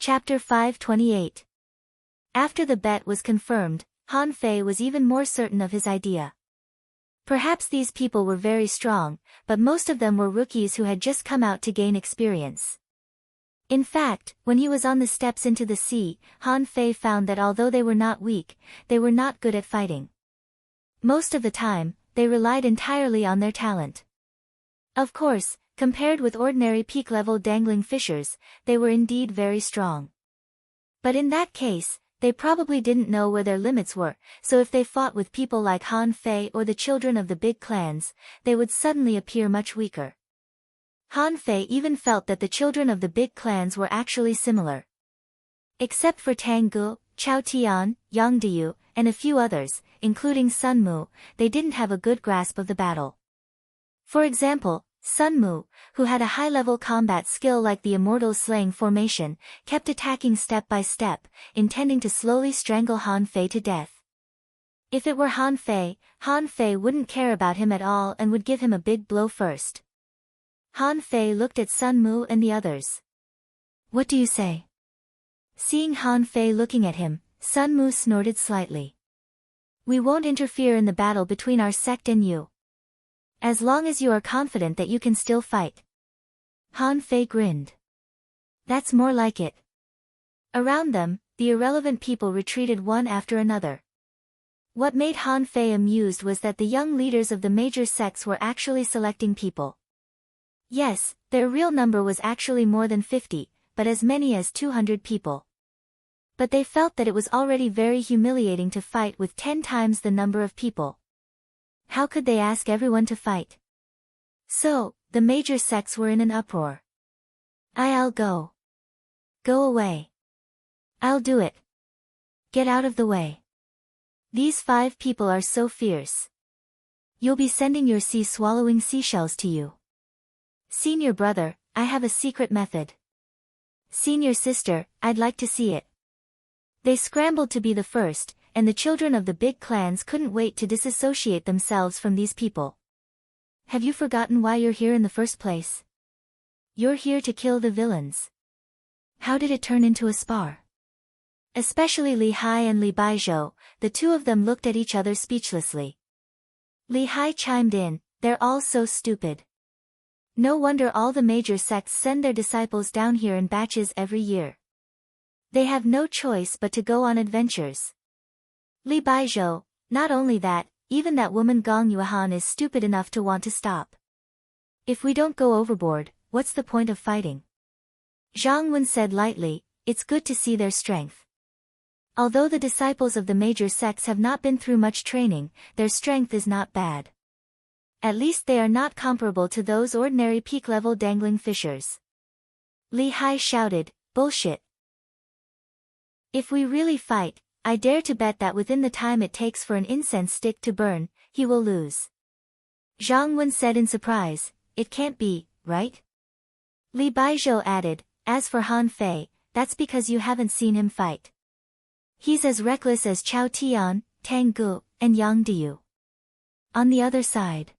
Chapter 528. After the bet was confirmed, Han Fei was even more certain of his idea. Perhaps these people were very strong, but most of them were rookies who had just come out to gain experience. In fact, when he was on the steps into the sea, Han Fei found that although they were not weak, they were not good at fighting. Most of the time, they relied entirely on their talent. Of course, compared with ordinary peak-level dangling fishers, they were indeed very strong. But in that case, they probably didn't know where their limits were, so if they fought with people like Han Fei or the children of the big clans, they would suddenly appear much weaker. Han Fei even felt that the children of the big clans were actually similar. Except for Tang Gu, Chao Tian, Yang Diyu, and a few others, including Sun Mu, they didn't have a good grasp of the battle. For example, Sun Mu, who had a high-level combat skill like the Immortal's slaying formation, kept attacking step by step, intending to slowly strangle Han Fei to death. If it were Han Fei wouldn't care about him at all and would give him a big blow first. Han Fei looked at Sun Mu and the others. "What do you say?" Seeing Han Fei looking at him, Sun Mu snorted slightly. "We won't interfere in the battle between our sect and you. As long as you are confident that you can still fight." Han Fei grinned. "That's more like it." Around them, the irrelevant people retreated one after another. What made Han Fei amused was that the young leaders of the major sects were actually selecting people. Yes, their real number was actually more than 50, but as many as 200 people. But they felt that it was already very humiliating to fight with 10 times the number of people. How could they ask everyone to fight? So, the major sects were in an uproar. "I'll go." "Go away." "I'll do it." "Get out of the way." "These 5 people are so fierce." "You'll be sending your sea-swallowing seashells to you." "Senior brother, I have a secret method." "Senior sister, I'd like to see it." They scrambled to be the first, and the children of the big clans couldn't wait to disassociate themselves from these people. "Have you forgotten why you're here in the first place? You're here to kill the villains." How did it turn into a spar? Especially Li Hai and Li Baizhou, the two of them looked at each other speechlessly. Li Hai chimed in, "They're all so stupid. No wonder all the major sects send their disciples down here in batches every year. They have no choice but to go on adventures." Li Baizhou, "Not only that, even that woman Gong Yuan is stupid enough to want to stop. If we don't go overboard, what's the point of fighting?" Zhang Wen said lightly, "It's good to see their strength. Although the disciples of the major sects have not been through much training, their strength is not bad. At least they are not comparable to those ordinary peak-level dangling fishers." Li Hai shouted, "Bullshit. If we really fight, I dare to bet that within the time it takes for an incense stick to burn, he will lose." Zhang Wen said in surprise, "It can't be, right?" Li Baizhou added, "As for Han Fei, that's because you haven't seen him fight. He's as reckless as Chao Tian, Tang Gu, and Yang Diyu." On the other side,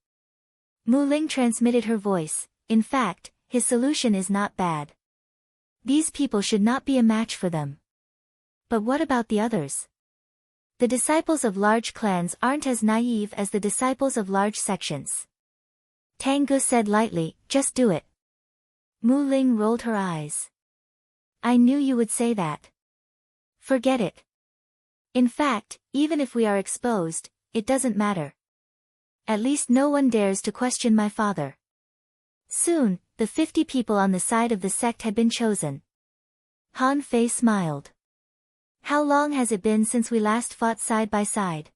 Mu Ling transmitted her voice, "In fact, his solution is not bad. These people should not be a match for them." "But what about the others? The disciples of large clans aren't as naive as the disciples of large sections." Tang Gu said lightly, "Just do it." Mu Ling rolled her eyes. "I knew you would say that. Forget it. In fact, even if we are exposed, it doesn't matter. At least no one dares to question my father." Soon, the 50 people on the side of the sect had been chosen. Han Fei smiled. "How long has it been since we last fought side by side?"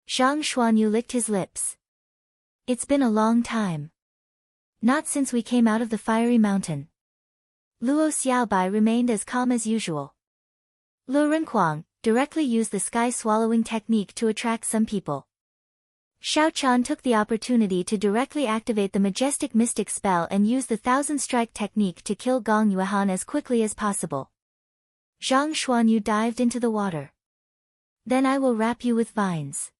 Zhang Xuanyu licked his lips. "It's been a long time. Not since we came out of the fiery mountain." Luo Xiaobai remained as calm as usual. Lu Renquang directly used the sky-swallowing technique to attract some people. Xiao Chan took the opportunity to directly activate the majestic mystic spell and use the thousand-strike technique to kill Gong Yuan as quickly as possible. Zhang Xuanyu dived into the water. "Then I will wrap you with vines.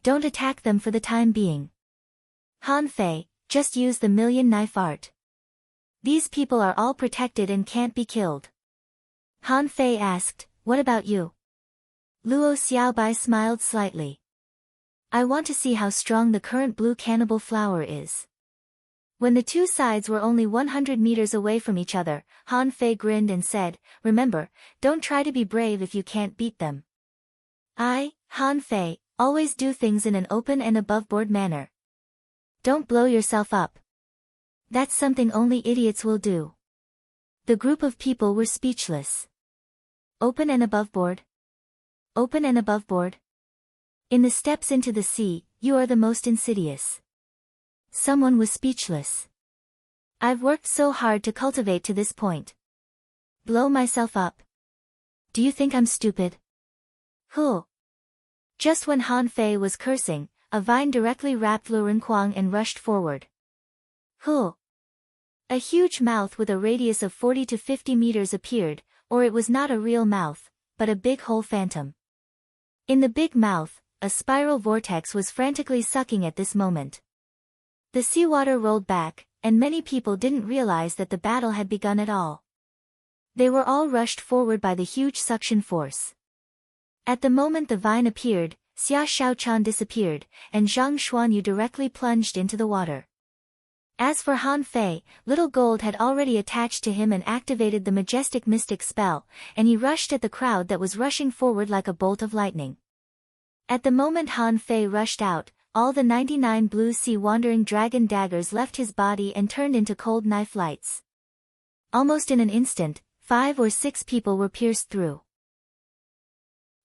Don't attack them for the time being. Han Fei, just use the million knife art. These people are all protected and can't be killed." Han Fei asked, "What about you?" Luo Xiaobai smiled slightly. "I want to see how strong the current blue cannibal flower is." When the two sides were only 100 meters away from each other, Han Fei grinned and said, "Remember, don't try to be brave if you can't beat them." "I, Han Fei, always do things in an open and aboveboard manner. Don't blow yourself up. That's something only idiots will do." The group of people were speechless. Open and aboveboard? Open and aboveboard? In the steps into the sea, you are the most insidious. Someone was speechless. "I've worked so hard to cultivate to this point. Blow myself up? Do you think I'm stupid?" Huh. Just when Han Fei was cursing, a vine directly wrapped Lu Renquang and rushed forward. Huh. A huge mouth with a radius of 40 to 50 meters appeared, or it was not a real mouth, but a big hole phantom. In the big mouth, a spiral vortex was frantically sucking at this moment. The seawater rolled back, and many people didn't realize that the battle had begun at all. They were all rushed forward by the huge suction force. At the moment the vine appeared, Xia Shaochan disappeared, and Zhang Xuanyu directly plunged into the water. As for Han Fei, Little Gold had already attached to him and activated the majestic mystic spell, and he rushed at the crowd that was rushing forward like a bolt of lightning. At the moment Han Fei rushed out, all the 99 blue sea wandering dragon daggers left his body and turned into cold knife lights. Almost in an instant, 5 or 6 people were pierced through.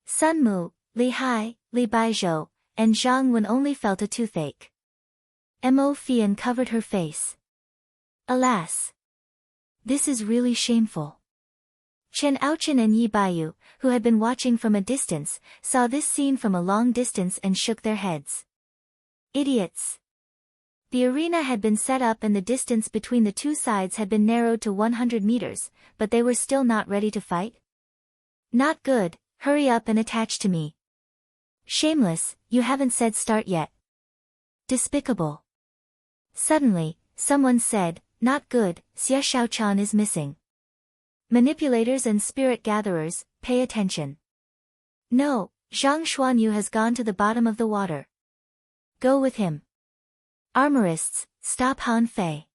Sun Mu, Li Hai, Li Baizhou, and Zhang Wen only felt a toothache. Mo Fian covered her face. Alas! This is really shameful. Chen Aochen and Yi Baiyu, who had been watching from a distance, saw this scene from a long distance and shook their heads. Idiots! The arena had been set up and the distance between the two sides had been narrowed to 100 meters, but they were still not ready to fight? Not good, hurry up and attach to me. Shameless, you haven't said start yet. Despicable. Suddenly, someone said, "Not good, Xia Shaochan is missing." Manipulators and spirit gatherers, pay attention. No, Zhang Xuanyu has gone to the bottom of the water. Go with him. Armorists, stop Han Fei.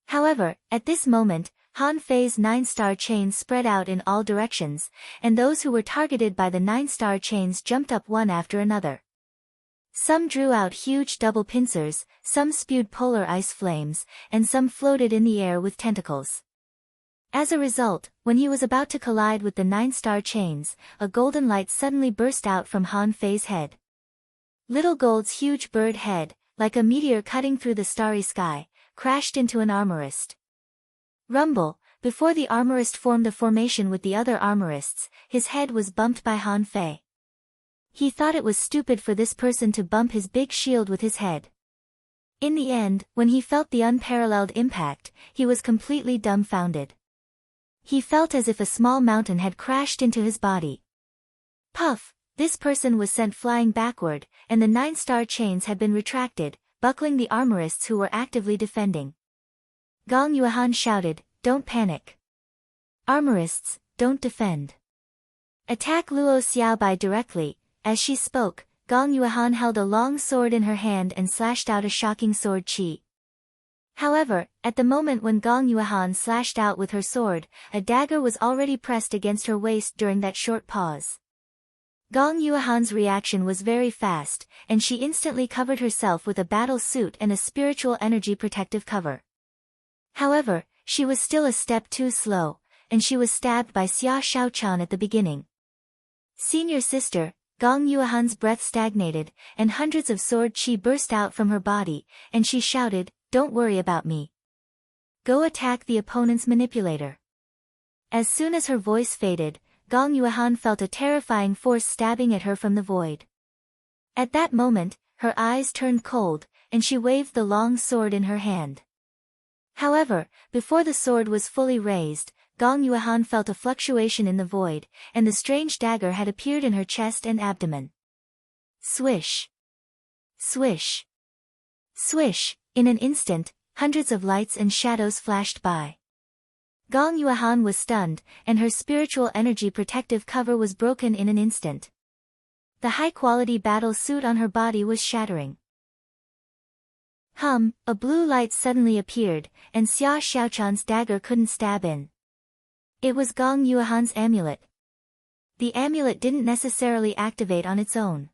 However, at this moment, Han Fei's 9-star chains spread out in all directions, and those who were targeted by the 9-star chains jumped up one after another. Some drew out huge double pincers, some spewed polar ice flames, and some floated in the air with tentacles. As a result, when he was about to collide with the 9-star chains, a golden light suddenly burst out from Han Fei's head. Little Gold's huge bird head, like a meteor cutting through the starry sky, crashed into an armorist. Rumble, before the armorist formed a formation with the other armorists, his head was bumped by Han Fei. He thought it was stupid for this person to bump his big shield with his head. In the end, when he felt the unparalleled impact, he was completely dumbfounded. He felt as if a small mountain had crashed into his body. Puff! This person was sent flying backward, and the 9-star chains had been retracted, buckling the armorists who were actively defending. Gong Yuehan shouted, "Don't panic. Armorists, don't defend. Attack Luo Xiaobai directly." As she spoke, Gong Yuehan held a long sword in her hand and slashed out a shocking sword chi. However, at the moment when Gong Yuehan slashed out with her sword, a dagger was already pressed against her waist during that short pause. Gong Yuehan's reaction was very fast, and she instantly covered herself with a battle suit and a spiritual energy protective cover. However, she was still a step too slow, and she was stabbed by Xia Shaochan at the beginning. Senior sister, Gong Yuehan's breath stagnated, and hundreds of sword chi burst out from her body, and she shouted, "Don't worry about me. Go attack the opponent's manipulator." As soon as her voice faded, Gong Yuehan felt a terrifying force stabbing at her from the void. At that moment, her eyes turned cold, and she waved the long sword in her hand. However, before the sword was fully raised, Gong Yuehan felt a fluctuation in the void, and the strange dagger had appeared in her chest and abdomen. Swish! Swish! Swish! In an instant, hundreds of lights and shadows flashed by. Gong Yuehan was stunned, and her spiritual energy protective cover was broken in an instant. The high-quality battle suit on her body was shattering. A blue light suddenly appeared, and Xia Xiaochan's dagger couldn't stab in. It was Gong Yuehan's amulet. The amulet didn't necessarily activate on its own.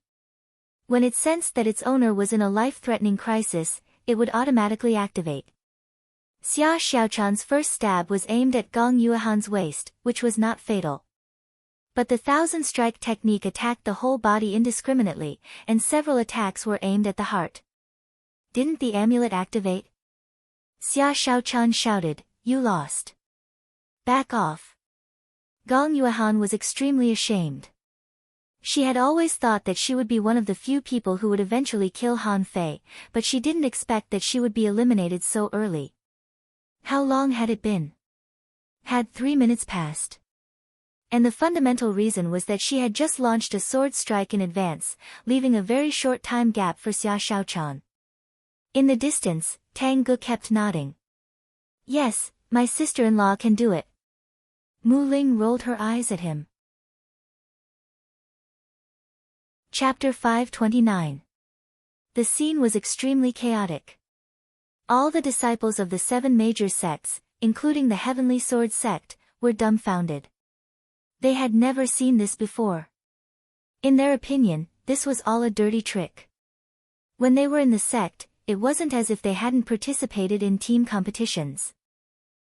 When it sensed that its owner was in a life-threatening crisis, it would automatically activate. Xia Xiaochan's first stab was aimed at Gong Yuehan's waist, which was not fatal. But the thousand-strike technique attacked the whole body indiscriminately, and several attacks were aimed at the heart. Didn't the amulet activate? Xia Xiaochan shouted, "You lost. Back off." Gong Yuehan was extremely ashamed. She had always thought that she would be one of the few people who would eventually kill Han Fei, but she didn't expect that she would be eliminated so early. How long had it been? Had 3 minutes passed? And the fundamental reason was that she had just launched a sword strike in advance, leaving a very short time gap for Xia Xiaochan. In the distance, Tang Ge kept nodding. "Yes, my sister-in-law can do it." Mu Ling rolled her eyes at him. Chapter 529. The scene was extremely chaotic. All the disciples of the 7 major sects, including the Heavenly Sword sect, were dumbfounded. They had never seen this before. In their opinion, this was all a dirty trick. When they were in the sect, it wasn't as if they hadn't participated in team competitions.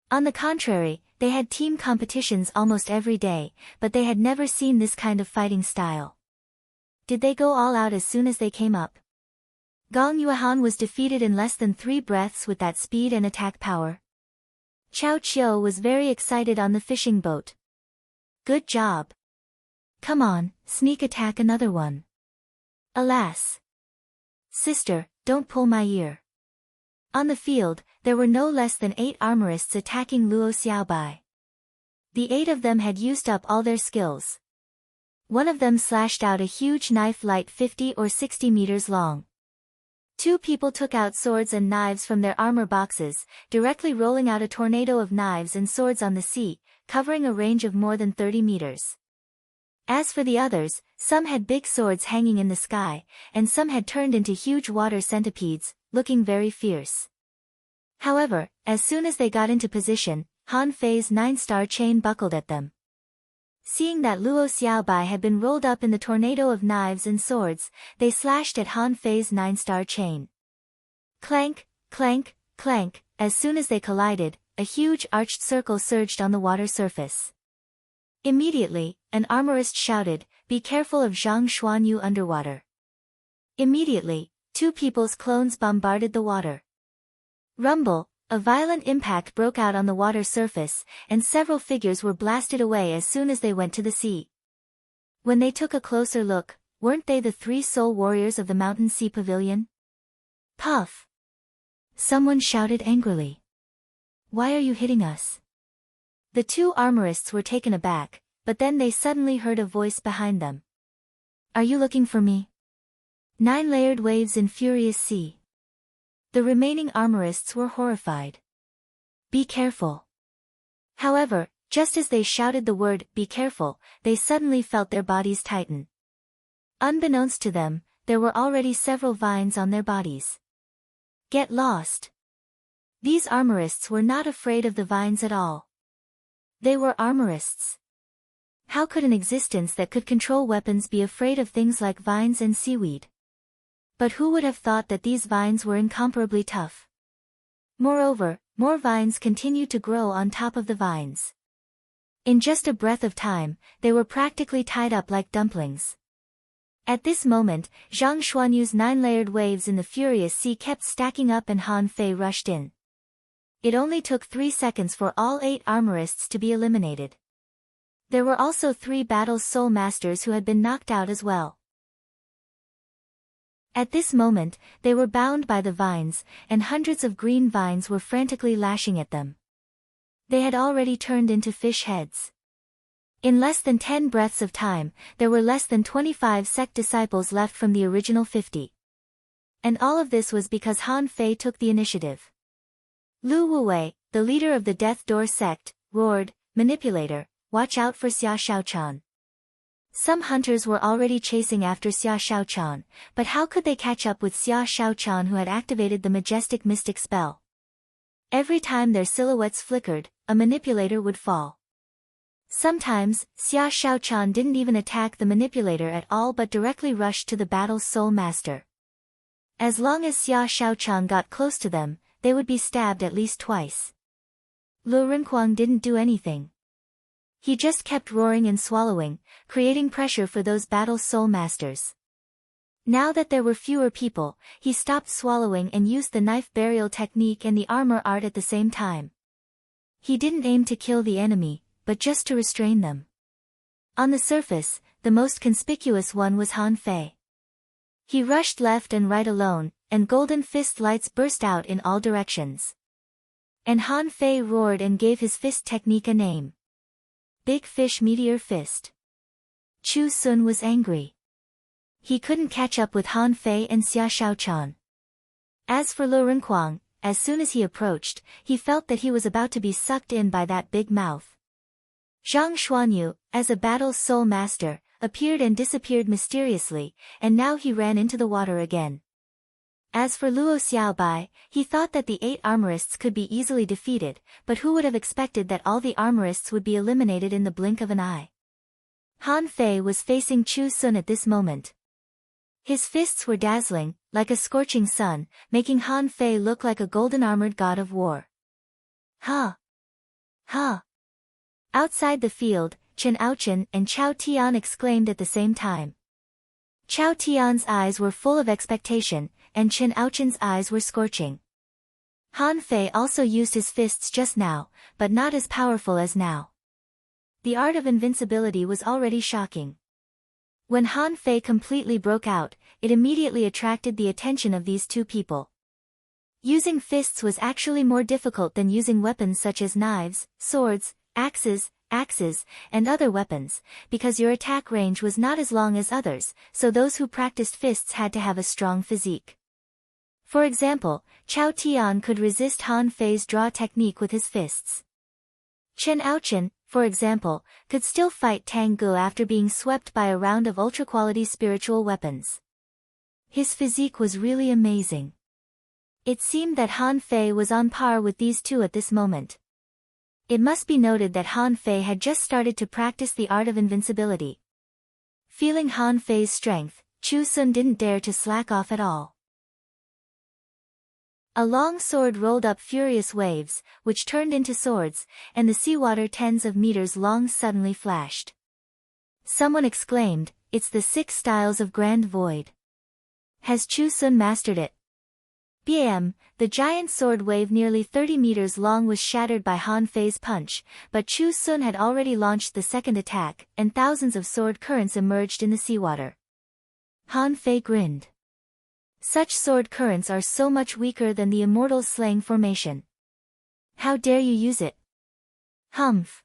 On the contrary, they had team competitions almost every day, but they had never seen this kind of fighting style. Did they go all out as soon as they came up? Gong Yuehan was defeated in less than 3 breaths with that speed and attack power. Chao Qiu was very excited on the fishing boat. "Good job. Come on, sneak attack another one." "Alas. Sister, don't pull my ear." On the field, there were no less than 8 armorists attacking Luo Xiaobai. The 8 of them had used up all their skills. One of them slashed out a huge knife light 50 or 60 meters long. 2 people took out swords and knives from their armor boxes, directly rolling out a tornado of knives and swords on the sea, covering a range of more than 30 meters. As for the others, some had big swords hanging in the sky, and some had turned into huge water centipedes, looking very fierce. However, as soon as they got into position, Han Fei's 9-star chain buckled at them. Seeing that Luo Xiaobai had been rolled up in the tornado of knives and swords, they slashed at Han Fei's 9-star chain. Clank, clank, clank, as soon as they collided, a huge arched circle surged on the water surface. Immediately, an armorist shouted, "Be careful of Zhang Xuanyu underwater." Immediately, 2 people's clones bombarded the water. Rumble, a violent impact broke out on the water surface, and several figures were blasted away as soon as they went to the sea. When they took a closer look, weren't they the 3 soul warriors of the Mountain Sea Pavilion? Puff! Someone shouted angrily. "Why are you hitting us?" The 2 armorists were taken aback, but then they suddenly heard a voice behind them. "Are you looking for me?" 9-layered waves in furious sea. The remaining armorists were horrified. "Be careful." However, just as they shouted the word, "Be careful," they suddenly felt their bodies tighten. Unbeknownst to them, there were already several vines on their bodies. Get lost. These armorists were not afraid of the vines at all. They were armorists. How could an existence that could control weapons be afraid of things like vines and seaweed? But who would have thought that these vines were incomparably tough? Moreover, more vines continued to grow on top of the vines. In just a breath of time, they were practically tied up like dumplings. At this moment, Zhang Xuanyu's 9-layered waves in the furious sea kept stacking up and Han Fei rushed in. It only took 3 seconds for all 8 armorists to be eliminated. There were also 3 Battle's Soul Masters who had been knocked out as well. At this moment, they were bound by the vines, and hundreds of green vines were frantically lashing at them. They had already turned into fish heads. In less than 10 breaths of time, there were less than 25 sect disciples left from the original 50. And all of this was because Han Fei took the initiative. Lu Wuwei, the leader of the Death Door sect, roared, "Manipulator, watch out for Xia Shaochan." Some hunters were already chasing after Xia Shaochan, but how could they catch up with Xia Shaochan, who had activated the majestic mystic spell? Every time their silhouettes flickered, a manipulator would fall. Sometimes, Xia Shaochan didn't even attack the manipulator at all but directly rushed to the battle's soul master. As long as Xia Shaochan got close to them, they would be stabbed at least twice. Lu Renkuang didn't do anything. He just kept roaring and swallowing, creating pressure for those battle soul masters. Now that there were fewer people, he stopped swallowing and used the knife burial technique and the armor art at the same time. He didn't aim to kill the enemy, but just to restrain them. On the surface, the most conspicuous one was Han Fei. He rushed left and right alone, and golden fist lights burst out in all directions. And Han Fei roared and gave his fist technique a name. Big Fish Meteor Fist. Chu Sun was angry. He couldn't catch up with Han Fei and Xia Shaochan. As for Lu Renkuang, as soon as he approached, he felt that he was about to be sucked in by that big mouth. Zhang Xuanyu, as a battle soul master, appeared and disappeared mysteriously, and now he ran into the water again. As for Luo Xiaobai, he thought that the 8 armorists could be easily defeated, but who would have expected that all the armorists would be eliminated in the blink of an eye? Han Fei was facing Chu Sun at this moment. His fists were dazzling, like a scorching sun, making Han Fei look like a golden-armored god of war. Ha! Ha! Outside the field, Chen Aochen and Chao Tian exclaimed at the same time. Chao Tian's eyes were full of expectation, and Chen Aochen's eyes were scorching. Han Fei also used his fists just now, but not as powerful as now. The art of invincibility was already shocking. When Han Fei completely broke out, it immediately attracted the attention of these two people. Using fists was actually more difficult than using weapons such as knives, swords, axes, and other weapons, because your attack range was not as long as others, so those who practiced fists had to have a strong physique. For example, Chao Tian could resist Han Fei's draw technique with his fists. Chen Aochen, for example, could still fight Tang Gu after being swept by a round of ultra-quality spiritual weapons. His physique was really amazing. It seemed that Han Fei was on par with these two at this moment. It must be noted that Han Fei had just started to practice the art of invincibility. Feeling Han Fei's strength, Chu Sun didn't dare to slack off at all. A long sword rolled up furious waves, which turned into swords, and the seawater tens of meters long suddenly flashed. Someone exclaimed, "It's the 6 styles of Grand Void. Has Chu Sun mastered it?" Bam! The giant sword wave nearly 30 meters long was shattered by Han Fei's punch, but Chu Sun had already launched the second attack, and thousands of sword currents emerged in the seawater. Han Fei grinned. Such sword currents are so much weaker than the Immortal's slaying formation. How dare you use it? Humph!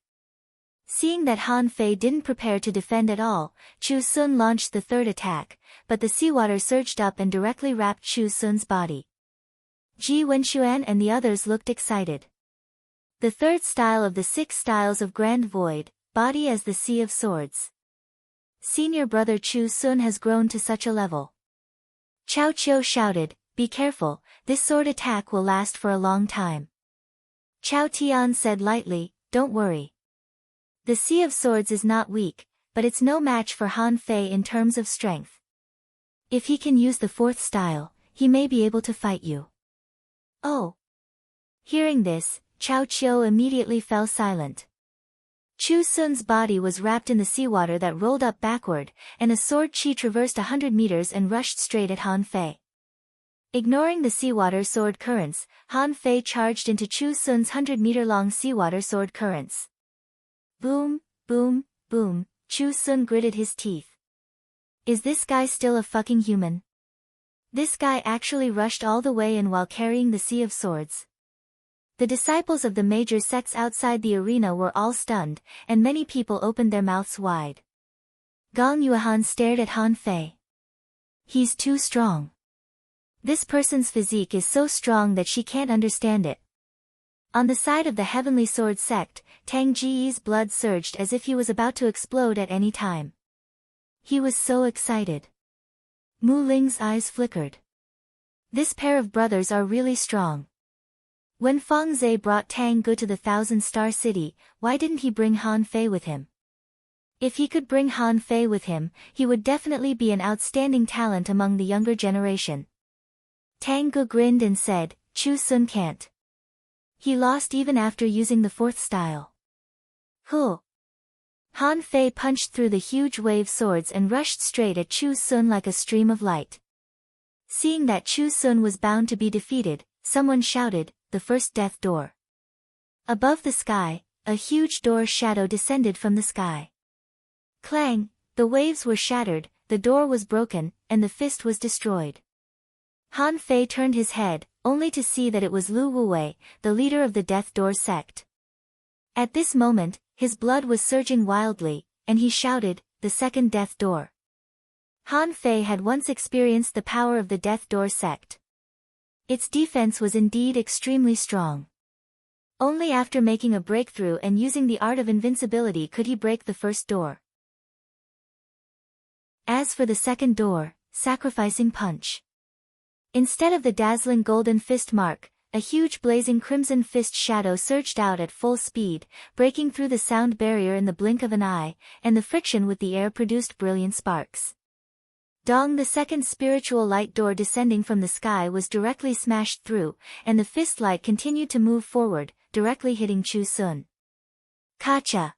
Seeing that Han Fei didn't prepare to defend at all, Chu Sun launched the third attack, but the seawater surged up and directly wrapped Chu Sun's body. Ji Wenxuan and the others looked excited. The third style of the 6 styles of Grand Void, body as the Sea of Swords. Senior brother Chu Sun has grown to such a level. Chao Qiu shouted, "Be careful, this sword attack will last for a long time." Chao Tian said lightly, "Don't worry. The Sea of Swords is not weak, but it's no match for Han Fei in terms of strength. If he can use the 4th style, he may be able to fight you." Oh! Hearing this, Chao Qiu immediately fell silent. Chu Sun's body was wrapped in the seawater that rolled up backward, and a sword chi traversed 100 meters and rushed straight at Han Fei. Ignoring the seawater sword currents, Han Fei charged into Chu Sun's 100-meter-long seawater sword currents. Boom, boom, boom, Chu Sun gritted his teeth. Is this guy still a fucking human? This guy actually rushed all the way in while carrying the Sea of Swords. The disciples of the major sects outside the arena were all stunned, and many people opened their mouths wide. Gong Yuhan stared at Han Fei. He's too strong. This person's physique is so strong that she can't understand it. On the side of the Heavenly Sword sect, Tang Ji's blood surged as if he was about to explode at any time. He was so excited. Mu Ling's eyes flickered. This pair of brothers are really strong. When Feng Zhe brought Tang Ge to the Thousand-Star City, why didn't he bring Han Fei with him? If he could bring Han Fei with him, he would definitely be an outstanding talent among the younger generation. Tang Ge grinned and said, Chu Sun can't. He lost even after using the fourth style. Huh. Han Fei punched through the huge wave swords and rushed straight at Chu Sun like a stream of light. Seeing that Chu Sun was bound to be defeated, someone shouted, the first death door. Above the sky, a huge door shadow descended from the sky. Clang, the waves were shattered, the door was broken, and the fist was destroyed. Han Fei turned his head, only to see that it was Lu Wuwei, the leader of the Death Door sect. At this moment, his blood was surging wildly, and he shouted, the second Death Door. Han Fei had once experienced the power of the Death Door sect. Its defense was indeed extremely strong. Only after making a breakthrough and using the art of invincibility could he break the first door. As for the second door, sacrificing punch. Instead of the dazzling golden fist mark, a huge blazing crimson fist shadow surged out at full speed, breaking through the sound barrier in the blink of an eye, and the friction with the air produced brilliant sparks. Dong, the second spiritual light door descending from the sky was directly smashed through, and the fist light continued to move forward, directly hitting Chu Sun. Kacha!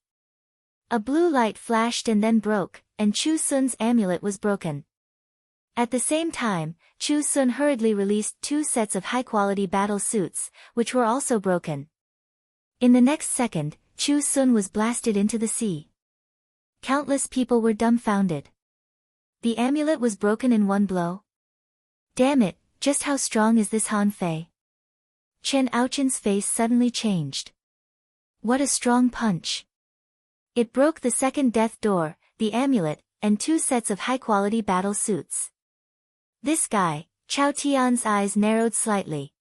A blue light flashed and then broke, and Chu Sun's amulet was broken. At the same time, Chu Sun hurriedly released 2 sets of high-quality battle suits, which were also broken. In the next second, Chu Sun was blasted into the sea. Countless people were dumbfounded. The amulet was broken in one blow? Damn it, just how strong is this Han Fei? Chen Aochen's face suddenly changed. What a strong punch! It broke the second death door, the amulet, and 2 sets of high-quality battle suits. This guy, Chao Tian's eyes narrowed slightly.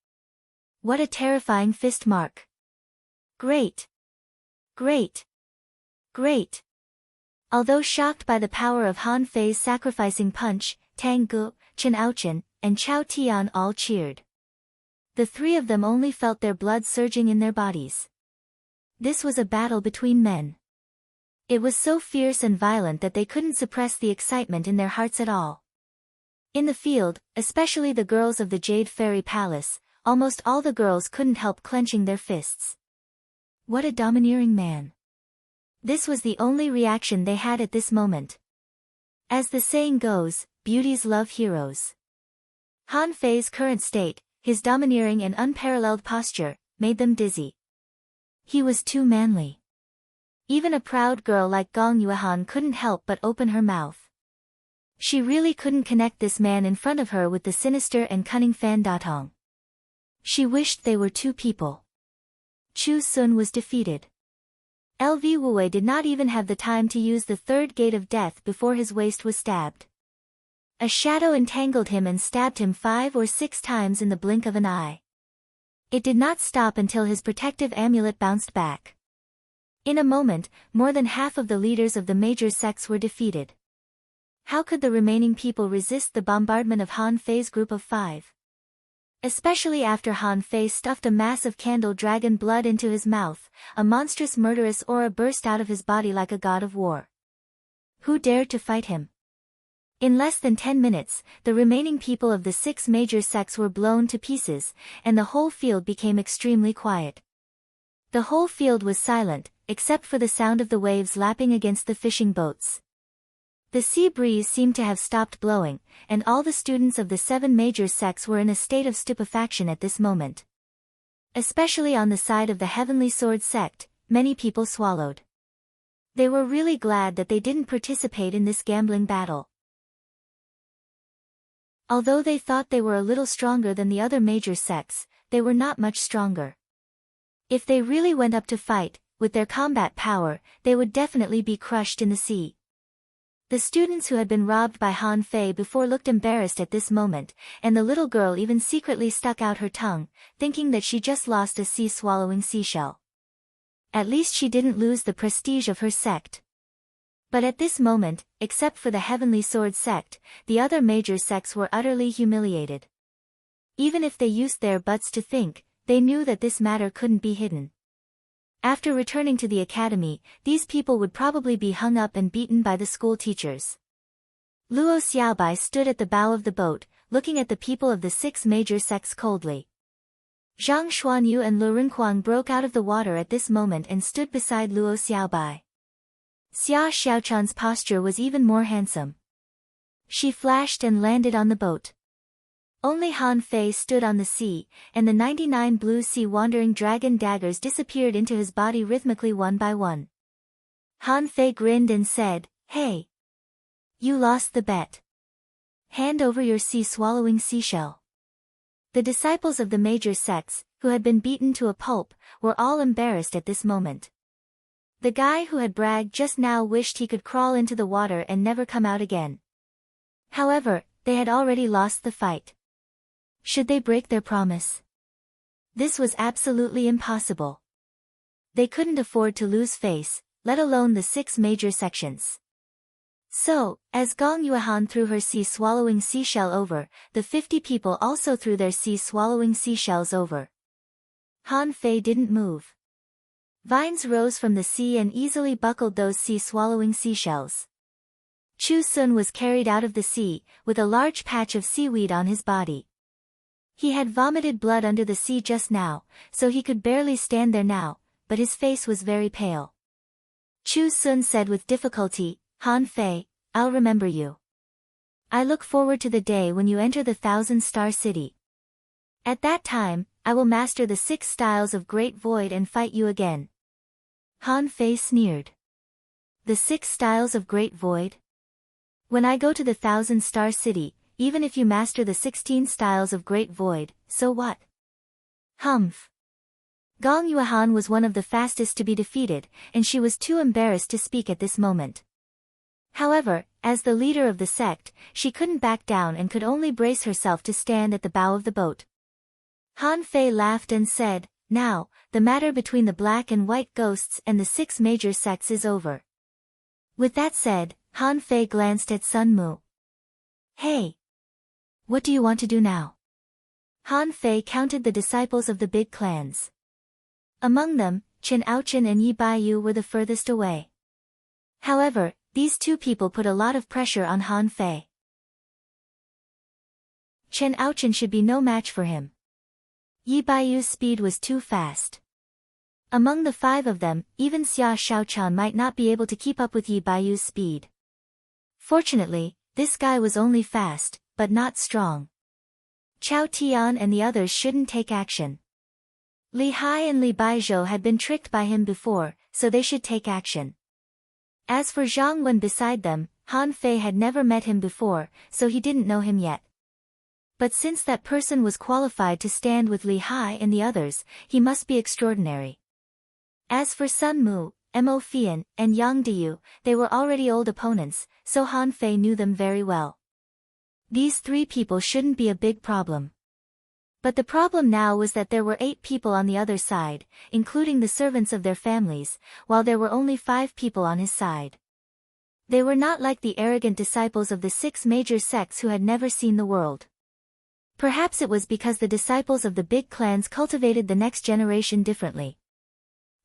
What a terrifying fist mark. Great! Great! Great! Although shocked by the power of Han Fei's sacrificing punch, Tang Ge, Chen Aochen, and Chao Tian all cheered. The 3 of them only felt their blood surging in their bodies. This was a battle between men. It was so fierce and violent that they couldn't suppress the excitement in their hearts at all. In the field, especially the girls of the Jade Fairy Palace, almost all the girls couldn't help clenching their fists. What a domineering man. This was the only reaction they had at this moment. As the saying goes, beauties love heroes. Han Fei's current state, his domineering and unparalleled posture, made them dizzy. He was too manly. Even a proud girl like Gong Yuehan couldn't help but open her mouth. She really couldn't connect this man in front of her with the sinister and cunning Fan Datong. She wished they were 2 people. Chu Sun was defeated. LV Wuwei did not even have the time to use the 3rd gate of death before his waist was stabbed. A shadow entangled him and stabbed him 5 or 6 times in the blink of an eye. It did not stop until his protective amulet bounced back. In a moment, more than half of the leaders of the major sects were defeated. How could the remaining people resist the bombardment of Han Fei's group of 5? Especially after Han Fei stuffed a mass of candle dragon blood into his mouth, a monstrous murderous aura burst out of his body like a god of war. Who dared to fight him? In less than 10 minutes, the remaining people of the 6 major sects were blown to pieces, and the whole field became extremely quiet. The whole field was silent, except for the sound of the waves lapping against the fishing boats. The sea breeze seemed to have stopped blowing, and all the students of the 7 major sects were in a state of stupefaction at this moment. Especially on the side of the Heavenly Sword sect, many people swallowed. They were really glad that they didn't participate in this gambling battle. Although they thought they were a little stronger than the other major sects, they were not much stronger. If they really went up to fight, with their combat power, they would definitely be crushed in the sea. The students who had been robbed by Han Fei before looked embarrassed at this moment, and the little girl even secretly stuck out her tongue, thinking that she just lost a sea-swallowing seashell. At least she didn't lose the prestige of her sect. But at this moment, except for the Heavenly Sword sect, the other major sects were utterly humiliated. Even if they used their butts to think, they knew that this matter couldn't be hidden. After returning to the academy, these people would probably be hung up and beaten by the school teachers. Luo Xiaobai stood at the bow of the boat, looking at the people of the 6 major sects coldly. Zhang Xuanyu and Lu Renquang broke out of the water at this moment and stood beside Luo Xiaobai. Xia Xiaochan's posture was even more handsome. She flashed and landed on the boat. Only Han Fei stood on the sea, and the 99 blue sea wandering dragon daggers disappeared into his body rhythmically one by one. Han Fei grinned and said, "Hey! You lost the bet. Hand over your sea-swallowing seashell." The disciples of the major sects, who had been beaten to a pulp, were all embarrassed at this moment. The guy who had bragged just now wished he could crawl into the water and never come out again. However, they had already lost the fight. Should they break their promise? This was absolutely impossible. They couldn't afford to lose face, let alone the 6 major sections. So, as Gong Yuehan threw her sea-swallowing seashell over, the 50 people also threw their sea-swallowing seashells over. Han Fei didn't move. Vines rose from the sea and easily buckled those sea-swallowing seashells. Chu Sun was carried out of the sea, with a large patch of seaweed on his body. He had vomited blood under the sea just now, so he could barely stand there now, but his face was very pale. Chu Sun said with difficulty, "Han Fei, I'll remember you. I look forward to the day when you enter the 1,000-star city. At that time, I will master the 6 styles of Great Void and fight you again." Han Fei sneered. "The 6 styles of Great Void? When I go to the 1,000-star city, even if you master the 16 styles of Great Void, so what?" Humph. Gong Yuehan was one of the fastest to be defeated, and she was too embarrassed to speak at this moment. However, as the leader of the sect, she couldn't back down and could only brace herself to stand at the bow of the boat. Han Fei laughed and said, "Now, the matter between the black and white ghosts and the 6 major sects is over." With that said, Han Fei glanced at Sun Mu. "Hey! What do you want to do now?" Han Fei counted the disciples of the big clans. Among them, Chen Aochen and Yi Baiyu were the furthest away. However, these 2 people put a lot of pressure on Han Fei. Chen Aochen should be no match for him. Yi Baiyu's speed was too fast. Among the 5 of them, even Xia Xiaochan might not be able to keep up with Yi Baiyu's speed. Fortunately, this guy was only fast, but not strong. Chao Tian and the others shouldn't take action. Li Hai and Li Baizhou had been tricked by him before, so they should take action. As for Zhang Wen beside them, Han Fei had never met him before, so he didn't know him yet. But since that person was qualified to stand with Li Hai and the others, he must be extraordinary. As for Sun Mu, Mo Fian, and Yang Diyu, they were already old opponents, so Han Fei knew them very well. These 3 people shouldn't be a big problem. But the problem now was that there were 8 people on the other side, including the servants of their families, while there were only 5 people on his side. They were not like the arrogant disciples of the 6 major sects who had never seen the world. Perhaps it was because the disciples of the big clans cultivated the next generation differently.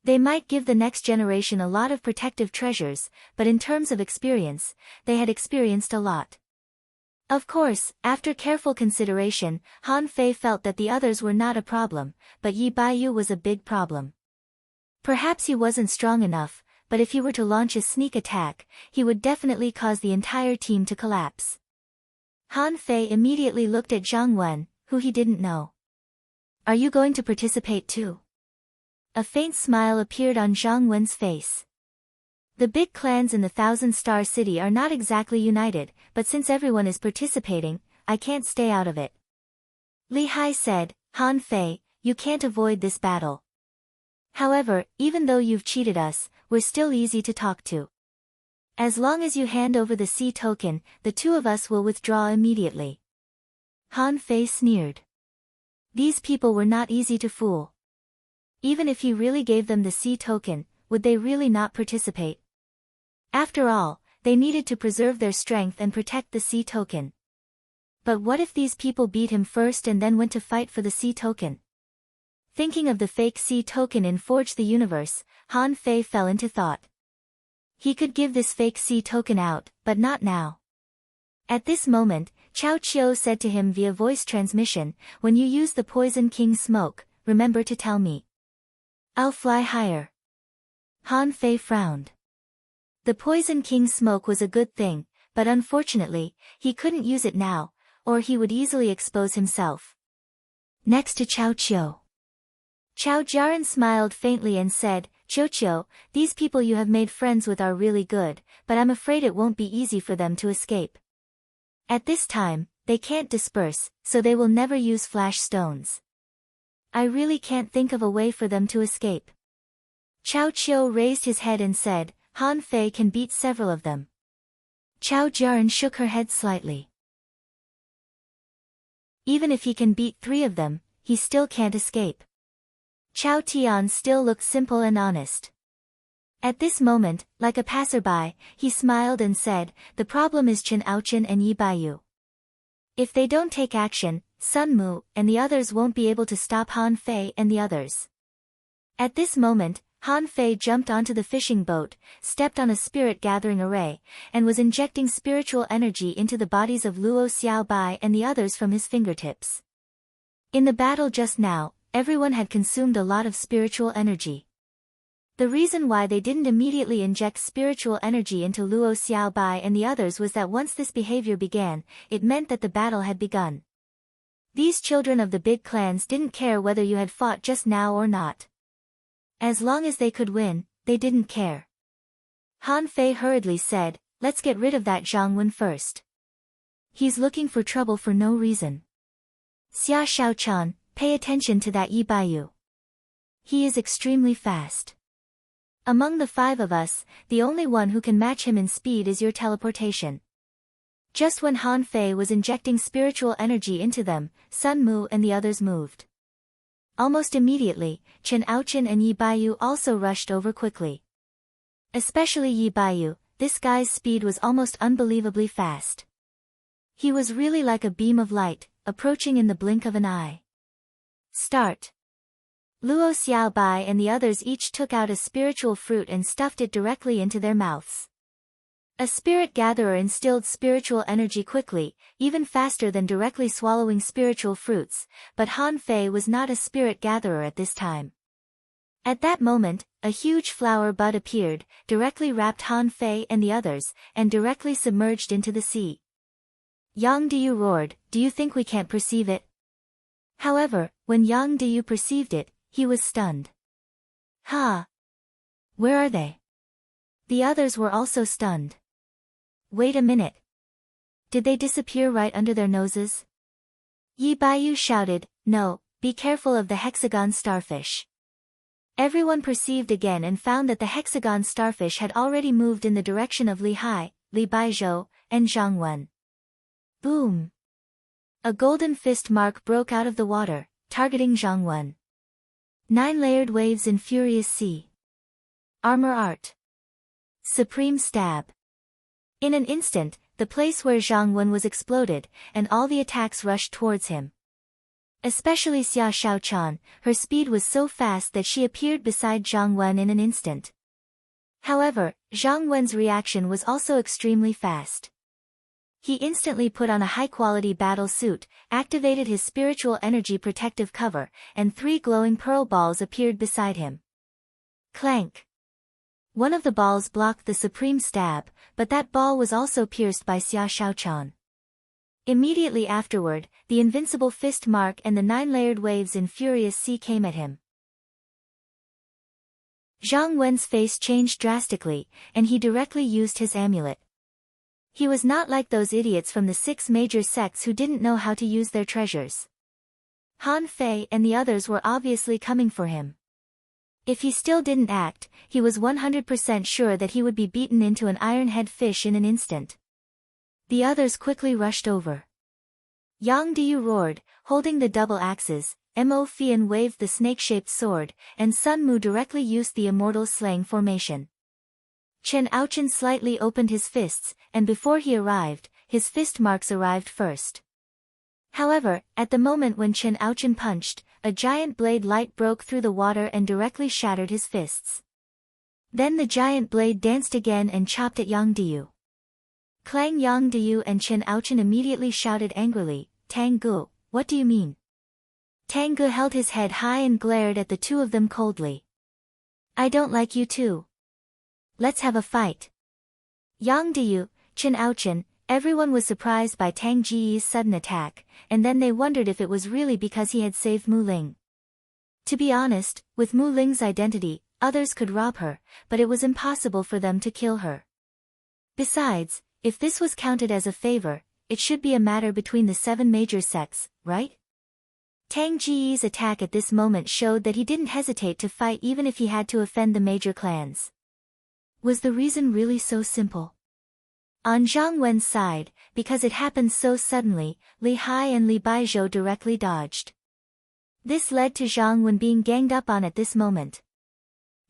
They might give the next generation a lot of protective treasures, but in terms of experience, they had experienced a lot. Of course, after careful consideration, Han Fei felt that the others were not a problem, but Yi Baiyu was a big problem. Perhaps he wasn't strong enough, but if he were to launch a sneak attack, he would definitely cause the entire team to collapse. Han Fei immediately looked at Zhang Wen, who he didn't know. "Are you going to participate too?" A faint smile appeared on Zhang Wen's face. The big clans in the 1,000-star city are not exactly united, but since everyone is participating, I can't stay out of it. Li Hai said, "Han Fei, you can't avoid this battle. However, even though you've cheated us, we're still easy to talk to." As long as you hand over the sea token, the two of us will withdraw immediately. Han Fei sneered. These people were not easy to fool. Even if he really gave them the sea token, would they really not participate? After all, they needed to preserve their strength and protect the sea token. But what if these people beat him first and then went to fight for the sea token? Thinking of the fake sea token in Forge the Universe, Han Fei fell into thought. He could give this fake sea token out, but not now. At this moment, Chao Qiu said to him via voice transmission, "When you use the Poison King smoke, remember to tell me. I'll fly higher." Han Fei frowned. The Poison King smoke was a good thing, but unfortunately, he couldn't use it now, or he would easily expose himself. Next to Chao Qiu. Chao Jiaran smiled faintly and said, "Qiu Qiu, these people you have made friends with are really good, but I'm afraid it won't be easy for them to escape. At this time, they can't disperse, so they will never use flash stones. I really can't think of a way for them to escape." Chao Qiu raised his head and said, "Han Fei can beat several of them." Chao Jiaran shook her head slightly. "Even if he can beat 3 of them, he still can't escape." Chao Tian still looked simple and honest. At this moment, like a passerby, he smiled and said, "The problem is Chen Aochen and Yi Baiyu. If they don't take action, Sun Mu and the others won't be able to stop Han Fei and the others." At this moment, Han Fei jumped onto the fishing boat, stepped on a spirit-gathering array, and was injecting spiritual energy into the bodies of Luo Xiaobai and the others from his fingertips. In the battle just now, everyone had consumed a lot of spiritual energy. The reason why they didn't immediately inject spiritual energy into Luo Xiaobai and the others was that once this behavior began, it meant that the battle had begun. These children of the big clans didn't care whether you had fought just now or not. As long as they could win, they didn't care. Han Fei hurriedly said, "Let's get rid of that Zhang Wen first. He's looking for trouble for no reason. Xia Shaochan, pay attention to that Yi Baiyu. He is extremely fast. Among the 5 of us, the only one who can match him in speed is your teleportation." Just when Han Fei was injecting spiritual energy into them, Sun Mu and the others moved. Almost immediately, Chen Aochen and Yi Baiyu also rushed over quickly. Especially Yi Baiyu, this guy's speed was almost unbelievably fast. He was really like a beam of light, approaching in the blink of an eye. Start. Luo Xiaobai and the others each took out a spiritual fruit and stuffed it directly into their mouths. A spirit gatherer instilled spiritual energy quickly, even faster than directly swallowing spiritual fruits, but Han Fei was not a spirit gatherer at this time. At that moment, a huge flower bud appeared, directly wrapped Han Fei and the others, and directly submerged into the sea. Yang Diyu roared, "Do you think we can't perceive it?" However, when Yang Diyu perceived it, he was stunned. "Ha! Where are they?" The others were also stunned. "Wait a minute. Did they disappear right under their noses?" Yi Baiyu shouted, "No, be careful of the hexagon starfish." Everyone perceived again and found that the hexagon starfish had already moved in the direction of Li Hai, Li Baizhou, and Zhang Wen. Boom! A golden fist mark broke out of the water, targeting Zhang Wen. 9-layered waves in furious sea. Armor art. Supreme stab. In an instant, the place where Zhang Wen was exploded, and all the attacks rushed towards him. Especially Xia Shaochan, her speed was so fast that she appeared beside Zhang Wen in an instant. However, Zhang Wen's reaction was also extremely fast. He instantly put on a high-quality battle suit, activated his spiritual energy protective cover, and 3 glowing pearl balls appeared beside him. Clank! One of the balls blocked the supreme stab, but that ball was also pierced by Xia Shaochan. Immediately afterward, the invincible fist mark and the 9-layered waves in furious sea came at him. Zhang Wen's face changed drastically, and he directly used his amulet. He was not like those idiots from the 6 major sects who didn't know how to use their treasures. Han Fei and the others were obviously coming for him. If he still didn't act, he was 100% sure that he would be beaten into an iron-head fish in an instant. The others quickly rushed over. Yang Diyu roared, holding the double axes. Mo Fian waved the snake-shaped sword, and Sun Mu directly used the immortal slaying formation. Chen Aochen slightly opened his fists, and before he arrived, his fist marks arrived first. However, at the moment when Chen Aochen punched, a giant blade light broke through the water and directly shattered his fists. Then the giant blade danced again and chopped at Yang Diyu. Clang! Yang Diyu and Chen Aochen immediately shouted angrily, "Tang Gu, what do you mean?" Tang Gu held his head high and glared at the two of them coldly. "I don't like you too. Let's have a fight." Yang Diyu, Chen Aochen, everyone was surprised by Tang Jiyi's sudden attack, and then they wondered if it was really because he had saved Mu Ling. To be honest, with Mu Ling's identity, others could rob her, but it was impossible for them to kill her. Besides, if this was counted as a favor, it should be a matter between the 7 major sects, right? Tang Jiyi's attack at this moment showed that he didn't hesitate to fight even if he had to offend the major clans. Was the reason really so simple? On Zhang Wen's side, because it happened so suddenly, Li Hai and Li Baizhou directly dodged. This led to Zhang Wen being ganged up on at this moment.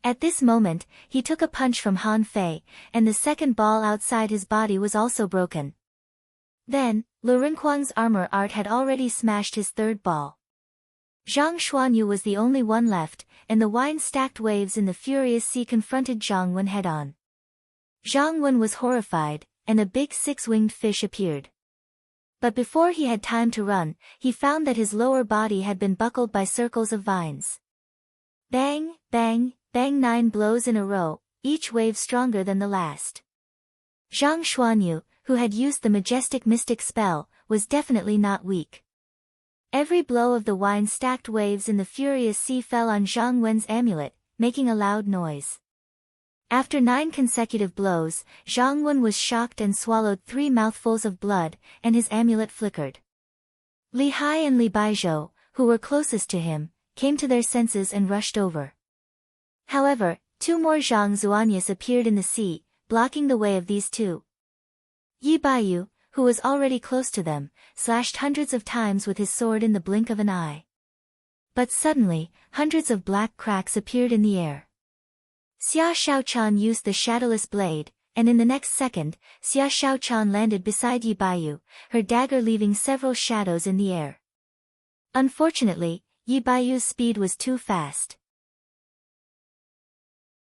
At this moment, he took a punch from Han Fei, and the second ball outside his body was also broken. Then, Lu Rinquang's armor art had already smashed his third ball. Zhang Xuanyu was the only one left, and the wine-stacked waves in the furious sea confronted Zhang Wen head-on. Zhang Wen was horrified, and a big 6-winged fish appeared. But before he had time to run, he found that his lower body had been buckled by circles of vines. Bang, bang, bang! 9 blows in a row, each wave stronger than the last. Zhang Xuanyu, who had used the majestic mystic spell, was definitely not weak. Every blow of the wine-stacked waves in the furious sea fell on Zhang Wen's amulet, making a loud noise. After 9 consecutive blows, Zhang Wen was shocked and swallowed 3 mouthfuls of blood, and his amulet flickered. Li Hai and Li Baizhou, who were closest to him, came to their senses and rushed over. However, 2 more Zhang Zuanyas appeared in the sea, blocking the way of these two. Yi Baiyu, who was already close to them, slashed hundreds of times with his sword in the blink of an eye. But suddenly, hundreds of black cracks appeared in the air. Xia Shaochan used the shadowless blade, and in the next second, Xia Shaochan landed beside Yi Baiyu, her dagger leaving several shadows in the air. Unfortunately, Yi Baiyu's speed was too fast.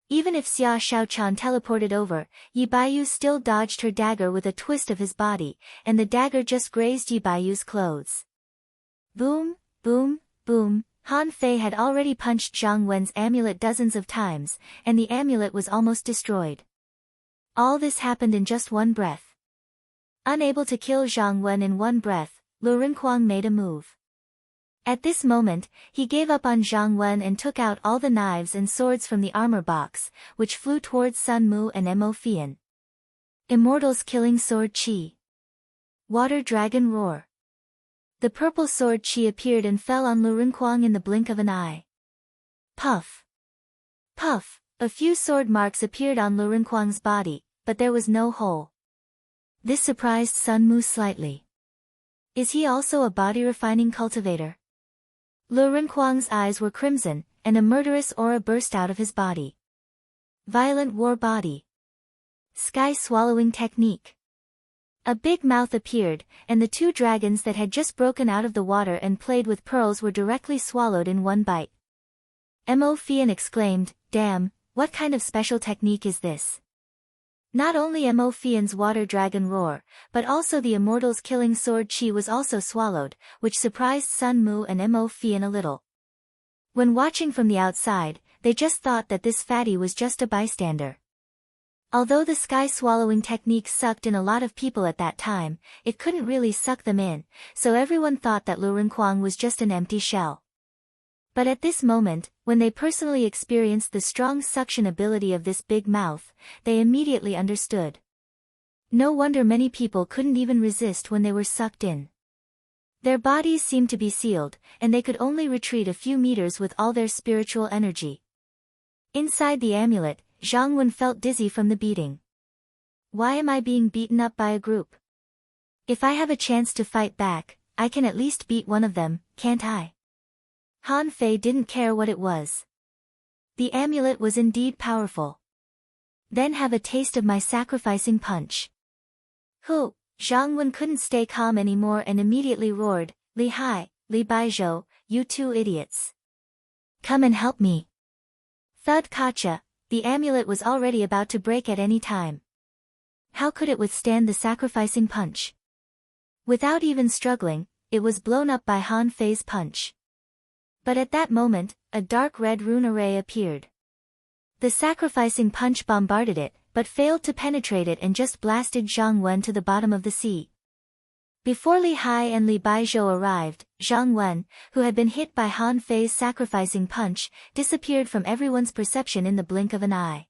Even if Xia Shaochan teleported over, Yi Baiyu still dodged her dagger with a twist of his body, and the dagger just grazed Yi Baiyu's clothes. Boom, boom, boom! Han Fei had already punched Zhang Wen's amulet dozens of times, and the amulet was almost destroyed. All this happened in just one breath. Unable to kill Zhang Wen in one breath, Lu Rinquang made a move. At this moment, he gave up on Zhang Wen and took out all the knives and swords from the armor box, which flew towards Sun Mu and Mo Fian. Immortal's killing sword Qi. Water dragon roar. The purple sword Qi appeared and fell on Lu Rinquang in the blink of an eye. Puff! Puff! A few sword marks appeared on Lu Rinquang's body, but there was no hole. This surprised Sun Mu slightly. Is he also a body-refining cultivator? Lu Rinquang's eyes were crimson, and a murderous aura burst out of his body. Violent war body. Sky-swallowing technique. A big mouth appeared, and the 2 dragons that had just broken out of the water and played with pearls were directly swallowed in one bite. Mo Fian exclaimed, "Damn, what kind of special technique is this?" Not only Mo Fian's water dragon roar, but also the immortal's killing sword Qi was also swallowed, which surprised Sun Mu and Mo Fian a little. When watching from the outside, they just thought that this fatty was just a bystander. Although the sky-swallowing technique sucked in a lot of people at that time, it couldn't really suck them in, so everyone thought that Lu Rinquang was just an empty shell. But at this moment, when they personally experienced the strong suction ability of this big mouth, they immediately understood. No wonder many people couldn't even resist when they were sucked in. Their bodies seemed to be sealed, and they could only retreat a few meters with all their spiritual energy. Inside the amulet, Zhang Wen felt dizzy from the beating. Why am I being beaten up by a group? If I have a chance to fight back, I can at least beat one of them, can't I? Han Fei didn't care what it was. The amulet was indeed powerful. Then have a taste of my sacrificing punch. Hu! Zhang Wen couldn't stay calm anymore and immediately roared, Li Hai, Li Baizhou, you two idiots. Come and help me. Thud kacha, the amulet was already about to break at any time. How could it withstand the sacrificing punch? Without even struggling, it was blown up by Han Fei's punch. But at that moment, a dark red rune array appeared. The sacrificing punch bombarded it, but failed to penetrate it and just blasted Zhang Wen to the bottom of the sea. Before Li Hai and Li Baizhou arrived, Zhang Wen, who had been hit by Han Fei's sacrificing punch, disappeared from everyone's perception in the blink of an eye.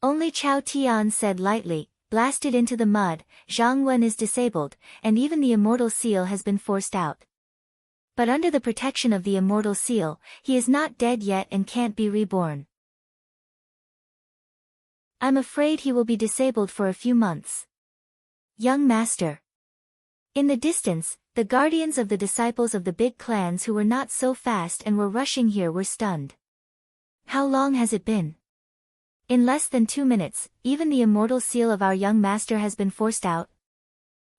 Only Chao Tian said lightly, blasted into the mud, Zhang Wen is disabled, and even the immortal seal has been forced out. But under the protection of the immortal seal, he is not dead yet and can't be reborn. I'm afraid he will be disabled for a few months. Young master. In the distance, the guardians of the disciples of the big clans who were not so fast and were rushing here were stunned. How long has it been? In less than 2 minutes, even the immortal seal of our young master has been forced out.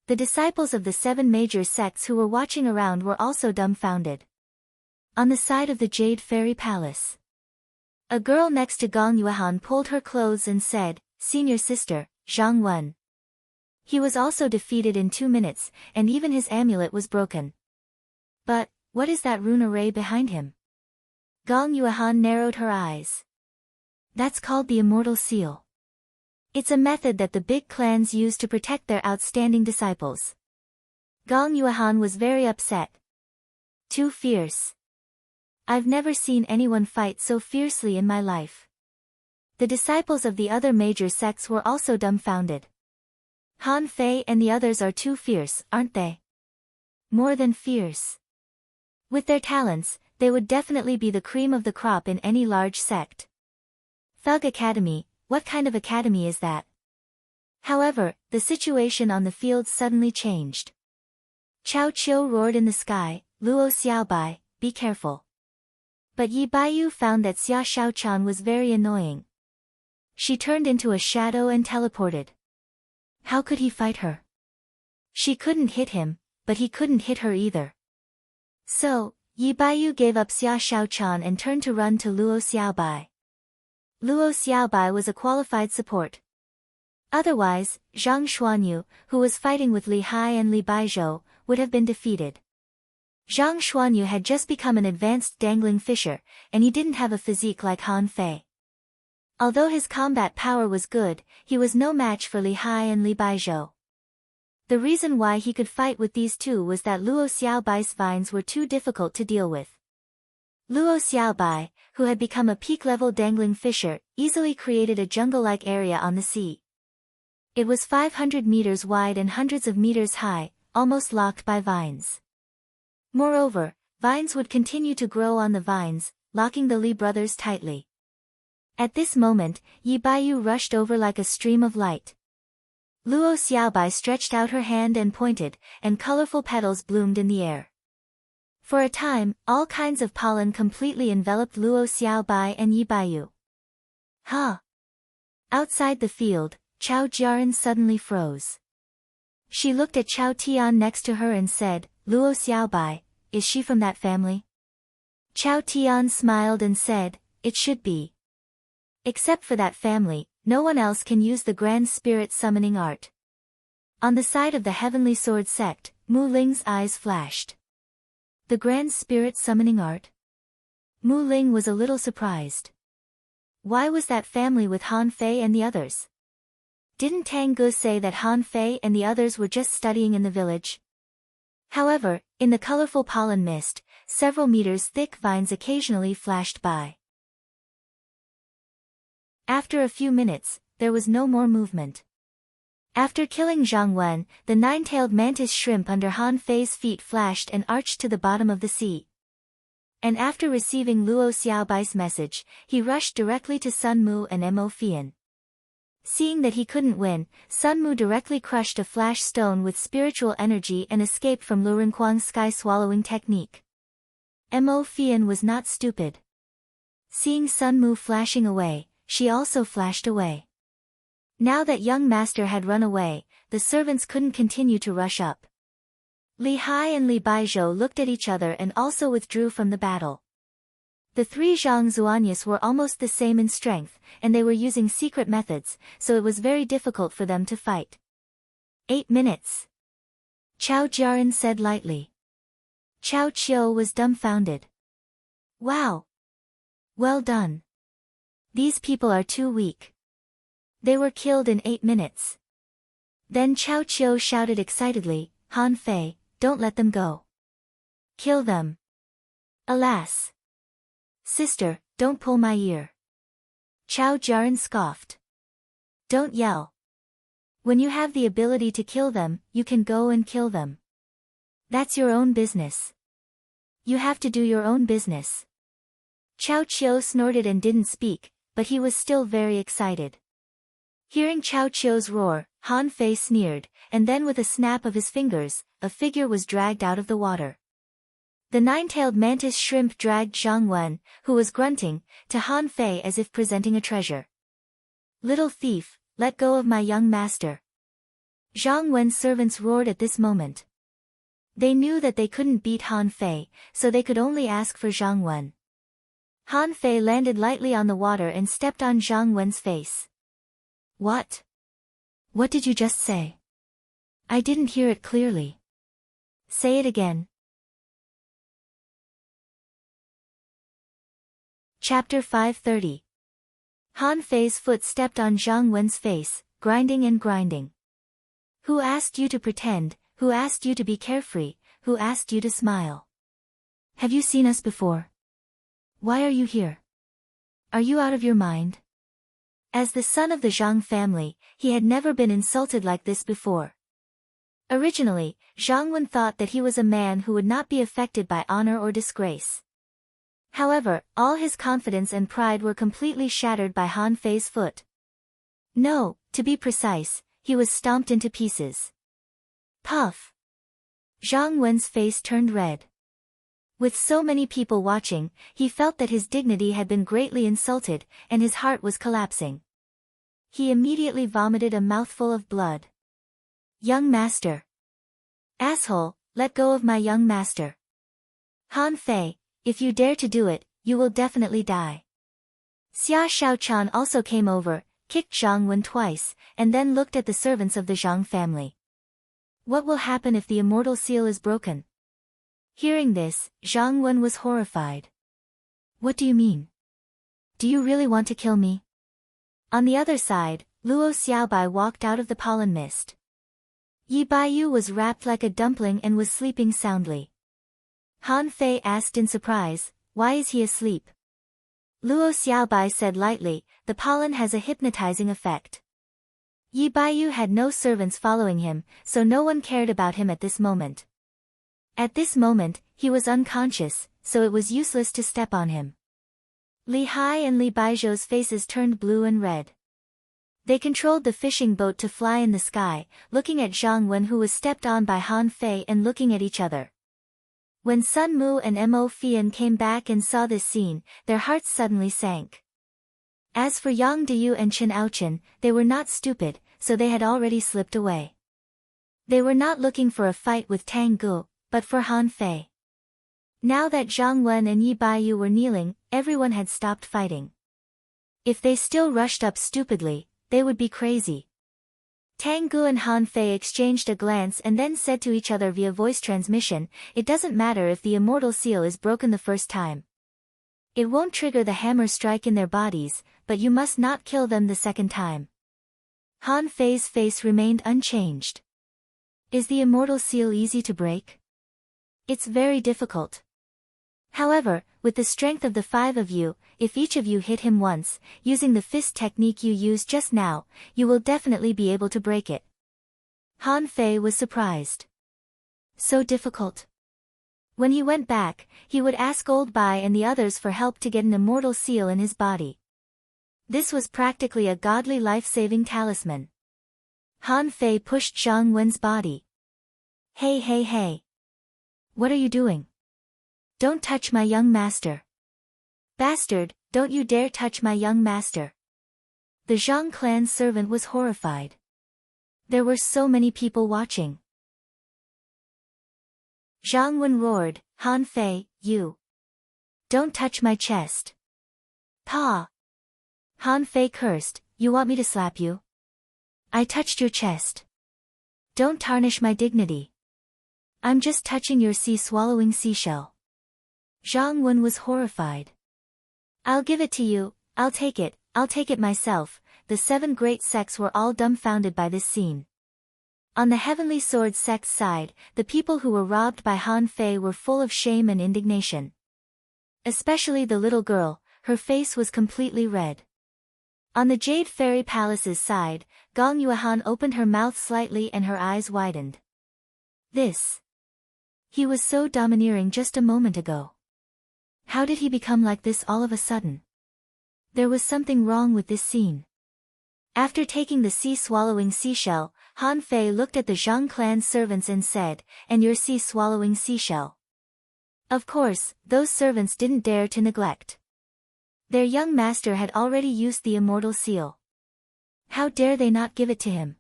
The disciples of the 7 major sects who were watching around were also dumbfounded. On the side of the Jade Fairy Palace, a girl next to Gong Yuehan pulled her clothes and said, Senior sister, Zhang Wen. He was also defeated in 2 minutes, and even his amulet was broken. But, what is that rune array behind him? Gong Yuehan narrowed her eyes. That's called the Immortal Seal. It's a method that the big clans use to protect their outstanding disciples. Gong Yuehan was very upset. Too fierce. I've never seen anyone fight so fiercely in my life. The disciples of the other major sects were also dumbfounded. Han Fei and the others are too fierce, aren't they? More than fierce. With their talents, they would definitely be the cream of the crop in any large sect. Thug Academy, what kind of academy is that? However, the situation on the field suddenly changed. Chao Qiu roared in the sky, Luo Xiaobai, be careful. But Yi Baiyu found that Xia Shaochan was very annoying. She turned into a shadow and teleported. How could he fight her? She couldn't hit him, but he couldn't hit her either. So, Yi Baiyu gave up Xia Shaochan and turned to run to Luo Xiaobai. Luo Xiaobai was a qualified support. Otherwise, Zhang Xuanyu, who was fighting with Li Hai and Li Baizhou, would have been defeated. Zhang Xuanyu had just become an advanced dangling fisher, and he didn't have a physique like Han Fei. Although his combat power was good, he was no match for Li Hai and Li Baizhou. The reason why he could fight with these two was that Luo Xiaobai's vines were too difficult to deal with. Luo Xiaobai, who had become a peak-level dangling fisher, easily created a jungle-like area on the sea. It was 500 meters wide and hundreds of meters high, almost locked by vines. Moreover, vines would continue to grow on the vines, locking the Li brothers tightly. At this moment, Yi Baiyu rushed over like a stream of light. Luo Xiaobai stretched out her hand and pointed, and colorful petals bloomed in the air. For a time, all kinds of pollen completely enveloped Luo Xiaobai and Yi Baiyu. Ha! Outside the field, Chao Jiaran suddenly froze. She looked at Chao Tian next to her and said, Luo Xiaobai, is she from that family? Chao Tian smiled and said, it should be. Except for that family, no one else can use the Grand Spirit summoning art. On the side of the Heavenly Sword sect, Mu Ling's eyes flashed. The Grand Spirit summoning art? Mu Ling was a little surprised. Why was that family with Han Fei and the others? Didn't Tang Ge say that Han Fei and the others were just studying in the village? However, in the colorful pollen mist, several meters thick vines occasionally flashed by. After a few minutes, there was no more movement. After killing Zhang Wen, the 9-tailed mantis shrimp under Han Fei's feet flashed and arched to the bottom of the sea. And after receiving Luo Xiaobai's message, he rushed directly to Sun Mu and Mo Fian. Seeing that he couldn't win, Sun Mu directly crushed a flash stone with spiritual energy and escaped from Lu Renquang's sky-swallowing technique. Mo Fian was not stupid. Seeing Sun Mu flashing away, she also flashed away. Now that young master had run away, the servants couldn't continue to rush up. Li Hai and Li Baizhou looked at each other and also withdrew from the battle. The three Zhang Zuanyas were almost the same in strength, and they were using secret methods, so it was very difficult for them to fight. 8 minutes. Chao Jiaran said lightly. Chao Qiu was dumbfounded. Wow! Well done. These people are too weak. They were killed in 8 minutes. Then Chao Qiu shouted excitedly, Han Fei, don't let them go. Kill them. Alas! Sister, don't pull my ear. Chao Jiaran scoffed. Don't yell. When you have the ability to kill them, you can go and kill them. That's your own business. You have to do your own business. Chao Qiu snorted and didn't speak, but he was still very excited. Hearing Chao Qiu's roar, Han Fei sneered, and then with a snap of his fingers, a figure was dragged out of the water. The nine-tailed mantis shrimp dragged Zhang Wen, who was grunting, to Han Fei as if presenting a treasure. Little thief, let go of my young master. Zhang Wen's servants roared at this moment. They knew that they couldn't beat Han Fei, so they could only ask for Zhang Wen. Han Fei landed lightly on the water and stepped on Zhang Wen's face. What? What did you just say? I didn't hear it clearly. Say it again. Chapter 530. Han Fei's foot stepped on Zhang Wen's face, grinding and grinding. Who asked you to pretend? Who asked you to be carefree? Who asked you to smile? Have you seen us before? Why are you here? Are you out of your mind? As the son of the Zhang family, he had never been insulted like this before. Originally, Zhang Wen thought that he was a man who would not be affected by honor or disgrace. However, all his confidence and pride were completely shattered by Han Fei's foot. No, to be precise, he was stomped into pieces. Puff! Zhang Wen's face turned red. With so many people watching, he felt that his dignity had been greatly insulted, and his heart was collapsing. He immediately vomited a mouthful of blood. Young master! Asshole, let go of my young master! Han Fei, if you dare to do it, you will definitely die. Xia Shaochan also came over, kicked Zhang Wen twice, and then looked at the servants of the Zhang family. What will happen if the immortal seal is broken? Hearing this, Zhang Wen was horrified. What do you mean? Do you really want to kill me? On the other side, Luo Xiaobai walked out of the pollen mist. Yi Baiyu was wrapped like a dumpling and was sleeping soundly. Han Fei asked in surprise, why is he asleep? Luo Xiaobai said lightly, the pollen has a hypnotizing effect. Yi Baiyu had no servants following him, so no one cared about him at this moment. At this moment, he was unconscious, so it was useless to step on him. Li Hai and Li Baizhou's faces turned blue and red. They controlled the fishing boat to fly in the sky, looking at Zhang Wen who was stepped on by Han Fei and looking at each other. When Sun Mu and Mo Fian came back and saw this scene, their hearts suddenly sank. As for Yang Diyu and Chen Aochen, they were not stupid, so they had already slipped away. They were not looking for a fight with Tang Gu, but for Han Fei. Now that Zhang Wen and Yi Baiyu were kneeling, everyone had stopped fighting. If they still rushed up stupidly, they would be crazy. Tang Gu and Han Fei exchanged a glance and then said to each other via voice transmission, it doesn't matter if the immortal seal is broken the first time. It won't trigger the hammer strike in their bodies, but you must not kill them the second time. Han Fei's face remained unchanged. Is the immortal seal easy to break? It's very difficult. However, with the strength of the 5 of you, if each of you hit him once, using the fist technique you used just now, you will definitely be able to break it. Han Fei was surprised. So difficult. When he went back, he would ask Old Bai and the others for help to get an immortal seal in his body. This was practically a godly life-saving talisman. Han Fei pushed Zhang Wen's body. Hey hey hey! What are you doing? Don't touch my young master. Bastard, don't you dare touch my young master. The Zhang clan's servant was horrified. There were so many people watching. Zhang Wen roared, Han Fei, you! Don't touch my chest. Pa! Han Fei cursed, you want me to slap you? I touched your chest. Don't tarnish my dignity. I'm just touching your sea-swallowing seashell. Zhang Wen was horrified. I'll give it to you, I'll take it myself. The 7 great sects were all dumbfounded by this scene. On the Heavenly Sword sect's side, the people who were robbed by Han Fei were full of shame and indignation. Especially the little girl, her face was completely red. On the Jade Fairy Palace's side, Gong Yuehan opened her mouth slightly and her eyes widened. This. He was so domineering just a moment ago. How did he become like this all of a sudden? There was something wrong with this scene. After taking the sea-swallowing seashell, Han Fei looked at the Zhang clan's servants and said, and your sea-swallowing seashell. Of course, those servants didn't dare to neglect. Their young master had already used the immortal seal. How dare they not give it to him?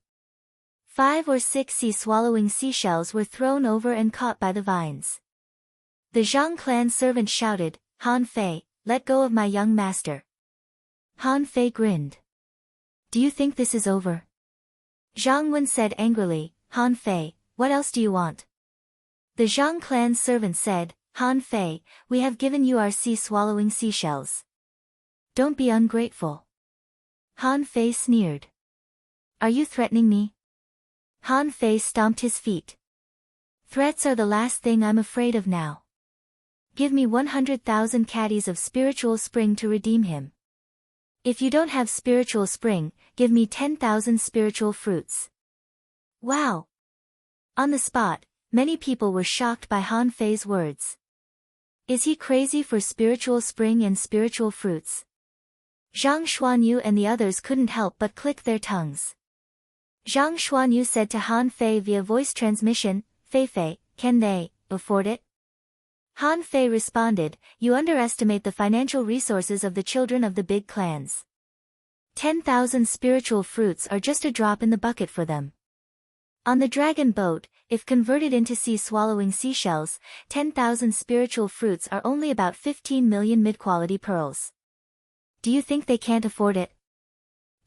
5 or 6 sea-swallowing seashells were thrown over and caught by the vines. The Zhang clan servant shouted, Han Fei, let go of my young master. Han Fei grinned. Do you think this is over? Zhang Wen said angrily, Han Fei, what else do you want? The Zhang clan's servant said, Han Fei, we have given you our sea-swallowing seashells. Don't be ungrateful. Han Fei sneered. Are you threatening me? Han Fei stomped his feet. Threats are the last thing I'm afraid of now. Give me 100,000 caddies of spiritual spring to redeem him. If you don't have spiritual spring, give me 10,000 spiritual fruits. Wow! On the spot, many people were shocked by Han Fei's words. Is he crazy for spiritual spring and spiritual fruits? Zhang Xuanyu and the others couldn't help but click their tongues. Zhang Xuanyu said to Han Fei via voice transmission, Fei, can they afford it? Han Fei responded, you underestimate the financial resources of the children of the big clans. 10,000 spiritual fruits are just a drop in the bucket for them. On the dragon boat, if converted into sea-swallowing seashells, 10,000 spiritual fruits are only about 15 million mid-quality pearls. Do you think they can't afford it?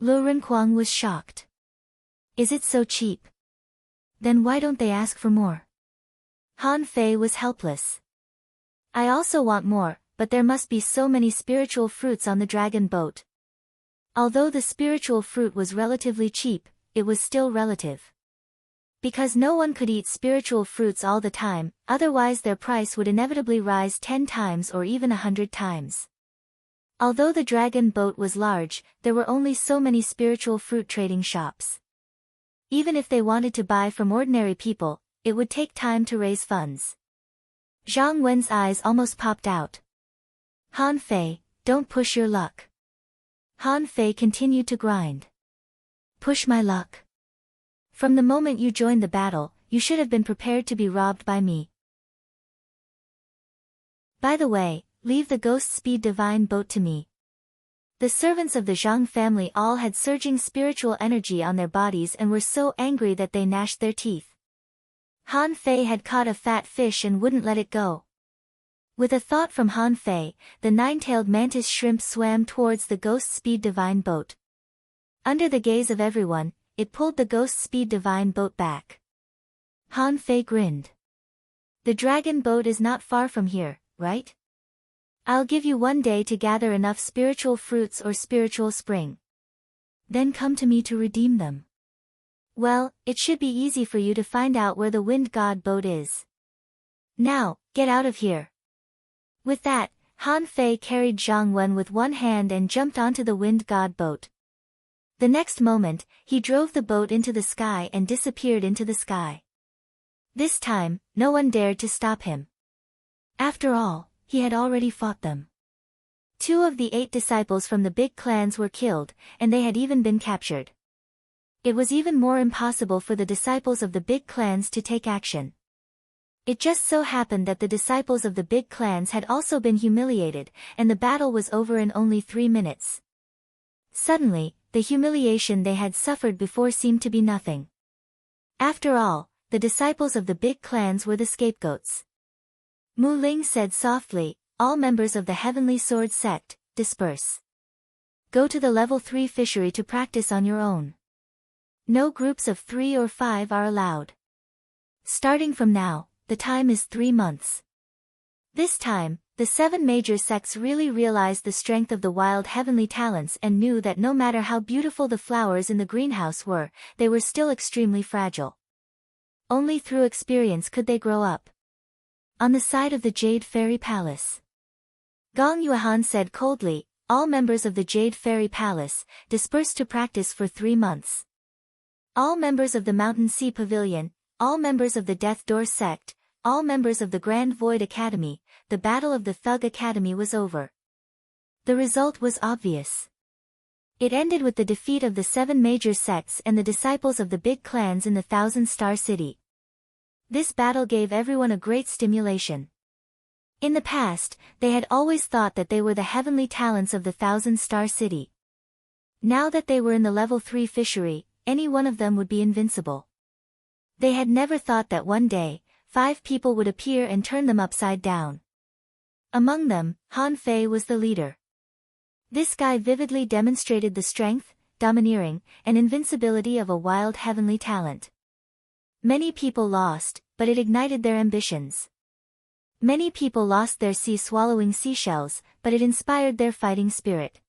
Lu Renquang was shocked. Is it so cheap? Then why don't they ask for more? Han Fei was helpless. I also want more, but there must be so many spiritual fruits on the dragon boat. Although the spiritual fruit was relatively cheap, it was still relative. Because no one could eat spiritual fruits all the time, otherwise their price would inevitably rise 10 times or even 100 times. Although the dragon boat was large, there were only so many spiritual fruit trading shops. Even if they wanted to buy from ordinary people, it would take time to raise funds. Zhang Wen's eyes almost popped out. Han Fei, don't push your luck. Han Fei continued to grind. Push my luck. From the moment you joined the battle, you should have been prepared to be robbed by me. By the way, leave the ghost speed divine boat to me. The servants of the Zhang family all had surging spiritual energy on their bodies and were so angry that they gnashed their teeth. Han Fei had caught a fat fish and wouldn't let it go. With a thought from Han Fei, the 9-tailed mantis shrimp swam towards the ghost speed divine boat. Under the gaze of everyone, it pulled the ghost speed divine boat back. Han Fei grinned. The dragon boat is not far from here, right? I'll give you 1 day to gather enough spiritual fruits or spiritual spring. Then come to me to redeem them. Well, it should be easy for you to find out where the wind god boat is. Now, get out of here. With that, Han Fei carried Zhang Wen with one hand and jumped onto the wind god boat. The next moment, he drove the boat into the sky and disappeared into the sky. This time, no one dared to stop him. After all, he had already fought them. 2 of the 8 disciples from the big clans were killed, and they had even been captured. It was even more impossible for the disciples of the big clans to take action. It just so happened that the disciples of the big clans had also been humiliated, and the battle was over in only 3 minutes. Suddenly, the humiliation they had suffered before seemed to be nothing. After all, the disciples of the big clans were the scapegoats. Mu Ling said softly, "All members of the Heavenly Sword sect, disperse. Go to the level 3 fishery to practice on your own. No groups of 3 or 5 are allowed. Starting from now, the time is 3 months." This time, the 7 major sects really realized the strength of the wild heavenly talents and knew that no matter how beautiful the flowers in the greenhouse were, they were still extremely fragile. Only through experience could they grow up. On the side of the Jade Fairy Palace, Gong Yuan said coldly, "All members of the Jade Fairy Palace, disperse to practice for 3 months. All members of the Mountain Sea Pavilion, all members of the Death Door sect, all members of the Grand Void Academy." The battle of the Thug Academy was over. The result was obvious. It ended with the defeat of the 7 major sects and the disciples of the big clans in the Thousand-Star City. This battle gave everyone a great stimulation. In the past, they had always thought that they were the heavenly talents of the Thousand-Star City. Now that they were in the level 3 fishery, any one of them would be invincible. They had never thought that one day, 5 people would appear and turn them upside down. Among them, Han Fei was the leader. This guy vividly demonstrated the strength, domineering, and invincibility of a wild heavenly talent. Many people lost, but it ignited their ambitions. Many people lost their sea-swallowing seashells, but it inspired their fighting spirit.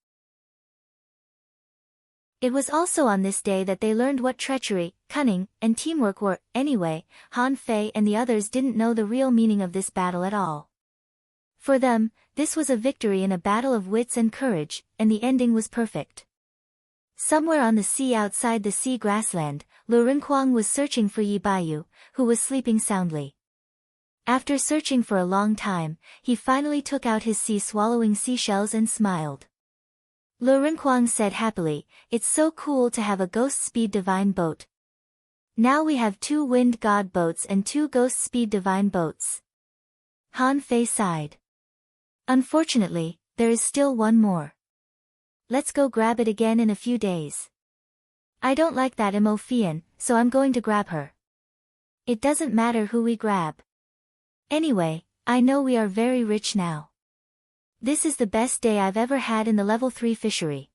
It was also on this day that they learned what treachery, cunning, and teamwork were. Anyway, Han Fei and the others didn't know the real meaning of this battle at all. For them, this was a victory in a battle of wits and courage, and the ending was perfect. Somewhere on the sea outside the sea grassland, Lu Renkuang was searching for Yi Baiyu, who was sleeping soundly. After searching for a long time, he finally took out his sea-swallowing seashells and smiled. Lu Renkuang said happily, "It's so cool to have a ghost speed divine boat. Now we have 2 wind god boats and 2 ghost speed divine boats." Han Fei sighed. "Unfortunately, there is still one more. Let's go grab it again in a few days. I don't like that Imo Fian, so I'm going to grab her. It doesn't matter who we grab. Anyway, I know we are very rich now. This is the best day I've ever had in the level 3 fishery.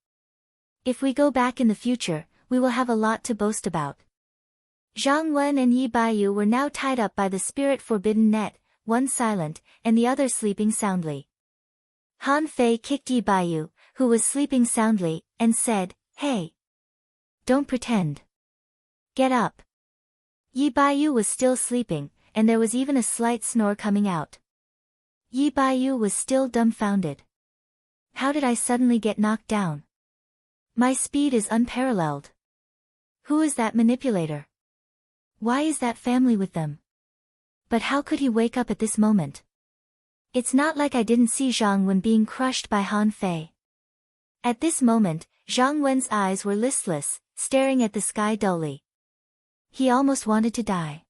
If we go back in the future, we will have a lot to boast about." Zhang Wen and Yi Baiyu were now tied up by the spirit forbidden net, one silent, and the other sleeping soundly. Han Fei kicked Yi Baiyu, who was sleeping soundly, and said, "Hey! Don't pretend. Get up." Yi Baiyu was still sleeping, and there was even a slight snore coming out. Yi Baiyu was still dumbfounded. "How did I suddenly get knocked down? My speed is unparalleled. Who is that manipulator? Why is that family with them? But how could he wake up at this moment? It's not like I didn't see Zhang Wen being crushed by Han Fei." At this moment, Zhang Wen's eyes were listless, staring at the sky dully. He almost wanted to die.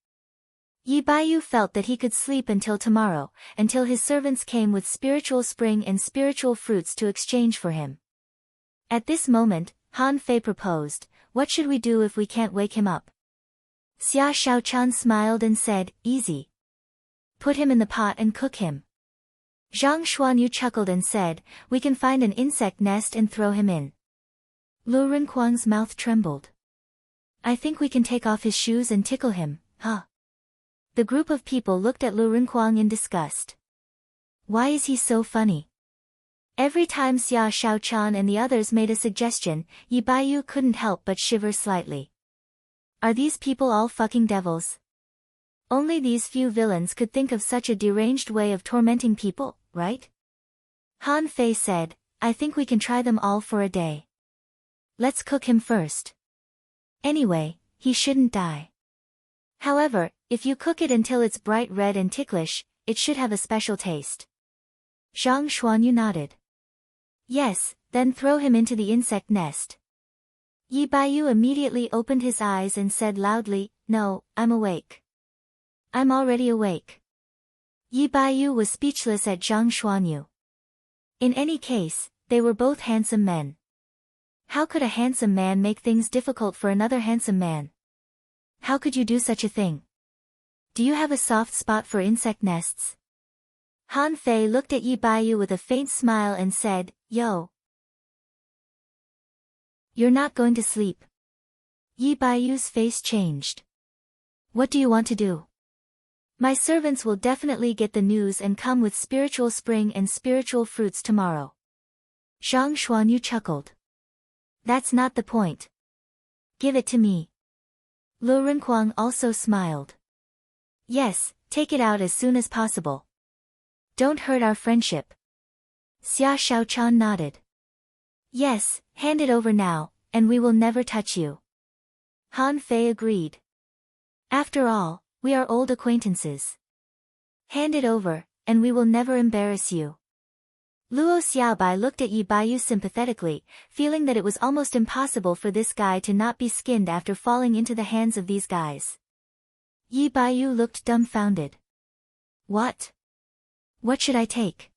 Yi Baiyu felt that he could sleep until tomorrow, until his servants came with spiritual spring and spiritual fruits to exchange for him. At this moment, Han Fei proposed, "What should we do if we can't wake him up?" Xia Shaochan smiled and said, "Easy. Put him in the pot and cook him." Zhang Xuanyu chuckled and said, "We can find an insect nest and throw him in." Lu Renkuang's mouth trembled. "I think we can take off his shoes and tickle him, huh?" The group of people looked at Lu Renkuang in disgust. Why is he so funny? Every time Xia Shaochan and the others made a suggestion, Yi Baiyu couldn't help but shiver slightly. Are these people all fucking devils? Only these few villains could think of such a deranged way of tormenting people, right? Han Fei said, "I think we can try them all for a day. Let's cook him first. Anyway, he shouldn't die. However, if you cook it until it's bright red and ticklish, it should have a special taste. Zhang Xuanyu nodded. Yes, then throw him into the insect nest. Yi Baiyu immediately opened his eyes and said loudly, "No, I'm awake. I'm already awake." Yi Baiyu was speechless at Zhang Xuanyu. In any case, they were both handsome men. How could a handsome man make things difficult for another handsome man? How could you do such a thing? Do you have a soft spot for insect nests? Han Fei looked at Yi Baiyu with a faint smile and said, "Yo. You're not going to sleep." Yi Baiyu's face changed. "What do you want to do?" "My servants will definitely get the news and come with spiritual spring and spiritual fruits tomorrow." Zhang Xuanyu chuckled. "That's not the point. Give it to me." Lu Renkuang also smiled. "Yes, take it out as soon as possible. Don't hurt our friendship." Xia Shaochan nodded. "Yes, hand it over now, and we will never touch you." Han Fei agreed. "After all, we are old acquaintances. Hand it over, and we will never embarrass you." Luo Xiaobai looked at Yi Baiyu sympathetically, feeling that it was almost impossible for this guy to not be skinned after falling into the hands of these guys. Yi Baiyu looked dumbfounded. What? What should I take?"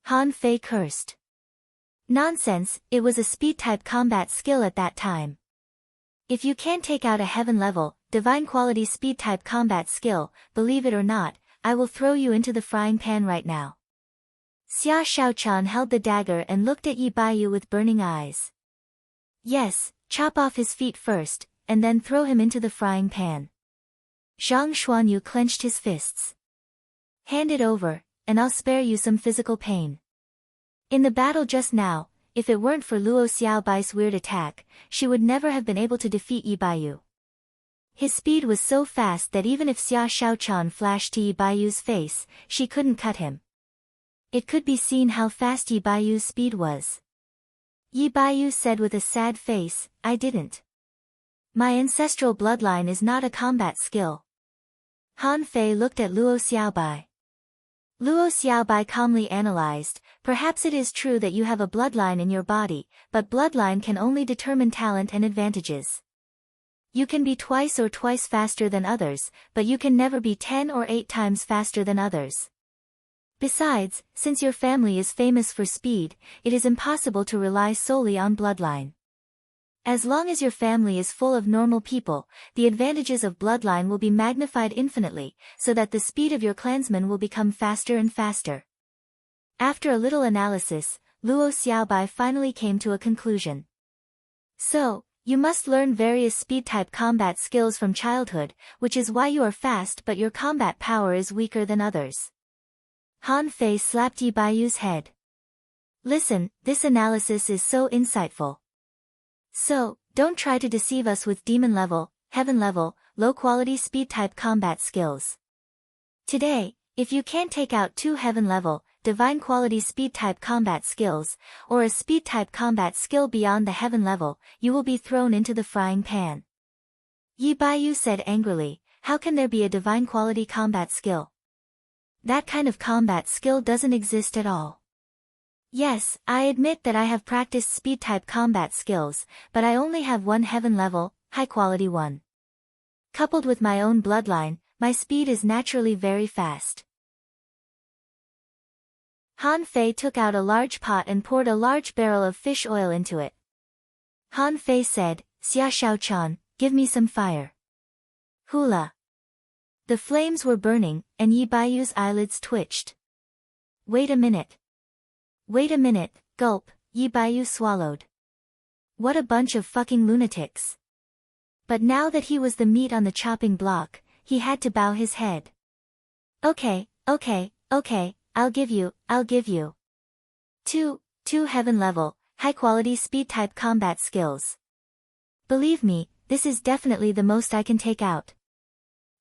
Han Fei cursed. "Nonsense, it was a speed-type combat skill at that time. If you can't take out a heaven-level, divine-quality speed-type combat skill, believe it or not, I will throw you into the frying pan right now." Xia Shaochan held the dagger and looked at Yi Baiyu with burning eyes. "Yes, chop off his feet first, and then throw him into the frying pan." Zhang Xuanyu clenched his fists. "Hand it over, and I'll spare you some physical pain." In the battle just now, if it weren't for Luo Xiaobai's weird attack, she would never have been able to defeat Yi Baiyu. His speed was so fast that even if Xia Shaochan flashed to Yi Baiyu's face, she couldn't cut him. It could be seen how fast Yi Baiyu's speed was. Yi Baiyu said with a sad face, "I didn't. My ancestral bloodline is not a combat skill." Han Fei looked at Luo Xiaobai. Luo Xiaobai calmly analyzed, "Perhaps it is true that you have a bloodline in your body, but bloodline can only determine talent and advantages. You can be twice or twice faster than others, but you can never be 10 or 8 times faster than others. Besides, since your family is famous for speed, it is impossible to rely solely on bloodline. As long as your family is full of normal people, the advantages of bloodline will be magnified infinitely, so that the speed of your clansmen will become faster and faster." After a little analysis, Luo Xiaobai finally came to a conclusion. "So, you must learn various speed-type combat skills from childhood, which is why you are fast but your combat power is weaker than others." Han Fei slapped Yi Baiyu's head. "Listen, this analysis is so insightful. So, don't try to deceive us with demon-level, heaven-level, low-quality speed-type combat skills. Today, if you can't take out 2 heaven-level, divine-quality speed-type combat skills, or a speed-type combat skill beyond the heaven level, you will be thrown into the frying pan." Yi Baiyu said angrily, "How can there be a divine-quality combat skill? That kind of combat skill doesn't exist at all." "Yes, I admit that I have practiced speed-type combat skills, but I only have 1 heaven-level, high-quality one. Coupled with my own bloodline, my speed is naturally very fast." Han Fei took out a large pot and poured a large barrel of fish oil into it. Han Fei said, "Xia Shaochan, give me some fire." Hula. The flames were burning, and Yi Baiyu's eyelids twitched. "Wait a minute. Wait a minute," gulp, Yi Baiyu swallowed. What a bunch of fucking lunatics. But now that he was the meat on the chopping block, he had to bow his head. Okay, I'll give you. Two heaven-level, high-quality speed-type combat skills. Believe me, this is definitely the most I can take out.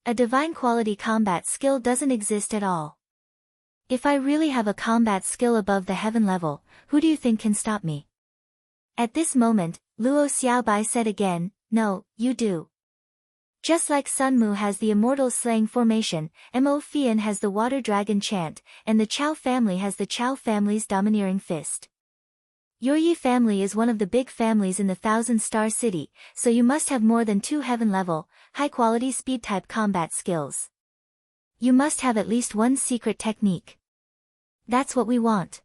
A divine-quality combat skill doesn't exist at all. If I really have a combat skill above the heaven level, who do you think can stop me?" At this moment, Luo Xiaobai said again, "No, you do." Just like Sun Mu has the immortal slaying formation, Mo Fian has the water dragon chant, and the Chao family has the Chao family's domineering fist. Your Yi family is one of the big families in the Thousand-Star City, so you must have more than 2 heaven-level, high-quality speed-type combat skills. You must have at least one secret technique. That's what we want.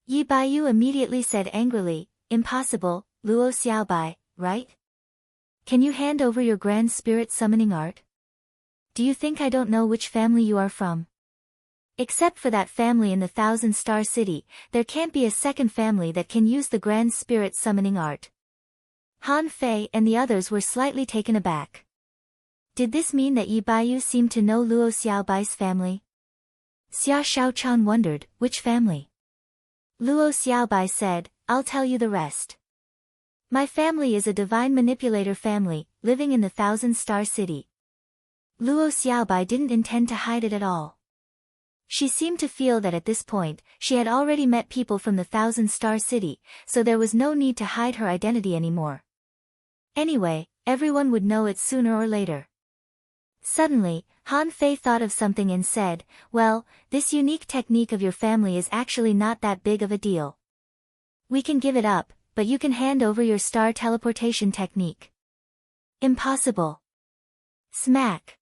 Yi Baiyu immediately said angrily, impossible, Luo Xiaobai, right? Can you hand over your grand spirit summoning art? Do you think I don't know which family you are from? Except for that family in the Thousand-Star City, there can't be a second family that can use the grand spirit summoning art. Han Fei and the others were slightly taken aback. Did this mean that Yi Baiyu seemed to know Luo Xiaobai's family? Xia Shaochan wondered, which family? Luo Xiaobai said, I'll tell you the rest. My family is a divine manipulator family, living in the Thousand-Star City. Luo Xiaobai didn't intend to hide it at all. She seemed to feel that at this point, she had already met people from the Thousand-Star City, so there was no need to hide her identity anymore. Anyway, everyone would know it sooner or later. Suddenly, Han Fei thought of something and said, well, this unique technique of your family is actually not that big of a deal. We can give it up, but you can hand over your star teleportation technique. Impossible. Smack.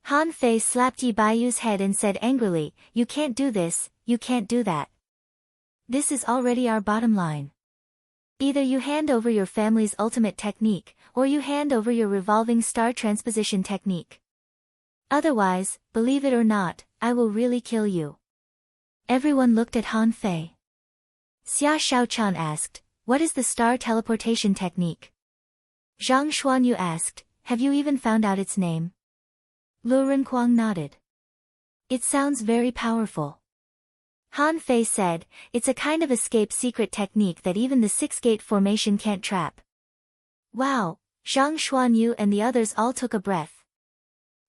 Han Fei slapped Yi Baiyu's head and said angrily, you can't do this, you can't do that. This is already our bottom line. Either you hand over your family's ultimate technique, or you hand over your revolving star transposition technique. Otherwise, believe it or not, I will really kill you. Everyone looked at Han Fei. Xia Shaochan asked, what is the star teleportation technique? Zhang Xuanyu asked, have you even found out its name? Lu Renkuang nodded. It sounds very powerful. Han Fei said, it's a kind of escape secret technique that even the six-gate formation can't trap. Wow, Zhang Xuanyu and the others all took a breath.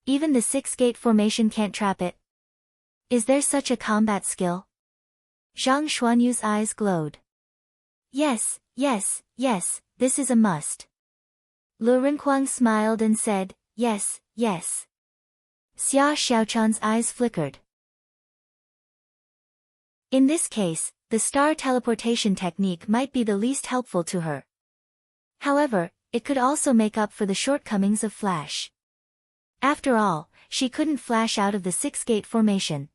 Even the six-gate formation can't trap it? Is there such a combat skill? Zhang Xuanyu's eyes glowed. Yes, yes, yes, this is a must. Lu Renkuang smiled and said, yes, yes. Xia Xiaochan's eyes flickered. In this case, the star teleportation technique might be the least helpful to her. However, it could also make up for the shortcomings of Flash. After all, she couldn't flash out of the six-gate formation.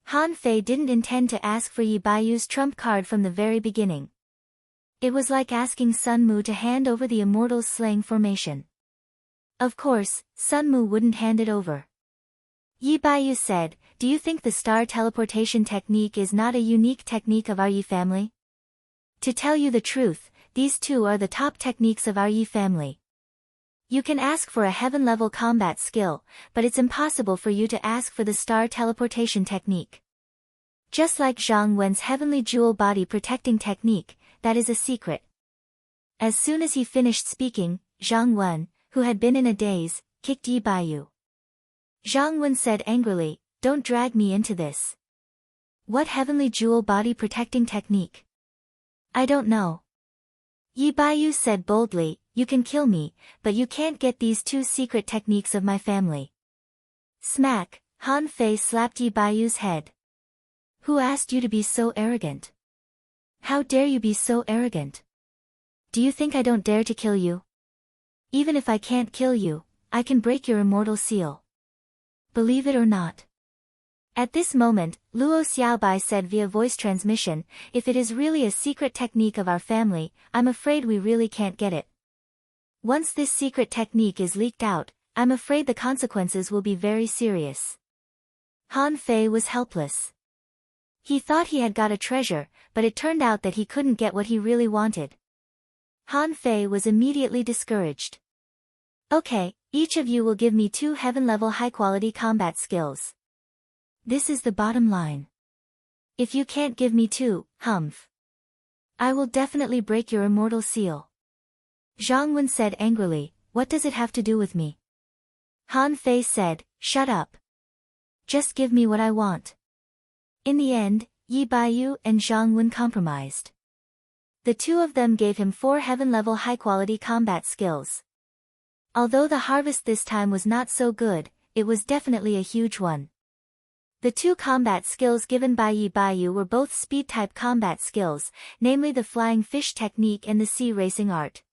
Han Fei didn't intend to ask for Yi Baiyu's trump card from the very beginning. It was like asking Sun Mu to hand over the Immortal's slaying formation. Of course, Sun Mu wouldn't hand it over. Yi Baiyu said, do you think the star teleportation technique is not a unique technique of our Yi family? To tell you the truth, these two are the top techniques of our Yi family. You can ask for a heaven-level combat skill, but it's impossible for you to ask for the star teleportation technique. Just like Zhang Wen's heavenly jewel body protecting technique, that is a secret. As soon as he finished speaking, Zhang Wen, who had been in a daze, kicked Yi Baiyu. Zhang Wen said angrily, don't drag me into this. What heavenly jewel body protecting technique? I don't know. Yi Baiyu said boldly, you can kill me, but you can't get these two secret techniques of my family. Smack, Han Fei slapped Yi Baiyu's head. Who asked you to be so arrogant? How dare you be so arrogant? Do you think I don't dare to kill you? Even if I can't kill you, I can break your immortal seal. Believe it or not. At this moment, Luo Xiaobai said via voice transmission, if it is really a secret technique of our family, I'm afraid we really can't get it. Once this secret technique is leaked out, I'm afraid the consequences will be very serious. Han Fei was helpless. He thought he had got a treasure, but it turned out that he couldn't get what he really wanted. Han Fei was immediately discouraged. Okay, each of you will give me 2 heaven-level high-quality combat skills. This is the bottom line. If you can't give me 2, humph. I will definitely break your immortal seal. Zhang Wen said angrily, what does it have to do with me? Han Fei said, shut up. Just give me what I want. In the end, Yi Baiyu and Zhang Wen compromised. The two of them gave him 4 heaven-level high-quality combat skills. Although the harvest this time was not so good, it was definitely a huge one. The two combat skills given by Yi Baiyu were both speed-type combat skills, namely the flying fish technique and the sea racing art.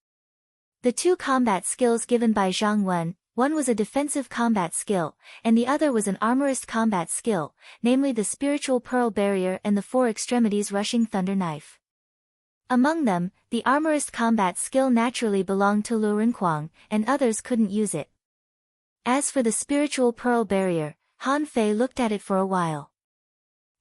The two combat skills given by Zhang Wen, one was a defensive combat skill, and the other was an armorist combat skill, namely the spiritual pearl barrier and the four extremities rushing thunder knife. Among them, the armorist combat skill naturally belonged to Lu Renkuang, and others couldn't use it. As for the spiritual pearl barrier, Han Fei looked at it for a while.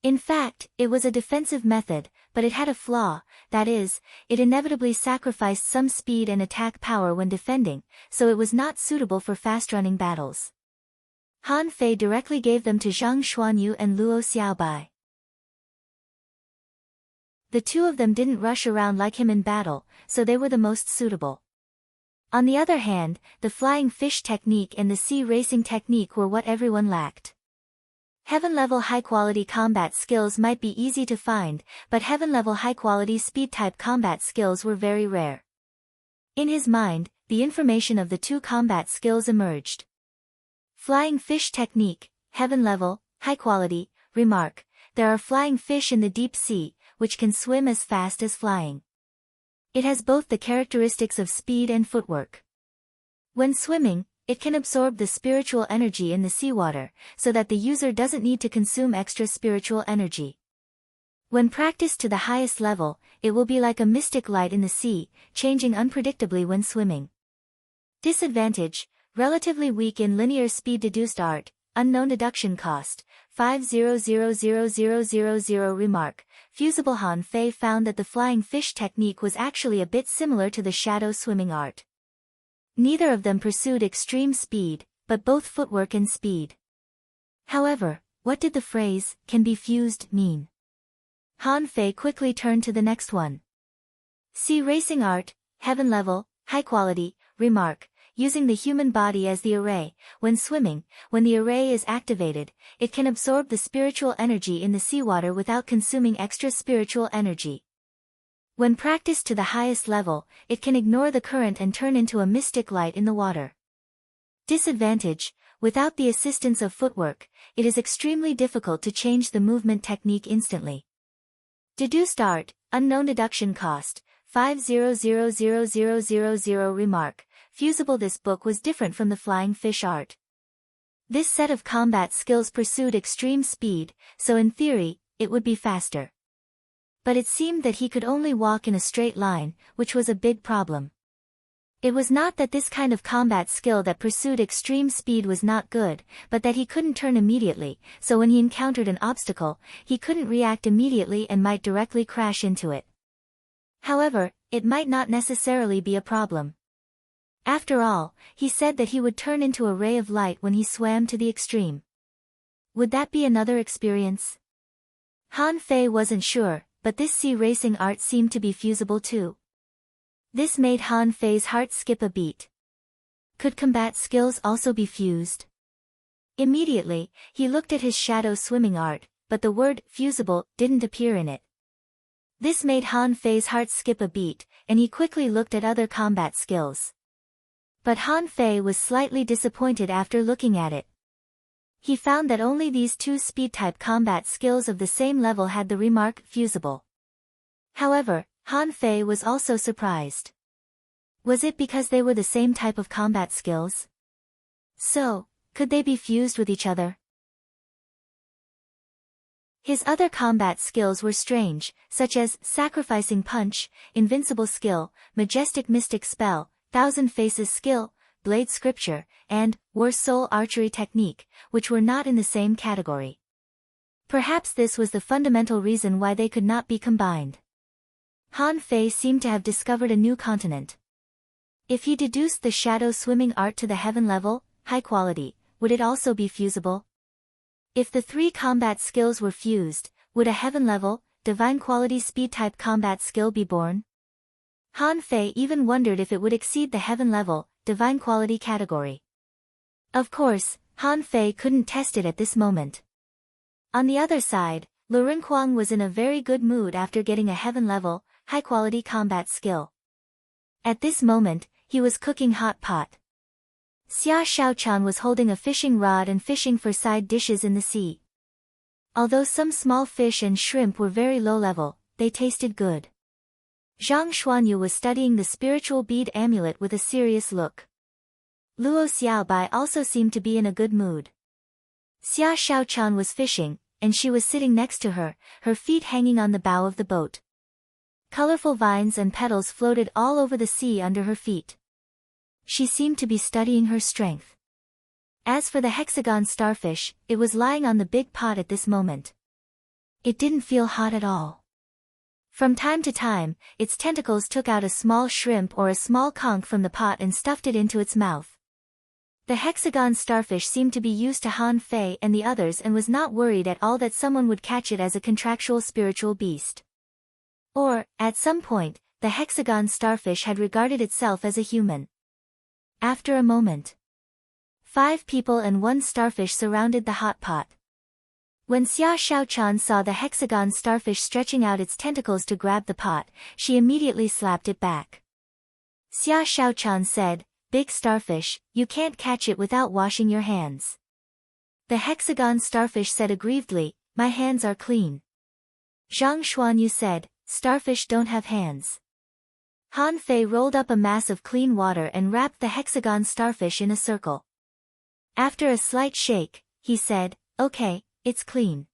In fact, it was a defensive method, but it had a flaw, that is, it inevitably sacrificed some speed and attack power when defending, so it was not suitable for fast-running battles. Han Fei directly gave them to Zhang Xuanyu and Luo Xiaobai. The two of them didn't rush around like him in battle, so they were the most suitable. On the other hand, the flying fish technique and the sea racing technique were what everyone lacked. Heaven-level high-quality combat skills might be easy to find, but heaven-level high-quality speed-type combat skills were very rare. In his mind, the information of the two combat skills emerged. Flying fish technique, heaven-level, high-quality, remark, there are flying fish in the deep sea, which can swim as fast as flying. It has both the characteristics of speed and footwork. When swimming, it can absorb the spiritual energy in the seawater, so that the user doesn't need to consume extra spiritual energy. When practiced to the highest level, it will be like a mystic light in the sea, changing unpredictably when swimming. Disadvantage, relatively weak in linear speed. Deduced art, unknown deduction cost, 5000000. Remark, fusible. Han Fei found that the flying fish technique was actually a bit similar to the shadow swimming art. Neither of them pursued extreme speed, but both footwork and speed. However, what did the phrase, can be fused, mean? Han Fei quickly turned to the next one. Sea racing art, heaven level, high quality, remark, using the human body as the array. When swimming, when the array is activated, it can absorb the spiritual energy in the seawater without consuming extra spiritual energy. When practiced to the highest level, it can ignore the current and turn into a mystic light in the water. Disadvantage, without the assistance of footwork, it is extremely difficult to change the movement technique instantly. Deduced art, unknown deduction cost, 5000000. Remark, fusible. This book was different from the flying fish art. This set of combat skills pursued extreme speed, so in theory, it would be faster. But it seemed that he could only walk in a straight line, which was a big problem. It was not that this kind of combat skill that pursued extreme speed was not good, but that he couldn't turn immediately, so when he encountered an obstacle, he couldn't react immediately and might directly crash into it. However, it might not necessarily be a problem. After all, he said that he would turn into a ray of light when he swam to the extreme. Would that be another experience? Han Fei wasn't sure, but this sea racing art seemed to be fusible too. This made Han Fei's heart skip a beat. Could combat skills also be fused? Immediately, he looked at his shadow swimming art, but the word fusible didn't appear in it. This made Han Fei's heart skip a beat, and he quickly looked at other combat skills. But Han Fei was slightly disappointed after looking at it. He found that only these two speed-type combat skills of the same level had the remark fusible. However, Han Fei was also surprised. Was it because they were the same type of combat skills? So, could they be fused with each other? His other combat skills were strange, such as sacrificing punch, invincible skill, majestic mystic spell, thousand faces skill, blade scripture, and war soul archery technique, which were not in the same category. Perhaps this was the fundamental reason why they could not be combined. Han Fei seemed to have discovered a new continent. If he deduced the shadow swimming art to the heaven level, high quality, would it also be fusible? If the three combat skills were fused, would a heaven level, divine quality speed type combat skill be born? Han Fei even wondered if it would exceed the heaven level, divine quality category. Of course, Han Fei couldn't test it at this moment. On the other side, Lu Renkuang was in a very good mood after getting a heaven level, high-quality combat skill. At this moment, he was cooking hot pot. Xia Shaochan was holding a fishing rod and fishing for side dishes in the sea. Although some small fish and shrimp were very low level, they tasted good. Zhang Xuanyu was studying the spiritual bead amulet with a serious look. Luo Xiaobai also seemed to be in a good mood. Xia Shaochan was fishing, and she was sitting next to her, her feet hanging on the bow of the boat. Colorful vines and petals floated all over the sea under her feet. She seemed to be studying her strength. As for the hexagon starfish, it was lying on the big pot at this moment. It didn't feel hot at all. From time to time, its tentacles took out a small shrimp or a small conch from the pot and stuffed it into its mouth. The hexagon starfish seemed to be used to Han Fei and the others and was not worried at all that someone would catch it as a contractual spiritual beast. Or, at some point, the hexagon starfish had regarded itself as a human. After a moment, 5 people and 1 starfish surrounded the hot pot. When Xia Shaochan saw the hexagon starfish stretching out its tentacles to grab the pot, she immediately slapped it back. Xia Shaochan said, "Big starfish, you can't catch it without washing your hands." The hexagon starfish said aggrievedly, "My hands are clean." Zhang Xuanyu said, "Starfish don't have hands." Han Fei rolled up a mass of clean water and wrapped the hexagon starfish in a circle. After a slight shake, he said, "Okay, it's clean."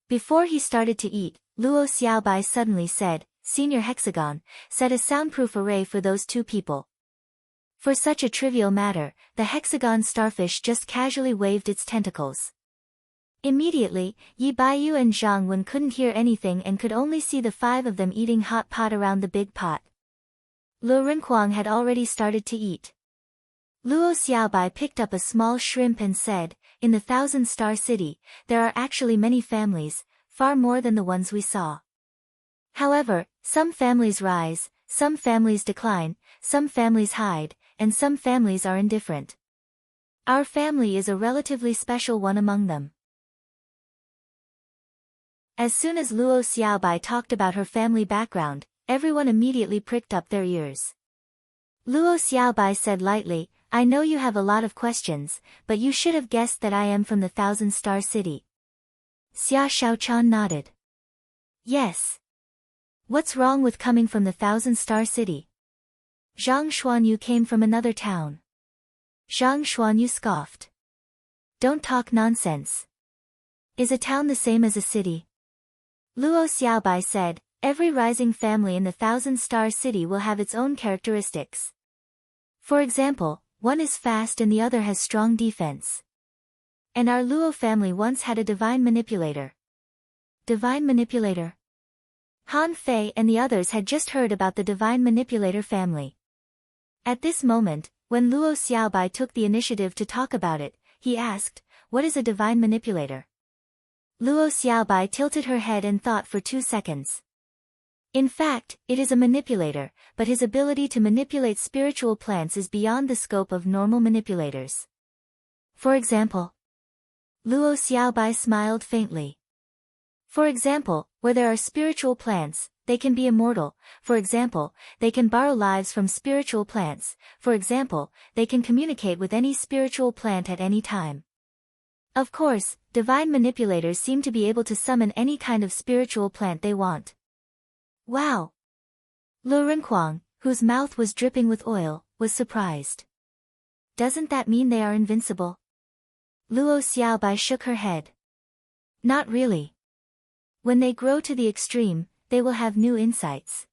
Before he started to eat, Luo Xiaobai suddenly said, "Senior Hexagon, set a soundproof array for those 2 people." For such a trivial matter, the hexagon starfish just casually waved its tentacles. Immediately, Yi Baiyu and Zhang Wen couldn't hear anything and could only see the 5 of them eating hot pot around the big pot. Lu Renquang had already started to eat. Luo Xiaobai picked up a small shrimp and said, "In the 1,000-star city, there are actually many families, far more than the ones we saw. However, some families rise, some families decline, some families hide, and some families are indifferent. Our family is a relatively special one among them." As soon as Luo Xiaobai talked about her family background, everyone immediately pricked up their ears. Luo Xiaobai said lightly, "I know you have a lot of questions, but you should have guessed that I am from the 1,000-star city." Xia Shaochan nodded. "Yes. What's wrong with coming from the 1,000-star city?" Zhang Xuanyu came from another town. Zhang Xuanyu scoffed. "Don't talk nonsense. Is a town the same as a city?" Luo Xiaobai said, "Every rising family in the 1,000-star city will have its own characteristics. For example, one is fast and the other has strong defense. And our Luo family once had a divine manipulator." Divine manipulator? Han Fei and the others had just heard about the divine manipulator family. At this moment, when Luo Xiaobai took the initiative to talk about it, he asked, "What is a divine manipulator?" Luo Xiaobai tilted her head and thought for 2 seconds. In fact, it is a manipulator, but his ability to manipulate spiritual plants is beyond the scope of normal manipulators. For example? Luo Xiaobai smiled faintly. For example, where there are spiritual plants, they can be immortal. For example, they can borrow lives from spiritual plants. For example, they can communicate with any spiritual plant at any time. Of course, divine manipulators seem to be able to summon any kind of spiritual plant they want. Wow! Lu Renquang, whose mouth was dripping with oil, was surprised. Doesn't that mean they are invincible? Luo Xiaobai shook her head. Not really. When they grow to the extreme, they will have new insights.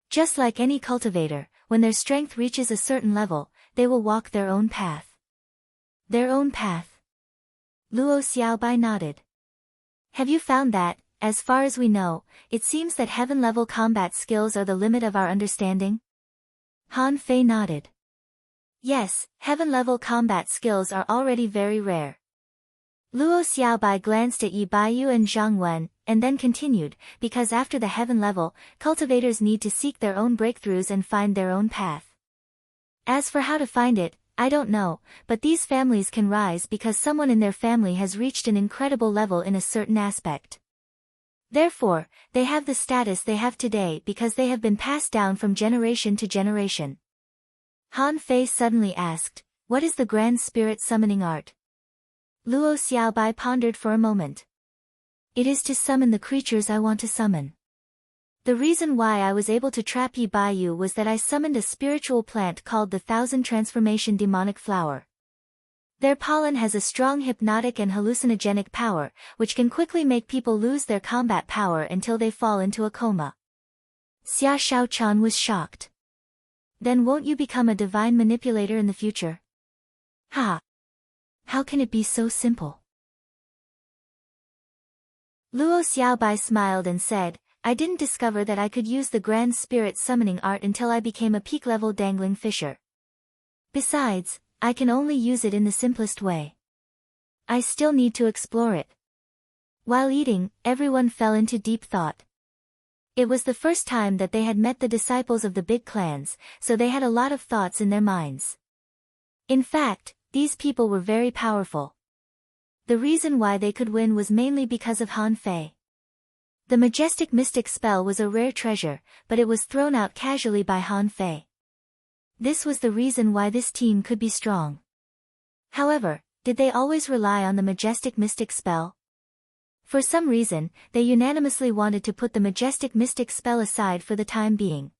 Just like any cultivator, when their strength reaches a certain level, they will walk their own path. Their own path. Luo Xiaobai nodded. Have you found that, as far as we know, it seems that heaven-level combat skills are the limit of our understanding? Han Fei nodded. Yes, heaven-level combat skills are already very rare. Luo Xiaobai glanced at Yi Baiyu and Zhang Wen, and then continued, because after the heaven level, cultivators need to seek their own breakthroughs and find their own path. As for how to find it, I don't know, but these families can rise because someone in their family has reached an incredible level in a certain aspect. Therefore, they have the status they have today because they have been passed down from generation to generation. Han Fei suddenly asked, What is the Grand Spirit summoning art? Luo Xiaobai pondered for a moment. It is to summon the creatures I want to summon. The reason why I was able to trap Yi Baiyu was that I summoned a spiritual plant called the Thousand Transformation Demonic Flower. Their pollen has a strong hypnotic and hallucinogenic power, which can quickly make people lose their combat power until they fall into a coma. Xia Shaochan was shocked. Then won't you become a divine manipulator in the future? Ha! How can it be so simple? Luo Xiaobai smiled and said, I didn't discover that I could use the Grand Spirit summoning art until I became a peak-level dangling fisher. Besides, I can only use it in the simplest way. I still need to explore it. While eating, everyone fell into deep thought. It was the first time that they had met the disciples of the big clans, so they had a lot of thoughts in their minds. In fact, these people were very powerful. The reason why they could win was mainly because of Han Fei. The majestic mystic spell was a rare treasure, but it was thrown out casually by Han Fei. This was the reason why this team could be strong. However, did they always rely on the majestic mystic spell? For some reason, they unanimously wanted to put the majestic mystic spell aside for the time being.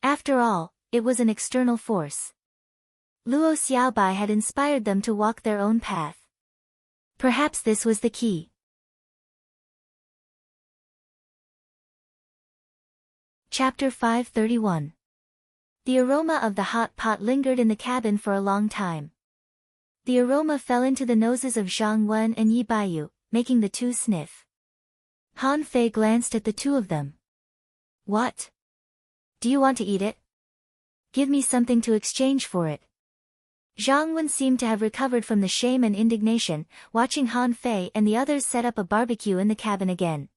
After all, it was an external force. Luo Xiaobai had inspired them to walk their own path. Perhaps this was the key. Chapter 531. The aroma of the hot pot lingered in the cabin for a long time. The aroma fell into the noses of Zhang Wen and Yi Baiyu, making the two sniff. Han Fei glanced at the two of them. What? Do you want to eat it? Give me something to exchange for it. Zhang Wen seemed to have recovered from the shame and indignation, watching Han Fei and the others set up a barbecue in the cabin again.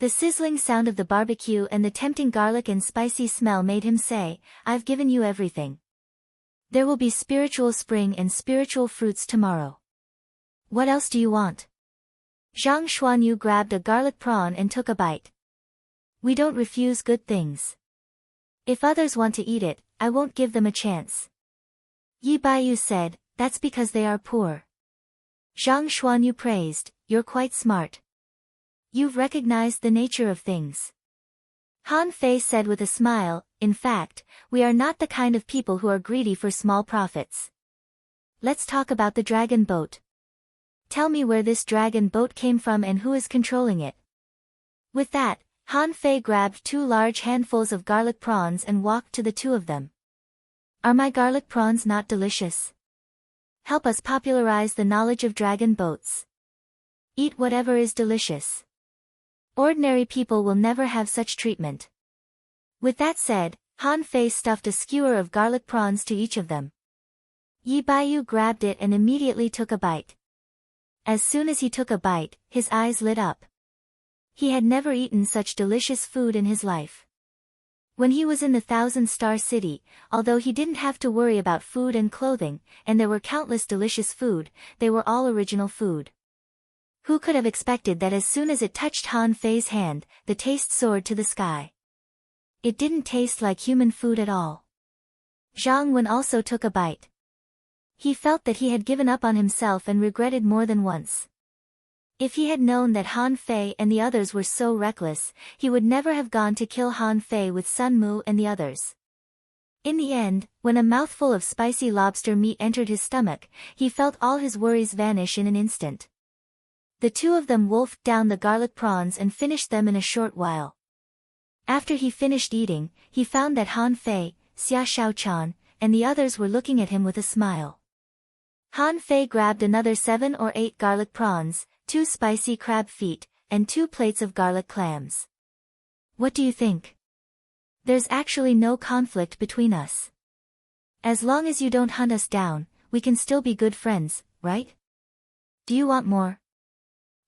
The sizzling sound of the barbecue and the tempting garlic and spicy smell made him say, I've given you everything. There will be spiritual spring and spiritual fruits tomorrow. What else do you want? Zhang Xuanyu grabbed a garlic prawn and took a bite. We don't refuse good things. If others want to eat it, I won't give them a chance. Yi Baiyu said, that's because they are poor. Zhang Xuanyu praised, you're quite smart. You've recognized the nature of things. Han Fei said with a smile, in fact, we are not the kind of people who are greedy for small profits. Let's talk about the dragon boat. Tell me where this dragon boat came from and who is controlling it. With that, Han Fei grabbed 2 large handfuls of garlic prawns and walked to the two of them. Are my garlic prawns not delicious? Help us popularize the knowledge of dragon boats. Eat whatever is delicious. Ordinary people will never have such treatment. With that said, Han Fei stuffed a skewer of garlic prawns to each of them. Yi Baiyu grabbed it and immediately took a bite. As soon as he took a bite, his eyes lit up. He had never eaten such delicious food in his life. When he was in the 1,000-star city, although he didn't have to worry about food and clothing, and there were countless delicious food, they were all original food. Who could have expected that as soon as it touched Han Fei's hand, the taste soared to the sky? It didn't taste like human food at all. Zhang Wen also took a bite. He felt that he had given up on himself and regretted more than once. If he had known that Han Fei and the others were so reckless, he would never have gone to kill Han Fei with Sun Mu and the others. In the end, when a mouthful of spicy lobster meat entered his stomach, he felt all his worries vanish in an instant. The two of them wolfed down the garlic prawns and finished them in a short while. After he finished eating, he found that Han Fei, Xia Shaochan, and the others were looking at him with a smile. Han Fei grabbed another 7 or 8 garlic prawns, 2 spicy crab feet, and 2 plates of garlic clams. What do you think? There's actually no conflict between us. As long as you don't hunt us down, we can still be good friends, right? Do you want more?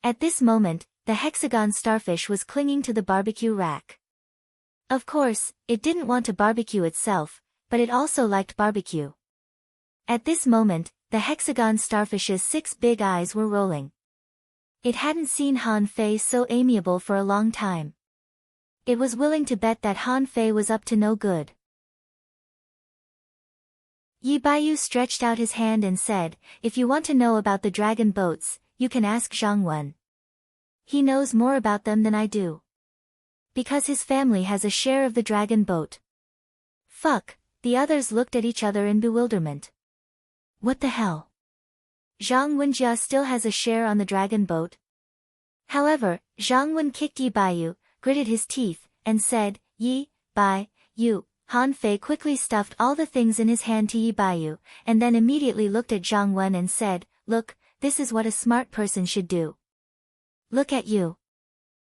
At this moment, the hexagon starfish was clinging to the barbecue rack. Of course, it didn't want to barbecue itself, but it also liked barbecue. At this moment, the hexagon starfish's 6 big eyes were rolling. It hadn't seen Han Fei so amiable for a long time. It was willing to bet that Han Fei was up to no good. Yi Baiyu stretched out his hand and said, "If you want to know about the dragon boats, you can ask Zhang Wen. He knows more about them than I do. Because his family has a share of the dragon boat." Fuck, the others looked at each other in bewilderment. What the hell? Zhang Wenjia still has a share on the dragon boat? However, Zhang Wen kicked Yi Baiyu, gritted his teeth, and said, "Yi, Bai, you." Han Fei quickly stuffed all the things in his hand to Yi Baiyu, and then immediately looked at Zhang Wen and said, "Look, this is what a smart person should do. Look at you."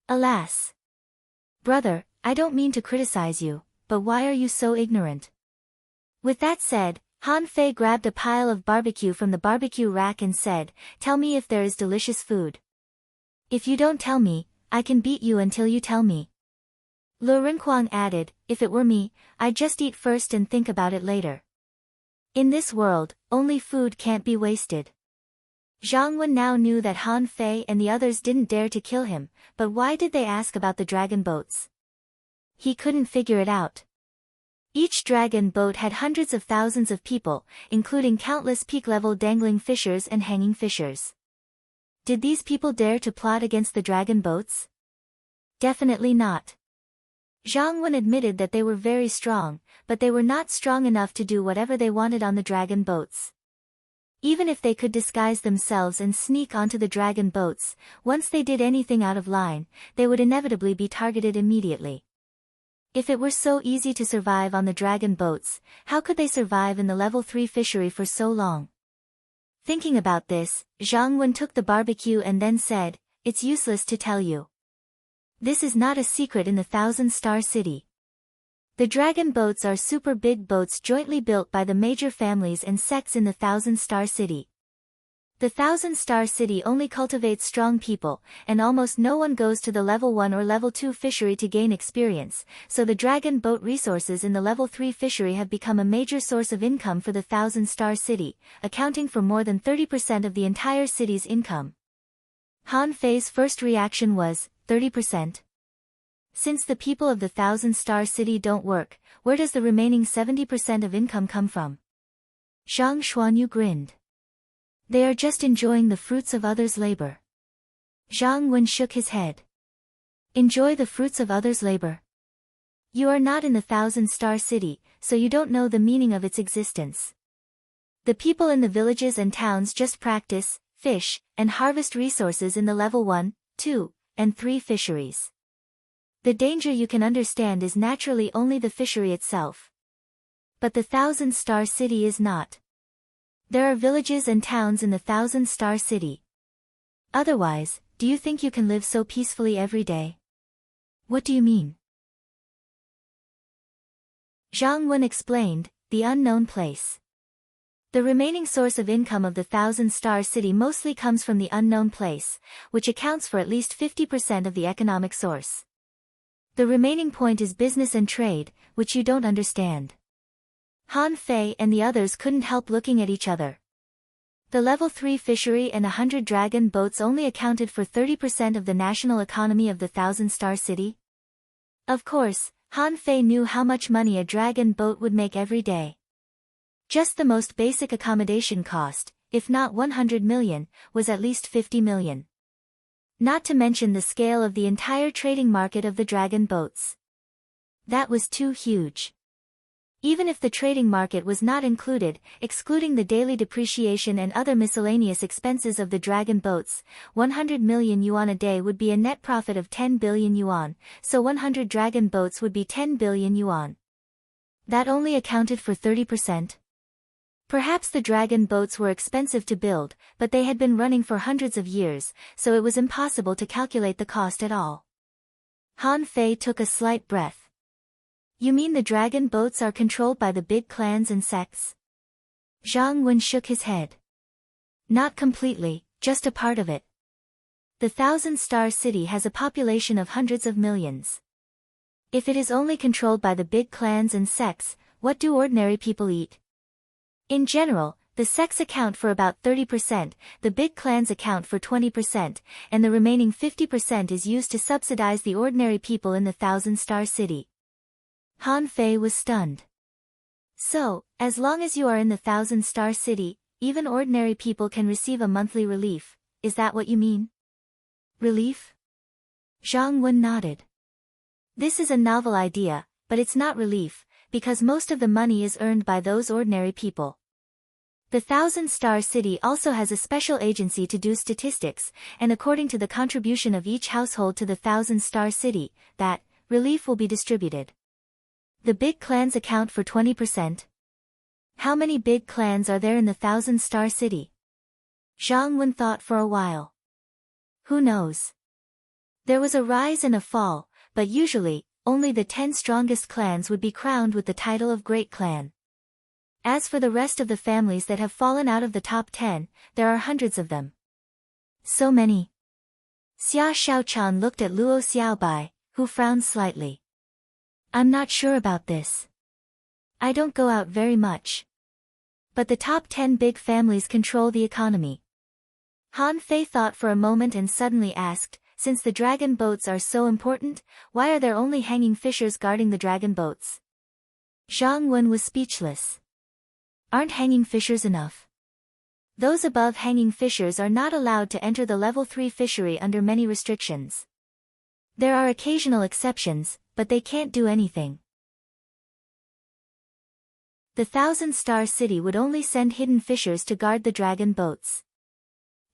Alas. Brother, I don't mean to criticize you, but why are you so ignorant? With that said, Han Fei grabbed a pile of barbecue from the barbecue rack and said, "Tell me if there is delicious food. If you don't tell me, I can beat you until you tell me." Lu Renquang added, "If it were me, I'd just eat first and think about it later. In this world, only food can't be wasted." Zhang Wen now knew that Han Fei and the others didn't dare to kill him, but why did they ask about the dragon boats? He couldn't figure it out. Each dragon boat had hundreds of thousands of people, including countless peak-level dangling fishers and hanging fishers. Did these people dare to plot against the dragon boats? Definitely not. Zhang Wen admitted that they were very strong, but they were not strong enough to do whatever they wanted on the dragon boats. Even if they could disguise themselves and sneak onto the dragon boats, once they did anything out of line, they would inevitably be targeted immediately. If it were so easy to survive on the dragon boats, how could they survive in the level 3 fishery for so long? Thinking about this, Zhang Wen took the barbecue and then said, "It's useless to tell you. This is not a secret in the Thousand-Star City. The dragon boats are super big boats jointly built by the major families and sects in the Thousand-Star City. The Thousand-Star City only cultivates strong people, and almost no one goes to the level 1 or level 2 fishery to gain experience, so the dragon boat resources in the level 3 fishery have become a major source of income for the Thousand-Star City, accounting for more than 30% of the entire city's income." Han Fei's first reaction was, 30%? Since the people of the Thousand-Star City don't work, where does the remaining 70% of income come from? Zhang Xuanyu grinned. "They are just enjoying the fruits of others' labor." Zhang Wen shook his head. "Enjoy the fruits of others' labor? You are not in the Thousand-Star City, so you don't know the meaning of its existence. The people in the villages and towns just practice, fish, and harvest resources in the level 1, 2, and 3 fisheries. The danger you can understand is naturally only the fishery itself. But the Thousand-Star City is not. There are villages and towns in the Thousand-Star City. Otherwise, do you think you can live so peacefully every day?" "What do you mean?" Zhang Wen explained, "The unknown place. The remaining source of income of the Thousand-Star City mostly comes from the unknown place, which accounts for at least 50% of the economic source. The remaining point is business and trade, which you don't understand." Han Fei and the others couldn't help looking at each other. The level 3 fishery and 100 dragon boats only accounted for 30% of the national economy of the Thousand-Star City? Of course, Han Fei knew how much money a dragon boat would make every day. Just the most basic accommodation cost, if not 100 million, was at least 50 million. Not to mention the scale of the entire trading market of the dragon boats. That was too huge. Even if the trading market was not included, excluding the daily depreciation and other miscellaneous expenses of the dragon boats, 100 million yuan a day would be a net profit of 10 billion yuan, so 100 dragon boats would be 10 billion yuan. That only accounted for 30%. Perhaps the dragon boats were expensive to build, but they had been running for hundreds of years, so it was impossible to calculate the cost at all. Han Fei took a slight breath. "You mean the dragon boats are controlled by the big clans and sects?" Zhang Wen shook his head. "Not completely, just a part of it. The Thousand-Star City has a population of hundreds of millions. If it is only controlled by the big clans and sects, what do ordinary people eat? In general, the sects account for about 30%, the big clans account for 20%, and the remaining 50% is used to subsidize the ordinary people in the Thousand-Star City." Han Fei was stunned. So, as long as you are in the Thousand-Star City, even ordinary people can receive a monthly relief, is that what you mean? Relief? Zhang Wen nodded. This is a novel idea, but it's not relief, because most of the money is earned by those ordinary people. The Thousand-Star City also has a special agency to do statistics, and according to the contribution of each household to the Thousand-Star City, that relief will be distributed. The big clans account for 20%. How many big clans are there in the Thousand-Star City? Zhang Wen thought for a while. Who knows? There was a rise and a fall, but usually, only the 10 strongest clans would be crowned with the title of Great Clan. As for the rest of the families that have fallen out of the top 10, there are hundreds of them. So many. Xia Xiaochan looked at Luo Xiaobai, who frowned slightly. I'm not sure about this. I don't go out very much. But the top 10 big families control the economy. Han Fei thought for a moment and suddenly asked, since the dragon boats are so important, why are there only hanging fishers guarding the dragon boats? Zhang Wen was speechless. Aren't hanging fishers enough? Those above hanging fishers are not allowed to enter the level 3 fishery under many restrictions. There are occasional exceptions, but they can't do anything. The Thousand-Star City would only send hidden fishers to guard the dragon boats.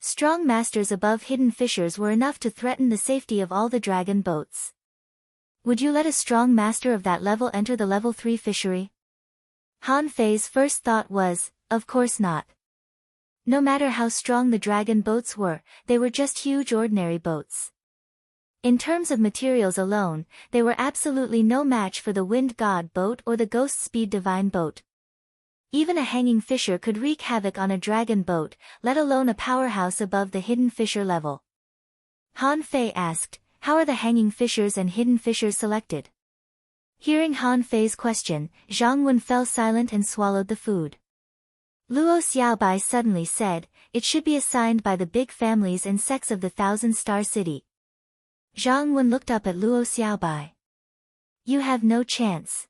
Strong masters above hidden fishers were enough to threaten the safety of all the dragon boats. Would you let a strong master of that level enter the level 3 fishery? Han Fei's first thought was, of course not. No matter how strong the dragon boats were, they were just huge ordinary boats. In terms of materials alone, they were absolutely no match for the Wind God boat or the Ghost Speed Divine boat. Even a hanging fisher could wreak havoc on a dragon boat, let alone a powerhouse above the hidden fisher level. Han Fei asked, how are the hanging fishers and hidden fishers selected? Hearing Han Fei's question, Zhang Wen fell silent and swallowed the food. Luo Xiaobai suddenly said, it should be assigned by the big families and sects of the Thousand-Star City. Zhang Wen looked up at Luo Xiaobai. You have no chance.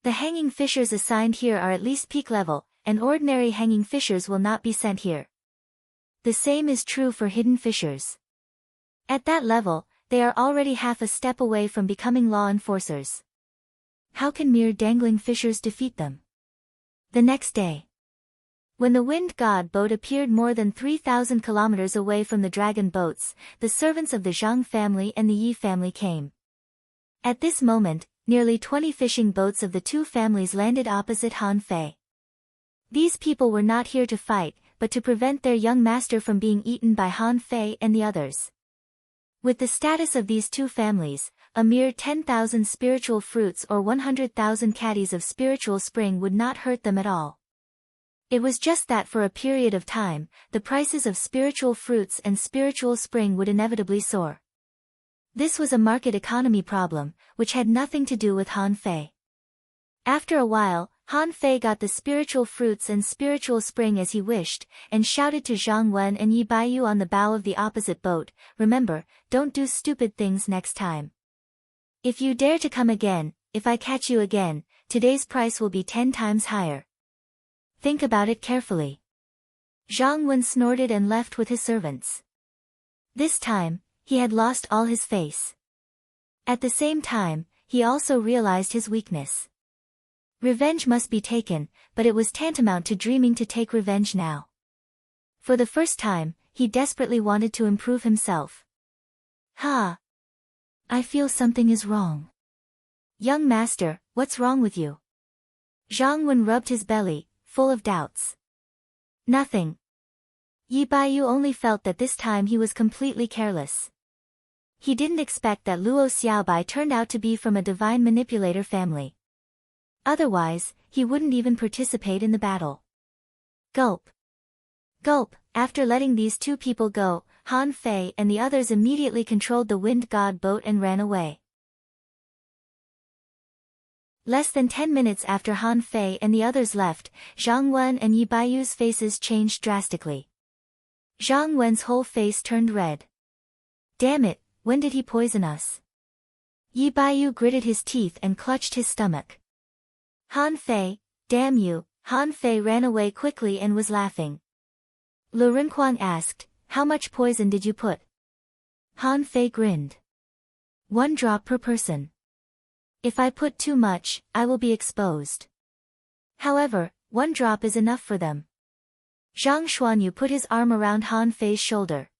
The hanging fishers assigned here are at least peak level, and ordinary hanging fishers will not be sent here. The same is true for hidden fishers. At that level, they are already half a step away from becoming law enforcers. How can mere dangling fishers defeat them? The next day, when the Wind God boat appeared more than 3,000 kilometers away from the dragon boats, the servants of the Zhang family and the Yi family came. At this moment, nearly 20 fishing boats of the two families landed opposite Han Fei. These people were not here to fight, but to prevent their young master from being eaten by Han Fei and the others. With the status of these two families, a mere 10,000 spiritual fruits or 100,000 caddies of spiritual spring would not hurt them at all. It was just that for a period of time, the prices of spiritual fruits and spiritual spring would inevitably soar. This was a market economy problem, which had nothing to do with Han Fei. After a while, Han Fei got the spiritual fruits and spiritual spring as he wished, and shouted to Zhang Wen and Yi Baiyu on the bow of the opposite boat, remember, don't do stupid things next time. If you dare to come again, if I catch you again, today's price will be 10 times higher. Think about it carefully. Zhang Wen snorted and left with his servants. This time, he had lost all his face. At the same time, he also realized his weakness. Revenge must be taken, but it was tantamount to dreaming to take revenge now. For the first time, he desperately wanted to improve himself. Ha! I feel something is wrong. Young master, what's wrong with you? Zhang Wen rubbed his belly, full of doubts. Nothing. Yi Baiyu only felt that this time he was completely careless. He didn't expect that Luo Xiaobai turned out to be from a divine manipulator family. Otherwise, he wouldn't even participate in the battle. Gulp. Gulp. After letting these two people go, Han Fei and the others immediately controlled the Wind God boat and ran away. Less than 10 minutes after Han Fei and the others left, Zhang Wen and Yi Baiyu's faces changed drastically. Zhang Wen's whole face turned red. Damn it, when did he poison us? Yi Baiyu gritted his teeth and clutched his stomach. Han Fei, Damn you, Han Fei ran away quickly and was laughing. Lu Renquang asked, how much poison did you put? Han Fei grinned. 1 drop per person. If I put too much, I will be exposed. However, 1 drop is enough for them. Zhang Xuanyu put his arm around Han Fei's shoulder.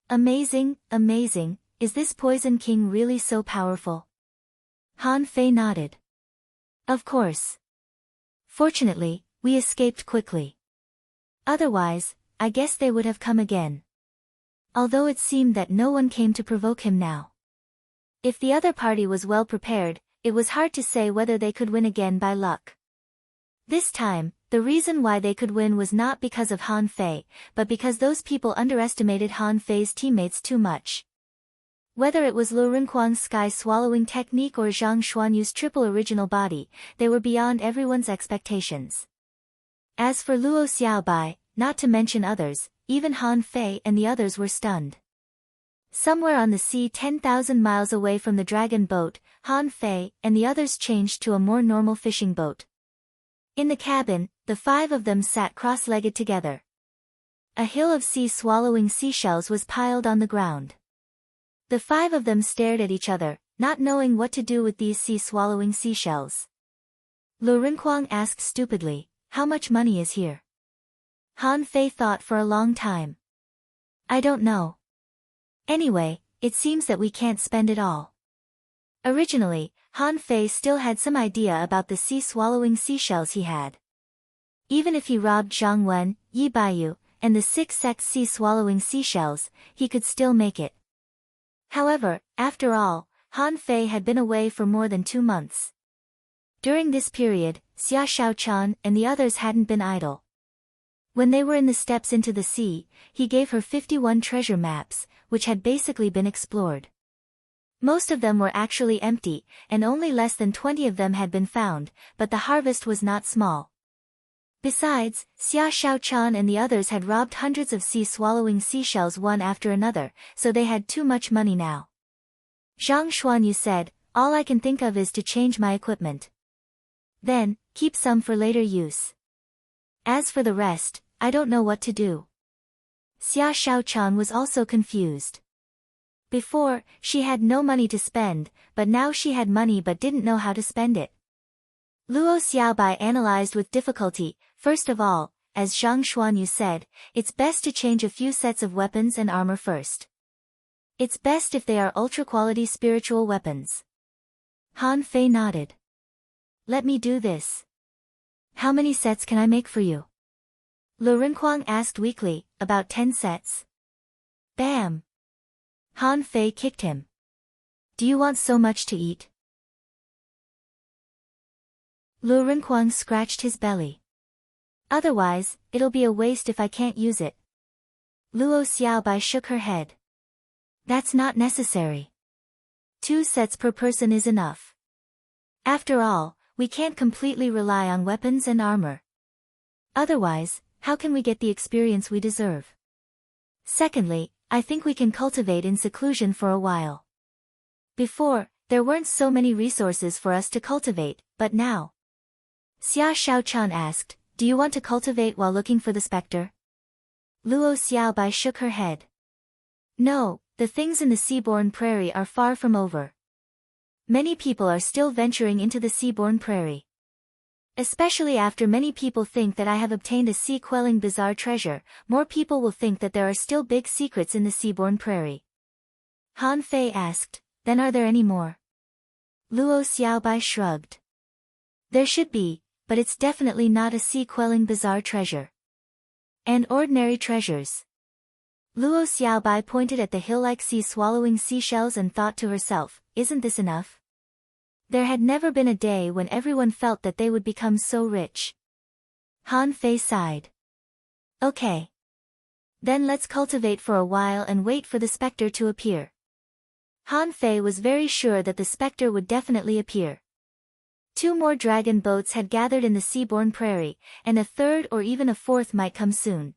Amazing, amazing, is this Poison King really so powerful? Han Fei nodded. Of course. Fortunately, we escaped quickly. Otherwise, I guess they would have come again. Although it seemed that no one came to provoke him now. If the other party was well prepared, it was hard to say whether they could win again by luck. This time, the reason why they could win was not because of Han Fei, but because those people underestimated Han Fei's teammates too much. Whether it was Lu Renquang's sky-swallowing technique or Zhang Xuanyu's triple original body, they were beyond everyone's expectations. As for Luo Xiaobai, not to mention others, even Han Fei and the others were stunned. Somewhere on the sea 10,000 miles away from the dragon boat, Han Fei and the others changed to a more normal fishing boat. In the cabin, the 5 of them sat cross-legged together. A hill of sea-swallowing seashells was piled on the ground. The 5 of them stared at each other, not knowing what to do with these sea-swallowing seashells. Lu Renquang asked stupidly, how much money is here? Han Fei thought for a long time. I don't know. Anyway, it seems that we can't spend it all. Originally, Han Fei still had some idea about the sea-swallowing seashells he had. Even if he robbed Zhang Wen, Yi Baiyu, and the 6 sect sea-swallowing seashells, he could still make it. However, after all, Han Fei had been away for more than 2 months. During this period, Xia Shaochan and the others hadn't been idle. When they were in the steps into the sea, he gave her 51 treasure maps, which had basically been explored. Most of them were actually empty, and only less than 20 of them had been found, but the harvest was not small. Besides, Xia Shaochan and the others had robbed hundreds of sea-swallowing seashells one after another, so they had too much money now. Zhang Xuanyu said, all I can think of is to change my equipment. Then, keep some for later use. As for the rest, I don't know what to do. Xia Shaochan was also confused. Before, she had no money to spend, but now she had money but didn't know how to spend it. Luo Xiaobai analyzed with difficulty. First of all, as Zhang Xuanyu said, it's best to change a few sets of weapons and armor first. It's best if they are ultra-quality spiritual weapons. Han Fei nodded. Let me do this. How many sets can I make for you? Lu Renquang asked weakly, about 10 sets. Bam! Han Fei kicked him. Do you want so much to eat? Lu Renquang scratched his belly. Otherwise, it'll be a waste if I can't use it. Luo Xiaobai shook her head. That's not necessary. 2 sets per person is enough. After all, we can't completely rely on weapons and armor. Otherwise, how can we get the experience we deserve? Secondly, I think we can cultivate in seclusion for a while. Before, there weren't so many resources for us to cultivate, but now. Xia Shaochan asked, do you want to cultivate while looking for the specter? Luo Xiaobai shook her head. No, the things in the seaborne prairie are far from over. Many people are still venturing into the seaborne prairie. Especially after many people think that I have obtained a sea-quelling bizarre treasure, more people will think that there are still big secrets in the seaborne prairie. Han Fei asked, then are there any more? Luo Xiaobai shrugged. There should be, but it's definitely not a sea-quelling bizarre treasure. And ordinary treasures. Luo Xiaobai pointed at the hill-like sea-swallowing seashells and thought to herself, isn't this enough? There had never been a day when everyone felt that they would become so rich. Han Fei sighed. Okay. Then let's cultivate for a while and wait for the specter to appear. Han Fei was very sure that the specter would definitely appear. 2 more dragon boats had gathered in the seaborne prairie, and a 3rd or even a 4th might come soon.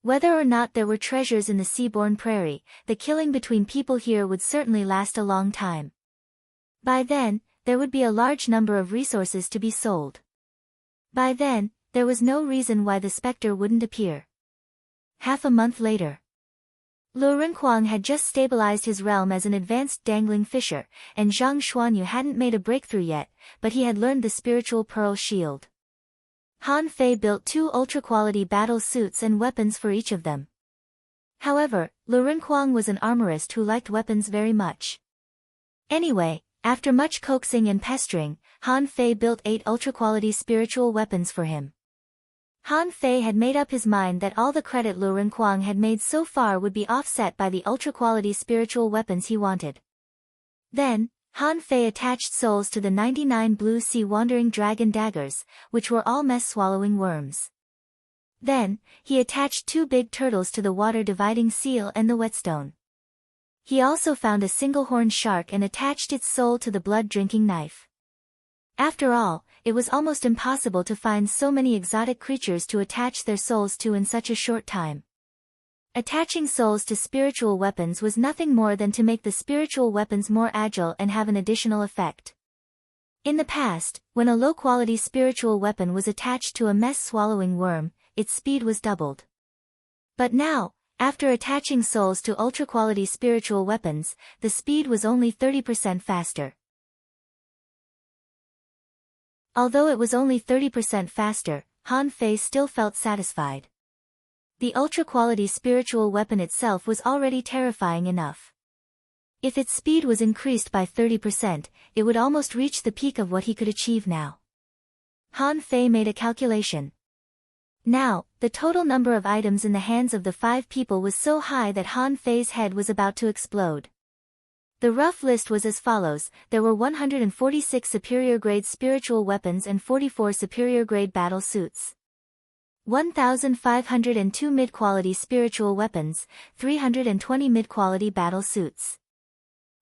Whether or not there were treasures in the seaborne prairie, the killing between people here would certainly last a long time. By then, there would be a large number of resources to be sold. By then, there was no reason why the specter wouldn't appear. Half a month later. Lu Renkuang had just stabilized his realm as an advanced dangling fisher, and Zhang Xuanyu hadn't made a breakthrough yet, but he had learned the spiritual pearl shield. Han Fei built 2 ultra-quality battle suits and weapons for each of them. However, Lu Renkuang was an armorist who liked weapons very much. Anyway, after much coaxing and pestering, Han Fei built 8 ultra-quality spiritual weapons for him. Han Fei had made up his mind that all the credit Lu Renkuang had made so far would be offset by the ultra-quality spiritual weapons he wanted. Then, Han Fei attached souls to the 99 blue sea wandering dragon daggers, which were all mess-swallowing worms. Then, he attached 2 big turtles to the water-dividing seal and the whetstone. He also found a single-horned shark and attached its soul to the blood-drinking knife. After all, it was almost impossible to find so many exotic creatures to attach their souls to in such a short time. Attaching souls to spiritual weapons was nothing more than to make the spiritual weapons more agile and have an additional effect. In the past, when a low-quality spiritual weapon was attached to a mess-swallowing worm, its speed was doubled. But now, after attaching souls to ultra-quality spiritual weapons, the speed was only 30% faster. Although it was only 30% faster, Han Fei still felt satisfied. The ultra-quality spiritual weapon itself was already terrifying enough. If its speed was increased by 30%, it would almost reach the peak of what he could achieve now. Han Fei made a calculation. Now, the total number of items in the hands of the 5 people was so high that Han Fei's head was about to explode. The rough list was as follows: there were 146 superior-grade spiritual weapons and 44 superior-grade battle suits. 1,502 mid-quality spiritual weapons, 320 mid-quality battle suits.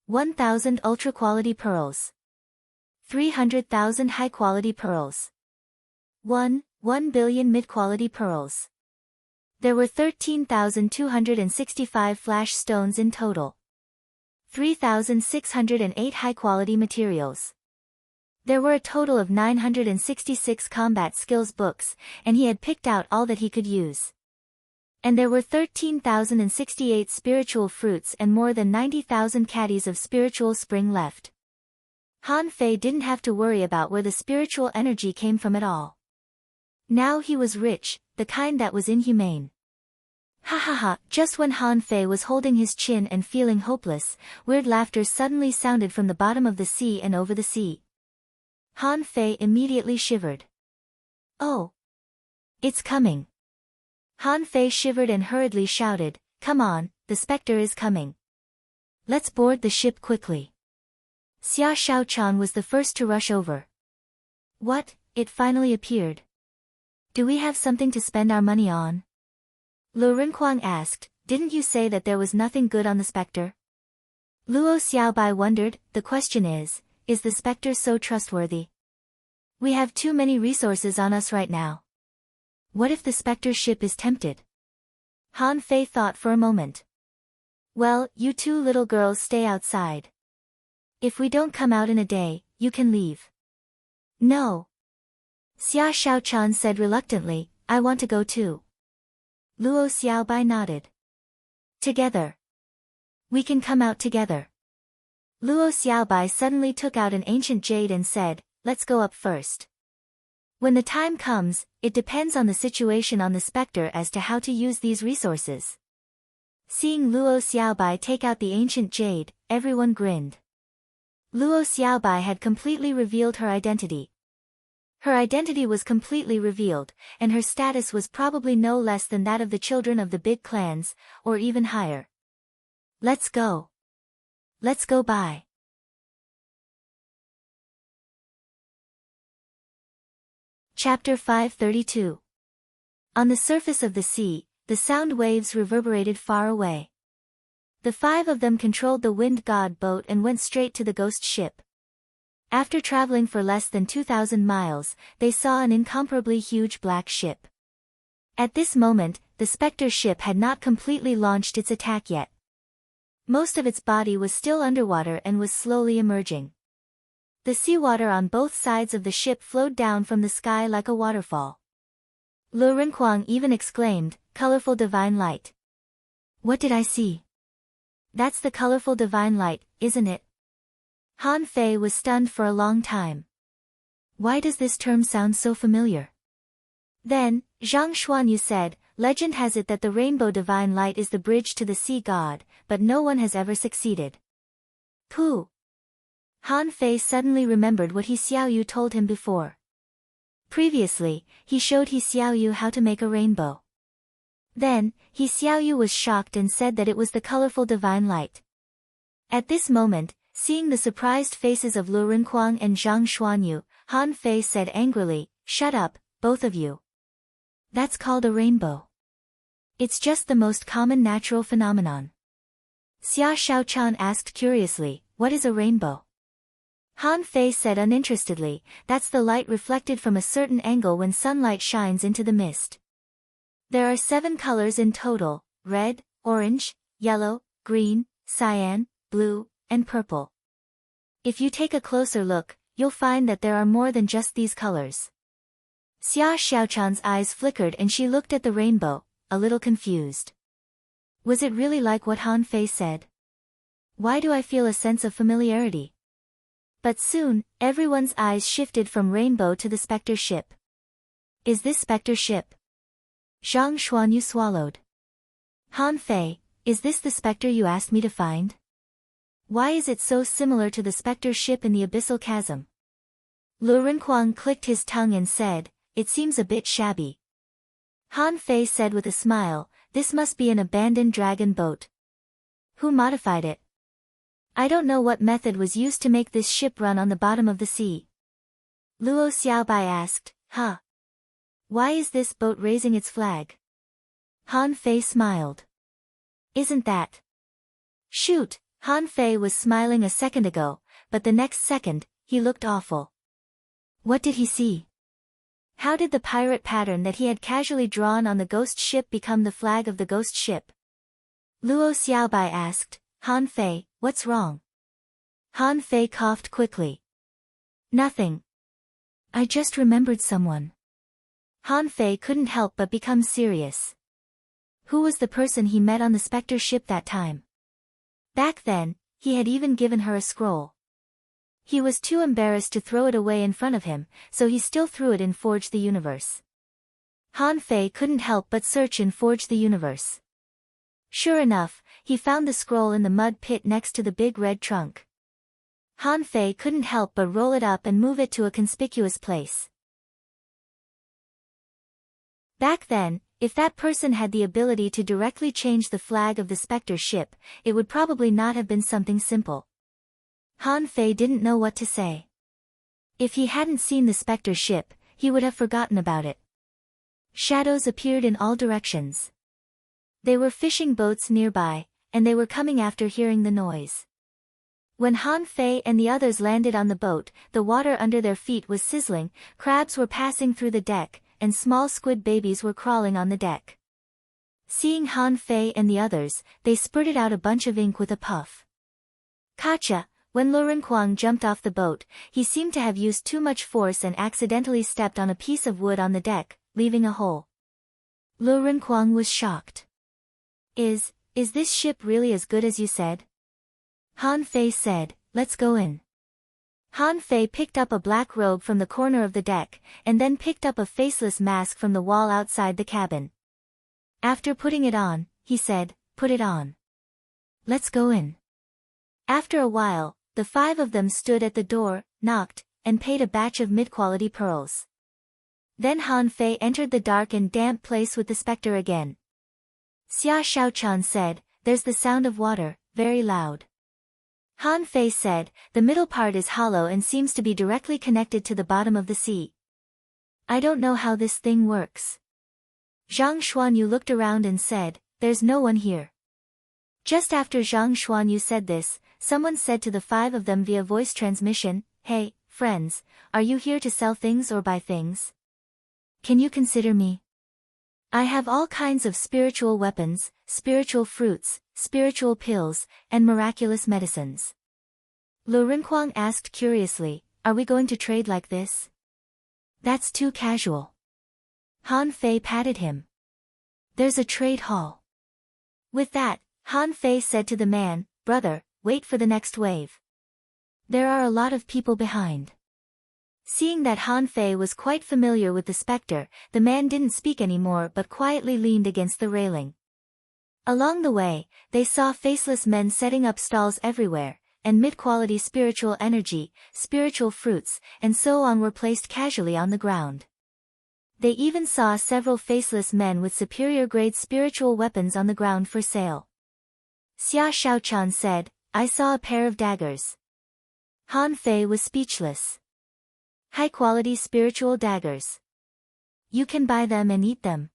1,000 ultra-quality pearls. 300,000 high-quality pearls. 1 billion mid-quality pearls. There were 13,265 flash stones in total. 3,608 high-quality materials. There were a total of 966 combat skills books, and he had picked out all that he could use. And there were 13,068 spiritual fruits and more than 90,000 caddies of spiritual spring left. Han Fei didn't have to worry about where the spiritual energy came from at all. Now he was rich, the kind that was inhumane. Ha ha ha! Just when Han Fei was holding his chin and feeling hopeless, weird laughter suddenly sounded from the bottom of the sea and over the sea. Han Fei immediately shivered. Oh! It's coming! Han Fei shivered and hurriedly shouted, "Come on, the specter is coming. Let's board the ship quickly." Xia Shaochan was the first to rush over. What? It finally appeared. Do we have something to spend our money on? Lu Renkuang asked, "Didn't you say that there was nothing good on the specter?" Luo Xiaobai wondered, "The question is the specter so trustworthy? We have too many resources on us right now. What if the specter ship is tempted?" Han Fei thought for a moment. "Well, you 2 little girls stay outside. If we don't come out in a day, you can leave." "No." Xia Shaochan said reluctantly, "I want to go too." Luo Xiaobai nodded. "Together. We can come out together." Luo Xiaobai suddenly took out an ancient jade and said, "Let's go up first. When the time comes, it depends on the situation on the specter as to how to use these resources." Seeing Luo Xiaobai take out the ancient jade, everyone grinned. Luo Xiaobai had completely revealed her identity. Her identity was completely revealed, and her status was probably no less than that of the children of the big clans, or even higher. Let's go. Let's go by. Chapter 532. On the surface of the sea, the sound waves reverberated far away. The 5 of them controlled the wind god boat and went straight to the ghost ship. After traveling for less than 2,000 miles, they saw an incomparably huge black ship. At this moment, the specter ship had not completely launched its attack yet. Most of its body was still underwater and was slowly emerging. The seawater on both sides of the ship flowed down from the sky like a waterfall. Lu Renkuang even exclaimed, "Colorful divine light." What did I see? That's the colorful divine light, isn't it? Han Fei was stunned for a long time. Why does this term sound so familiar? Then, Zhang Xuanyu said, legend has it that the rainbow divine light is the bridge to the sea god, but no one has ever succeeded. Pooh! Han Fei suddenly remembered what He Xiaoyu told him before. Previously, he showed He Xiaoyu how to make a rainbow. Then, He Xiaoyu was shocked and said that it was the colorful divine light. At this moment, seeing the surprised faces of Lu Renkuang and Zhang Xuanyu, Han Fei said angrily, "Shut up, both of you. That's called a rainbow. It's just the most common natural phenomenon." Xia Shaochan asked curiously, "What is a rainbow?" Han Fei said uninterestedly, "That's the light reflected from a certain angle when sunlight shines into the mist. There are 7 colors in total: red, orange, yellow, green, cyan, blue, and purple. If you take a closer look, you'll find that there are more than just these colors." Xia Xiaochan's eyes flickered and she looked at the rainbow, a little confused. Was it really like what Han Fei said? Why do I feel a sense of familiarity? But soon, everyone's eyes shifted from rainbow to the specter ship. Is this specter ship? Zhang Xuanyu swallowed. Han Fei, is this the specter you asked me to find? Why is it so similar to the specter ship in the abyssal chasm? Lu Renkuang clicked his tongue and said, "It seems a bit shabby." Han Fei said with a smile, "This must be an abandoned dragon boat. Who modified it? I don't know what method was used to make this ship run on the bottom of the sea." Luo Xiaobai asked, "Huh? Why is this boat raising its flag?" Han Fei smiled. "Isn't that? Shoot!" Han Fei was smiling a second ago, but the next second, he looked awful. What did he see? How did the pirate pattern that he had casually drawn on the ghost ship become the flag of the ghost ship? Luo Xiaobai asked, "Han Fei, what's wrong?" Han Fei coughed quickly. "Nothing. I just remembered someone." Han Fei couldn't help but become serious. Who was the person he met on the specter ship that time? Back then, he had even given her a scroll. He was too embarrassed to throw it away in front of him, so he still threw it in Forge the Universe. Han Fei couldn't help but search in Forge the Universe. Sure enough, he found the scroll in the mud pit next to the big red trunk. Han Fei couldn't help but roll it up and move it to a conspicuous place. Back then, if that person had the ability to directly change the flag of the specter ship, it would probably not have been something simple. Han Fei didn't know what to say. If he hadn't seen the specter ship, he would have forgotten about it. Shadows appeared in all directions. They were fishing boats nearby, and they were coming after hearing the noise. When Han Fei and the others landed on the boat, the water under their feet was sizzling, crabs were passing through the deck, and small squid babies were crawling on the deck. Seeing Han Fei and the others, they spurted out a bunch of ink with a puff. Kacha, when Lu Renkuang jumped off the boat, he seemed to have used too much force and accidentally stepped on a piece of wood on the deck, leaving a hole. Lu Renkuang was shocked. Is this ship really as good as you said?" Han Fei said, "Let's go in." Han Fei picked up a black robe from the corner of the deck, and then picked up a faceless mask from the wall outside the cabin. After putting it on, he said, "Put it on. Let's go in." After a while, the 5 of them stood at the door, knocked, and paid a batch of mid-quality pearls. Then Han Fei entered the dark and damp place with the specter again. Xia Shaochan said, "There's the sound of water, very loud." Han Fei said, "The middle part is hollow and seems to be directly connected to the bottom of the sea. I don't know how this thing works." Zhang Xuanyu looked around and said, "There's no one here." Just after Zhang Xuanyu said this, someone said to the 5 of them via voice transmission, "Hey, friends, are you here to sell things or buy things? Can you consider me? I have all kinds of spiritual weapons, spiritual fruits, spiritual pills, and miraculous medicines." Lu Renkuang asked curiously, are we going to trade like this? That's too casual. Han Fei patted him. There's a trade hall. With that, Han Fei said to the man, brother, wait for the next wave. There are a lot of people behind. Seeing that Han Fei was quite familiar with the specter, the man didn't speak anymore but quietly leaned against the railing. Along the way, they saw faceless men setting up stalls everywhere, and mid-quality spiritual energy, spiritual fruits, and so on were placed casually on the ground. They even saw several faceless men with superior-grade spiritual weapons on the ground for sale. Xia Shaochan said, I saw a pair of daggers. Han Fei was speechless. High-quality spiritual daggers. You can buy them and eat them.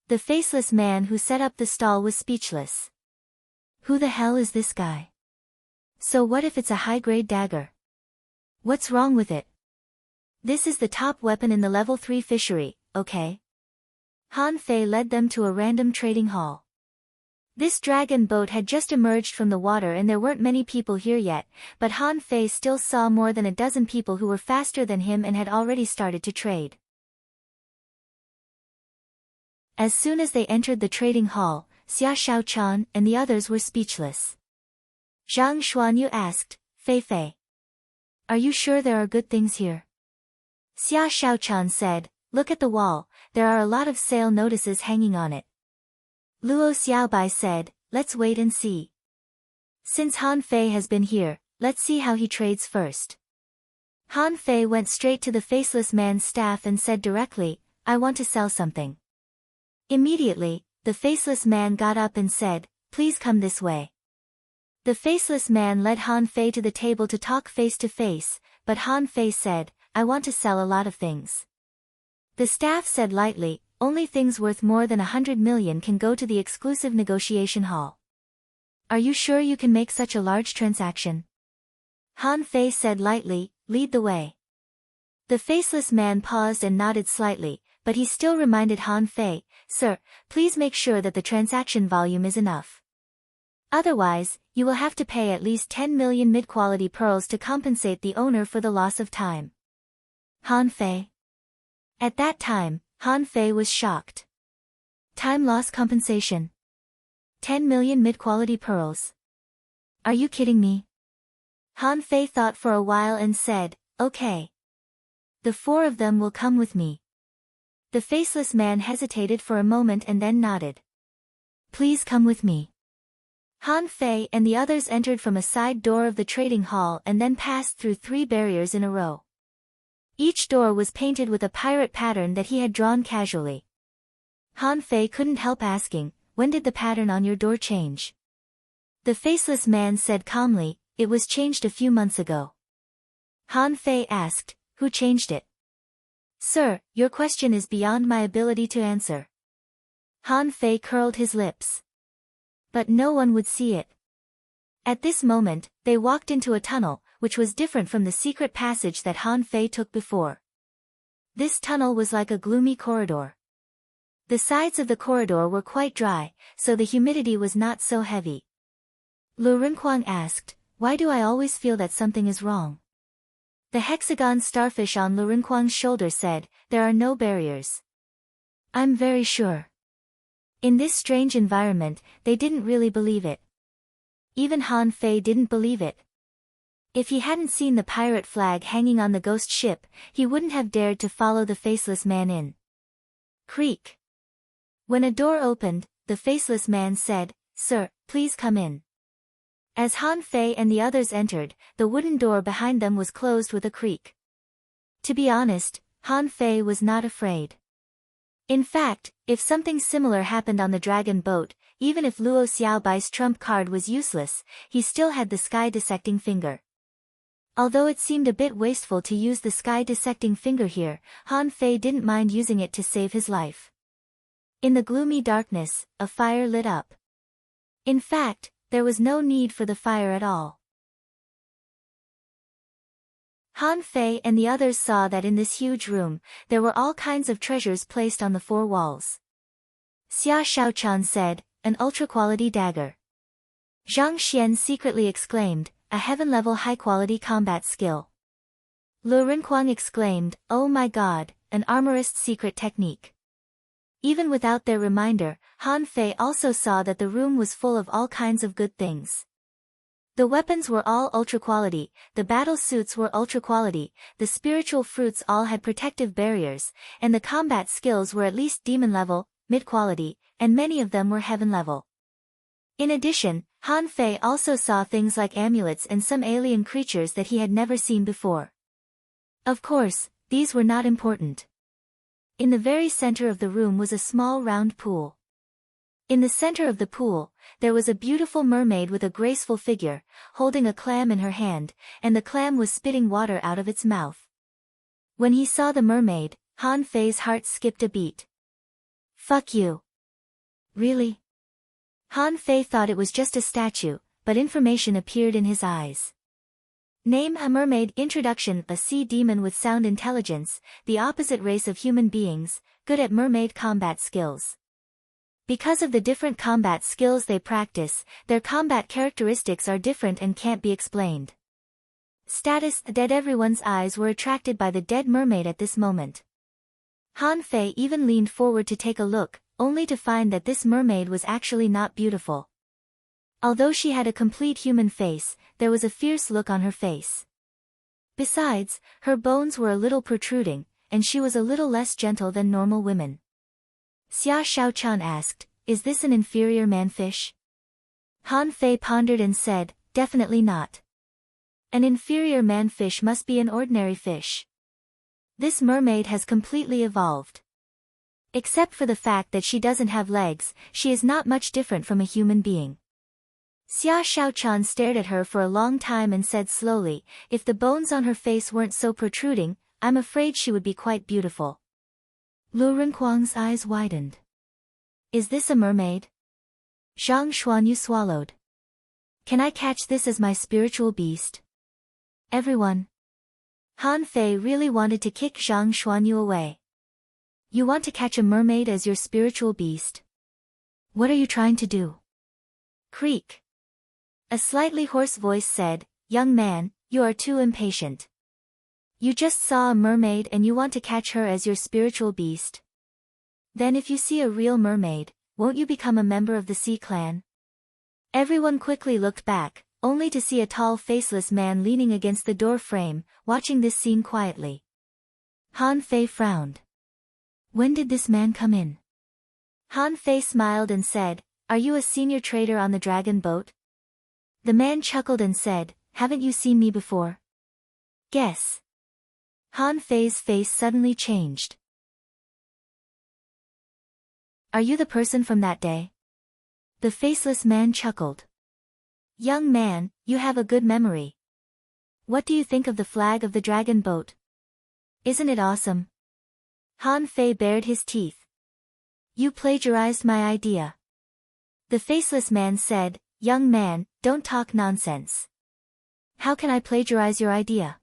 The faceless man who set up the stall was speechless. Who the hell is this guy? So what if it's a high-grade dagger? What's wrong with it? This is the top weapon in the level 3 fishery, okay? Han Fei led them to a random trading hall. This dragon boat had just emerged from the water and there weren't many people here yet, but Han Fei still saw more than a dozen people who were faster than him and had already started to trade. As soon as they entered the trading hall, Xia Shaochan and the others were speechless. Zhang Xuanyu asked, Fei Fei, are you sure there are good things here? Xia Shaochan said, look at the wall, there are a lot of sale notices hanging on it. Luo Xiaobai said, let's wait and see. Since Han Fei has been here, let's see how he trades first. Han Fei went straight to the faceless man's staff and said directly, I want to sell something. Immediately, the faceless man got up and said, please come this way. The faceless man led Han Fei to the table to talk face to face, but Han Fei said, I want to sell a lot of things. The staff said lightly, only things worth more than 100 million can go to the exclusive negotiation hall. Are you sure you can make such a large transaction? Han Fei said lightly, lead the way. The faceless man paused and nodded slightly, but he still reminded Han Fei, sir, please make sure that the transaction volume is enough. Otherwise, you will have to pay at least 10 million mid-quality pearls to compensate the owner for the loss of time. Han Fei. At that time, Han Fei was shocked. Time loss compensation. 10 million mid-quality pearls. Are you kidding me? Han Fei thought for a while and said, okay. The 4 of them will come with me. The faceless man hesitated for a moment and then nodded. Please come with me. Han Fei and the others entered from a side door of the trading hall and then passed through 3 barriers in a row. Each door was painted with a pirate pattern that he had drawn casually. Han Fei couldn't help asking, when did the pattern on your door change? The faceless man said calmly, it was changed a few months ago. Han Fei asked, who changed it? Sir, your question is beyond my ability to answer. Han Fei curled his lips. But no one would see it. At this moment, they walked into a tunnel, which was different from the secret passage that Han Fei took before. This tunnel was like a gloomy corridor. The sides of the corridor were quite dry, so the humidity was not so heavy. Lu Renquang asked, why do I always feel that something is wrong? The hexagon starfish on Lu Renquang's shoulder said, there are no barriers. I'm very sure. In this strange environment, they didn't really believe it. Even Han Fei didn't believe it. If he hadn't seen the pirate flag hanging on the ghost ship, he wouldn't have dared to follow the faceless man in. Creak. When a door opened, the faceless man said, Sir, please come in. As Han Fei and the others entered, the wooden door behind them was closed with a creak. To be honest, Han Fei was not afraid. In fact, if something similar happened on the dragon boat, even if Luo Xiaobai's trump card was useless, he still had the sky-dissecting finger. Although it seemed a bit wasteful to use the sky-dissecting finger here, Han Fei didn't mind using it to save his life. In the gloomy darkness, a fire lit up. In fact, there was no need for the fire at all. Han Fei and the others saw that in this huge room, there were all kinds of treasures placed on the 4 walls. Xia Shaochan said, an ultra-quality dagger. Zhang Xian secretly exclaimed, a heaven-level high-quality combat skill. Lu Renquang exclaimed, "Oh my god, an armorist's secret technique." Even without their reminder, Han Fei also saw that the room was full of all kinds of good things. The weapons were all ultra-quality, the battle suits were ultra-quality, the spiritual fruits all had protective barriers, and the combat skills were at least demon level, mid-quality, and many of them were heaven level. In addition, Han Fei also saw things like amulets and some alien creatures that he had never seen before. Of course, these were not important. In the very center of the room was a small round pool. In the center of the pool, there was a beautiful mermaid with a graceful figure, holding a clam in her hand, and the clam was spitting water out of its mouth. When he saw the mermaid, Han Fei's heart skipped a beat. "Fuck you." "Really?" Han Fei thought it was just a statue, but information appeared in his eyes. Name a mermaid. Introduction. A sea demon with sound intelligence, the opposite race of human beings, good at mermaid combat skills. Because of the different combat skills they practice, their combat characteristics are different and can't be explained. Status. Dead. Everyone's eyes were attracted by the dead mermaid at this moment. Han Fei even leaned forward to take a look, only to find that this mermaid was actually not beautiful. Although she had a complete human face, there was a fierce look on her face. Besides, her bones were a little protruding, and she was a little less gentle than normal women. Xia Shaochan asked, "Is this an inferior man-fish?" Han Fei pondered and said, "Definitely not. An inferior man-fish must be an ordinary fish. This mermaid has completely evolved. Except for the fact that she doesn't have legs, she is not much different from a human being." Xia Shaochan stared at her for a long time and said slowly, "If the bones on her face weren't so protruding, I'm afraid she would be quite beautiful." Lu Renquang's eyes widened. "Is this a mermaid?" Zhang Xuanyu swallowed. "Can I catch this as my spiritual beast?" Everyone. Han Fei really wanted to kick Zhang Xuanyu away. "You want to catch a mermaid as your spiritual beast? What are you trying to do?" Creak. A slightly hoarse voice said, "Young man, you are too impatient. You just saw a mermaid and you want to catch her as your spiritual beast? Then if you see a real mermaid, won't you become a member of the Sea Clan?" Everyone quickly looked back, only to see a tall faceless man leaning against the door frame, watching this scene quietly. Han Fei frowned. When did this man come in? Han Fei smiled and said, "Are you a senior trader on the dragon boat?" The man chuckled and said, "Haven't you seen me before?" "Guess." Han Fei's face suddenly changed. "Are you the person from that day?" The faceless man chuckled. "Young man, you have a good memory. What do you think of the flag of the dragon boat? Isn't it awesome?" Han Fei bared his teeth. "You plagiarized my idea." The faceless man said, "Young man, don't talk nonsense. How can I plagiarize your idea?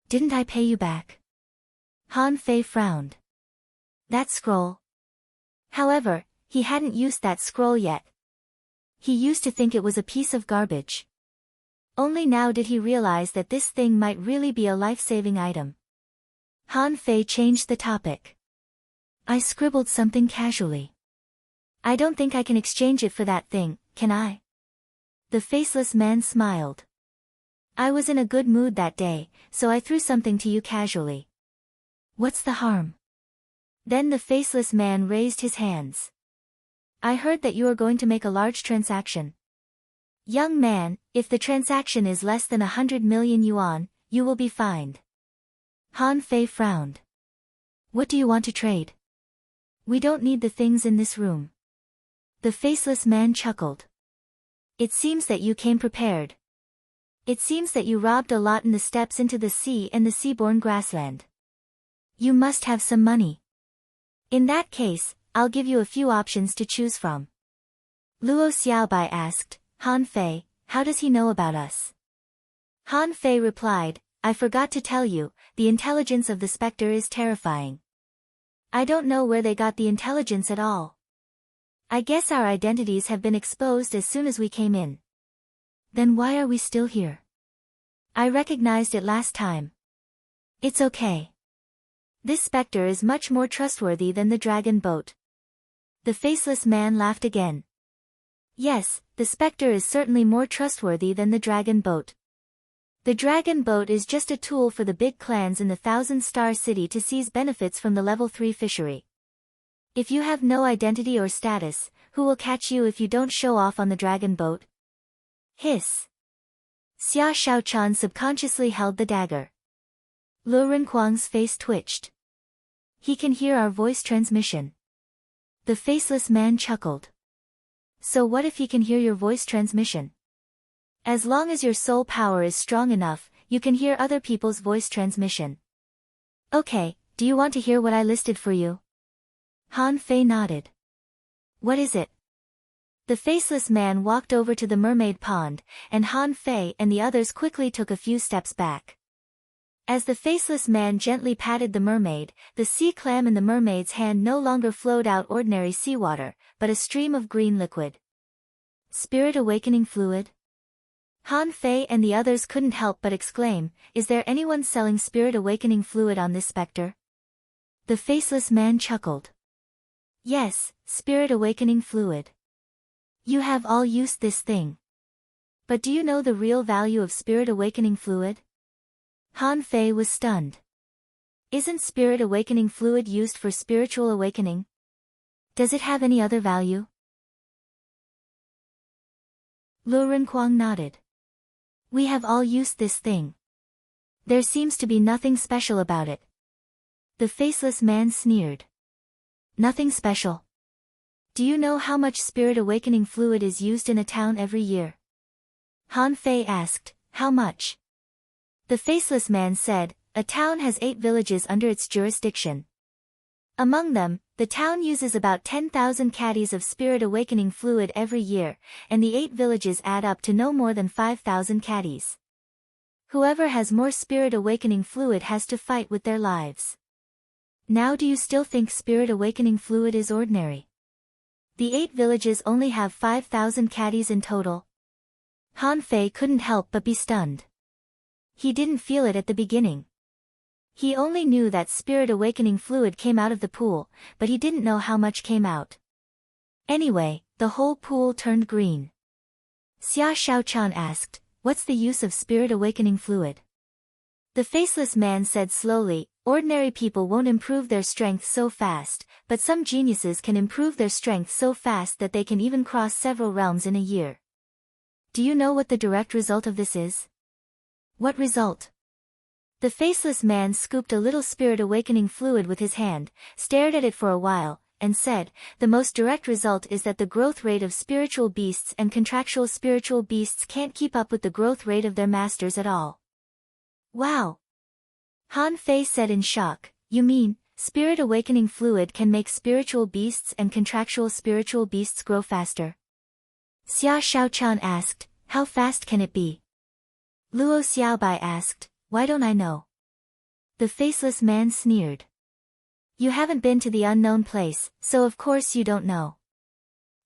Didn't I pay you back?" Han Fei frowned. That scroll. However, he hadn't used that scroll yet. He used to think it was a piece of garbage. Only now did he realize that this thing might really be a life-saving item. Han Fei changed the topic. "I scribbled something casually. I don't think I can exchange it for that thing, can I?" The faceless man smiled. "I was in a good mood that day, so I threw something to you casually. What's the harm?" Then the faceless man raised his hands. "I heard that you are going to make a large transaction. Young man, if the transaction is less than 100 million yuan, you will be fined." Han Fei frowned. "What do you want to trade?" "We don't need the things in this room." The faceless man chuckled. "It seems that you came prepared. It seems that you robbed a lot in the steps into the sea and the seaborne grassland. You must have some money. In that case, I'll give you a few options to choose from." Luo Xiaobai asked, "Han Fei, how does he know about us?" Han Fei replied, "I forgot to tell you, the intelligence of the specter is terrifying. I don't know where they got the intelligence at all. I guess our identities have been exposed as soon as we came in." "Then why are we still here?" "I recognized it last time. It's okay. This specter is much more trustworthy than the dragon boat. The faceless man laughed again. Yes, the specter is certainly more trustworthy than the dragon boat. The dragon boat is just a tool for the big clans in the Thousand-Star City to seize benefits from the level 3 fishery. If you have no identity or status, who will catch you if you don't show off on the dragon boat? Hiss. Xia Shaochan subconsciously held the dagger. Lu Renkuang's face twitched. He can hear our voice transmission. The faceless man chuckled. So what if he can hear your voice transmission? As long as your soul power is strong enough, you can hear other people's voice transmission. Okay, do you want to hear what I listed for you? Han Fei nodded. What is it? The faceless man walked over to the mermaid pond, and Han Fei and the others quickly took a few steps back. As the faceless man gently patted the mermaid, the sea clam in the mermaid's hand no longer flowed out ordinary seawater, but a stream of green liquid. Spirit awakening fluid? Han Fei and the others couldn't help but exclaim, is there anyone selling spirit awakening fluid on this specter? The faceless man chuckled. Yes, spirit awakening fluid. You have all used this thing. But do you know the real value of spirit awakening fluid? Han Fei was stunned. Isn't spirit awakening fluid used for spiritual awakening? Does it have any other value? Lu Renkuang nodded. We have all used this thing. There seems to be nothing special about it. The faceless man sneered. Nothing special. Do you know how much spirit awakening fluid is used in a town every year? Han Fei asked, how much? The faceless man said, a town has 8 villages under its jurisdiction. Among them, the town uses about 10,000 caddies of spirit awakening fluid every year, and the 8 villages add up to no more than 5,000 caddies. Whoever has more spirit awakening fluid has to fight with their lives. Now do you still think spirit awakening fluid is ordinary? The 8 villages only have 5,000 caddies in total. Han Fei couldn't help but be stunned. He didn't feel it at the beginning. He only knew that spirit awakening fluid came out of the pool, but he didn't know how much came out. Anyway, the whole pool turned green. Xia Shaochan asked, what's the use of spirit awakening fluid? The faceless man said slowly, ordinary people won't improve their strength so fast, but some geniuses can improve their strength so fast that they can even cross several realms in a year. Do you know what the direct result of this is? What result? The faceless man scooped a little spirit awakening fluid with his hand, stared at it for a while, and said, the most direct result is that the growth rate of spiritual beasts and contractual spiritual beasts can't keep up with the growth rate of their masters at all. Wow! Han Fei said in shock, you mean, spirit awakening fluid can make spiritual beasts and contractual spiritual beasts grow faster? Xia Shaochan asked, how fast can it be? Luo Xiaobai asked, why don't I know? The faceless man sneered. You haven't been to the unknown place, so of course you don't know.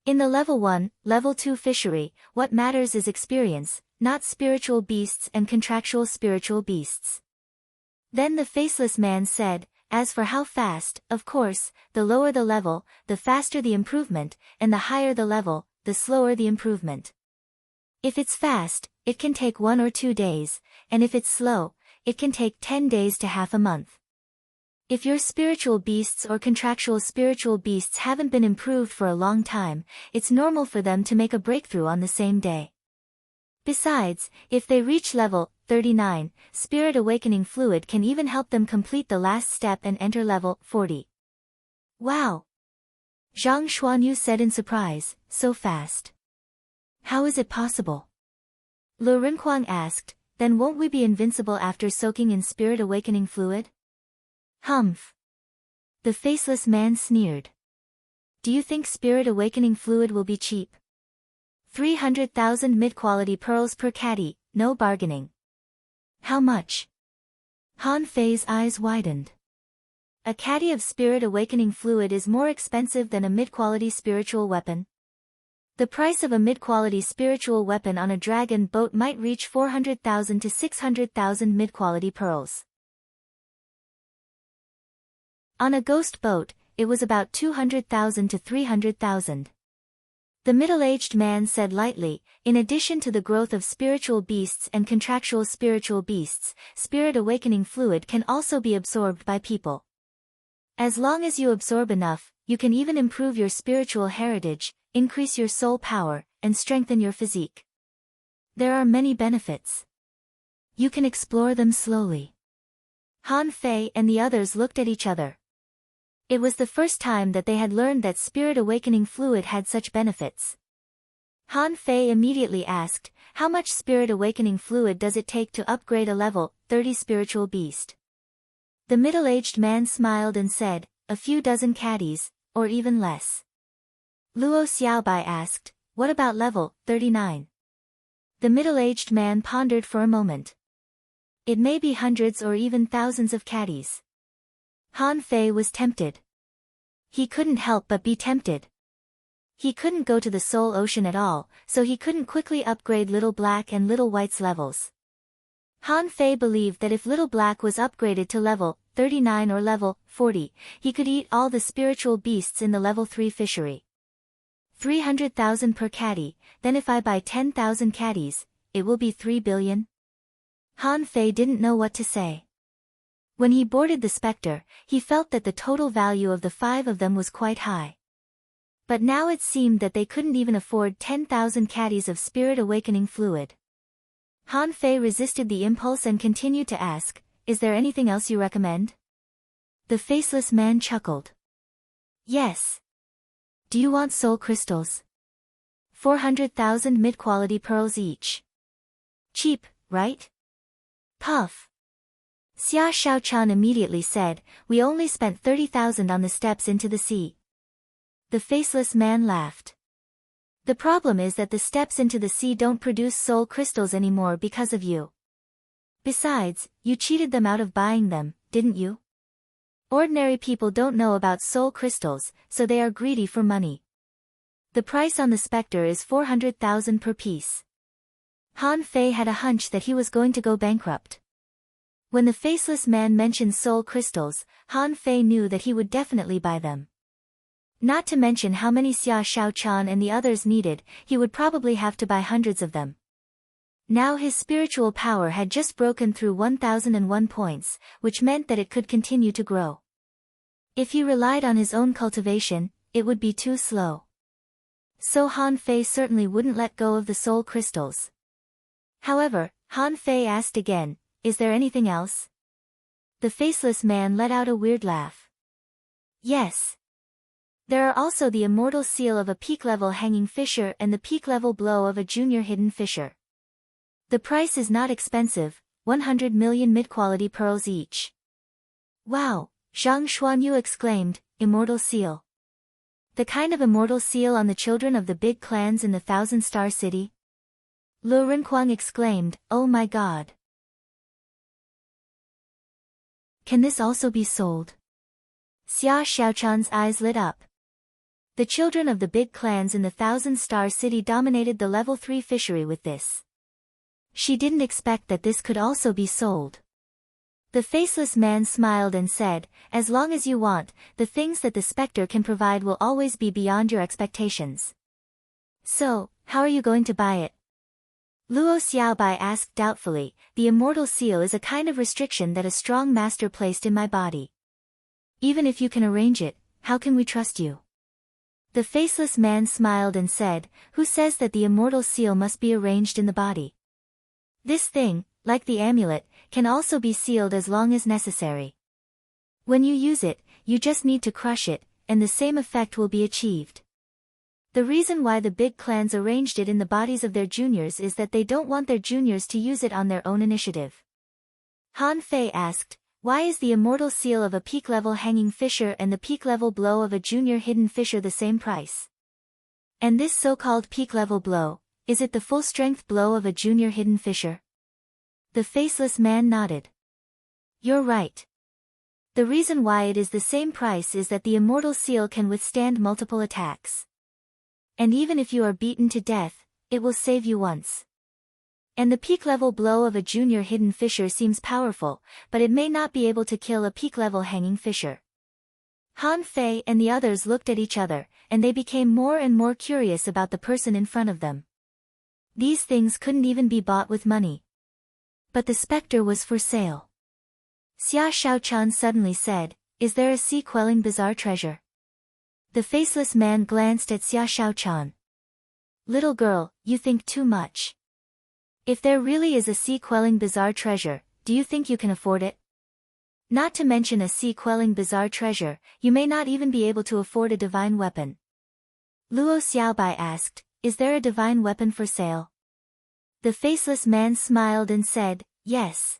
In the level 1, level 2 fishery, what matters is experience, not spiritual beasts and contractual spiritual beasts. Then the faceless man said, as for how fast, of course, the lower the level, the faster the improvement, and the higher the level, the slower the improvement. If it's fast, it can take 1 or 2 days, and if it's slow, it can take 10 days to half a month. If your spiritual beasts or contractual spiritual beasts haven't been improved for a long time, it's normal for them to make a breakthrough on the same day. Besides, if they reach level 39, spirit awakening fluid can even help them complete the last step and enter level 40. Wow! Zhang Xuanyu said in surprise, so fast. How is it possible? Lu Renkuang asked, then won't we be invincible after soaking in spirit awakening fluid? Humph. The faceless man sneered. Do you think spirit awakening fluid will be cheap? 300,000 mid-quality pearls per caddy, no bargaining. How much? Han Fei's eyes widened. A caddy of spirit awakening fluid is more expensive than a mid-quality spiritual weapon. The price of a mid-quality spiritual weapon on a dragon boat might reach 400,000 to 600,000 mid-quality pearls. On a ghost boat, it was about 200,000 to 300,000. The middle-aged man said lightly, in addition to the growth of spiritual beasts and contractual spiritual beasts, spirit awakening fluid can also be absorbed by people. As long as you absorb enough, you can even improve your spiritual heritage, increase your soul power, and strengthen your physique. There are many benefits. You can explore them slowly. Han Fei and the others looked at each other. It was the first time that they had learned that spirit awakening fluid had such benefits. Han Fei immediately asked, how much spirit awakening fluid does it take to upgrade a level 30 spiritual beast? The middle-aged man smiled and said, a few dozen caddies, or even less. Luo Xiaobai asked, what about level 39? The middle-aged man pondered for a moment. It may be hundreds or even thousands of caddies. Han Fei was tempted. He couldn't help but be tempted. He couldn't go to the Soul Ocean at all, so he couldn't quickly upgrade Little Black and Little White's levels. Han Fei believed that if Little Black was upgraded to level 39 or level 40, he could eat all the spiritual beasts in the level 3 fishery. 300,000 per caddy, then if I buy 10,000 caddies, it will be 3 billion? Han Fei didn't know what to say. When he boarded the Spectre, he felt that the total value of the 5 of them was quite high. But now it seemed that they couldn't even afford 10,000 caddies of spirit awakening fluid. Han Fei resisted the impulse and continued to ask, is there anything else you recommend? The faceless man chuckled. Yes. Do you want soul crystals? 400,000 mid-quality pearls each. Cheap, right? Puff. Xia Shaochan immediately said, we only spent 30,000 on the steps into the sea. The faceless man laughed. The problem is that the steps into the sea don't produce soul crystals anymore because of you. Besides, you cheated them out of buying them, didn't you? Ordinary people don't know about soul crystals, so they are greedy for money. The price on the Spectre is 400,000 per piece. Han Fei had a hunch that he was going to go bankrupt. When the faceless man mentioned soul crystals, Han Fei knew that he would definitely buy them. Not to mention how many Xia Shaochan and the others needed, he would probably have to buy hundreds of them. Now his spiritual power had just broken through 1001 points, which meant that it could continue to grow. If he relied on his own cultivation, it would be too slow. So Han Fei certainly wouldn't let go of the soul crystals. However, Han Fei asked again, is there anything else? The faceless man let out a weird laugh. Yes. There are also the immortal seal of a peak-level hanging fisher and the peak-level blow of a junior hidden fisher. The price is not expensive, 100 million mid-quality pearls each. Wow, Zhang Xuanyu exclaimed, immortal seal. The kind of immortal seal on the children of the big clans in the Thousand-Star City? Lu Renquang exclaimed, oh my god. Can this also be sold? Xia Shaochan's eyes lit up. The children of the big clans in the Thousand-Star City dominated the level 3 fishery with this. She didn't expect that this could also be sold. The faceless man smiled and said, as long as you want, the things that the Spectre can provide will always be beyond your expectations. So, how are you going to buy it? Luo Xiaobai asked doubtfully, the immortal seal is a kind of restriction that a strong master placed in my body. Even if you can arrange it, how can we trust you? The faceless man smiled and said, who says that the immortal seal must be arranged in the body? This thing, like the amulet, can also be sealed as long as necessary. When you use it, you just need to crush it, and the same effect will be achieved. The reason why the big clans arranged it in the bodies of their juniors is that they don't want their juniors to use it on their own initiative. Han Fei asked, why is the immortal seal of a peak-level hanging fisher and the peak-level blow of a junior hidden fisher the same price? And this so-called peak-level blow, is it the full-strength blow of a junior hidden fisher? The faceless man nodded. You're right. The reason why it is the same price is that the immortal seal can withstand multiple attacks. And even if you are beaten to death, it will save you once. And the peak-level blow of a junior hidden fisher seems powerful, but it may not be able to kill a peak-level hanging fisher. Han Fei and the others looked at each other, and they became more and more curious about the person in front of them. These things couldn't even be bought with money. But the specter was for sale. Xia Shaochan suddenly said, "Is there a sea-quelling bizarre treasure?" The faceless man glanced at Xia Shaochan. "Little girl, you think too much. If there really is a sea-quelling bizarre treasure, do you think you can afford it? Not to mention a sea-quelling bizarre treasure, you may not even be able to afford a divine weapon." Luo Xiaobai asked, "Is there a divine weapon for sale?" The faceless man smiled and said, "Yes.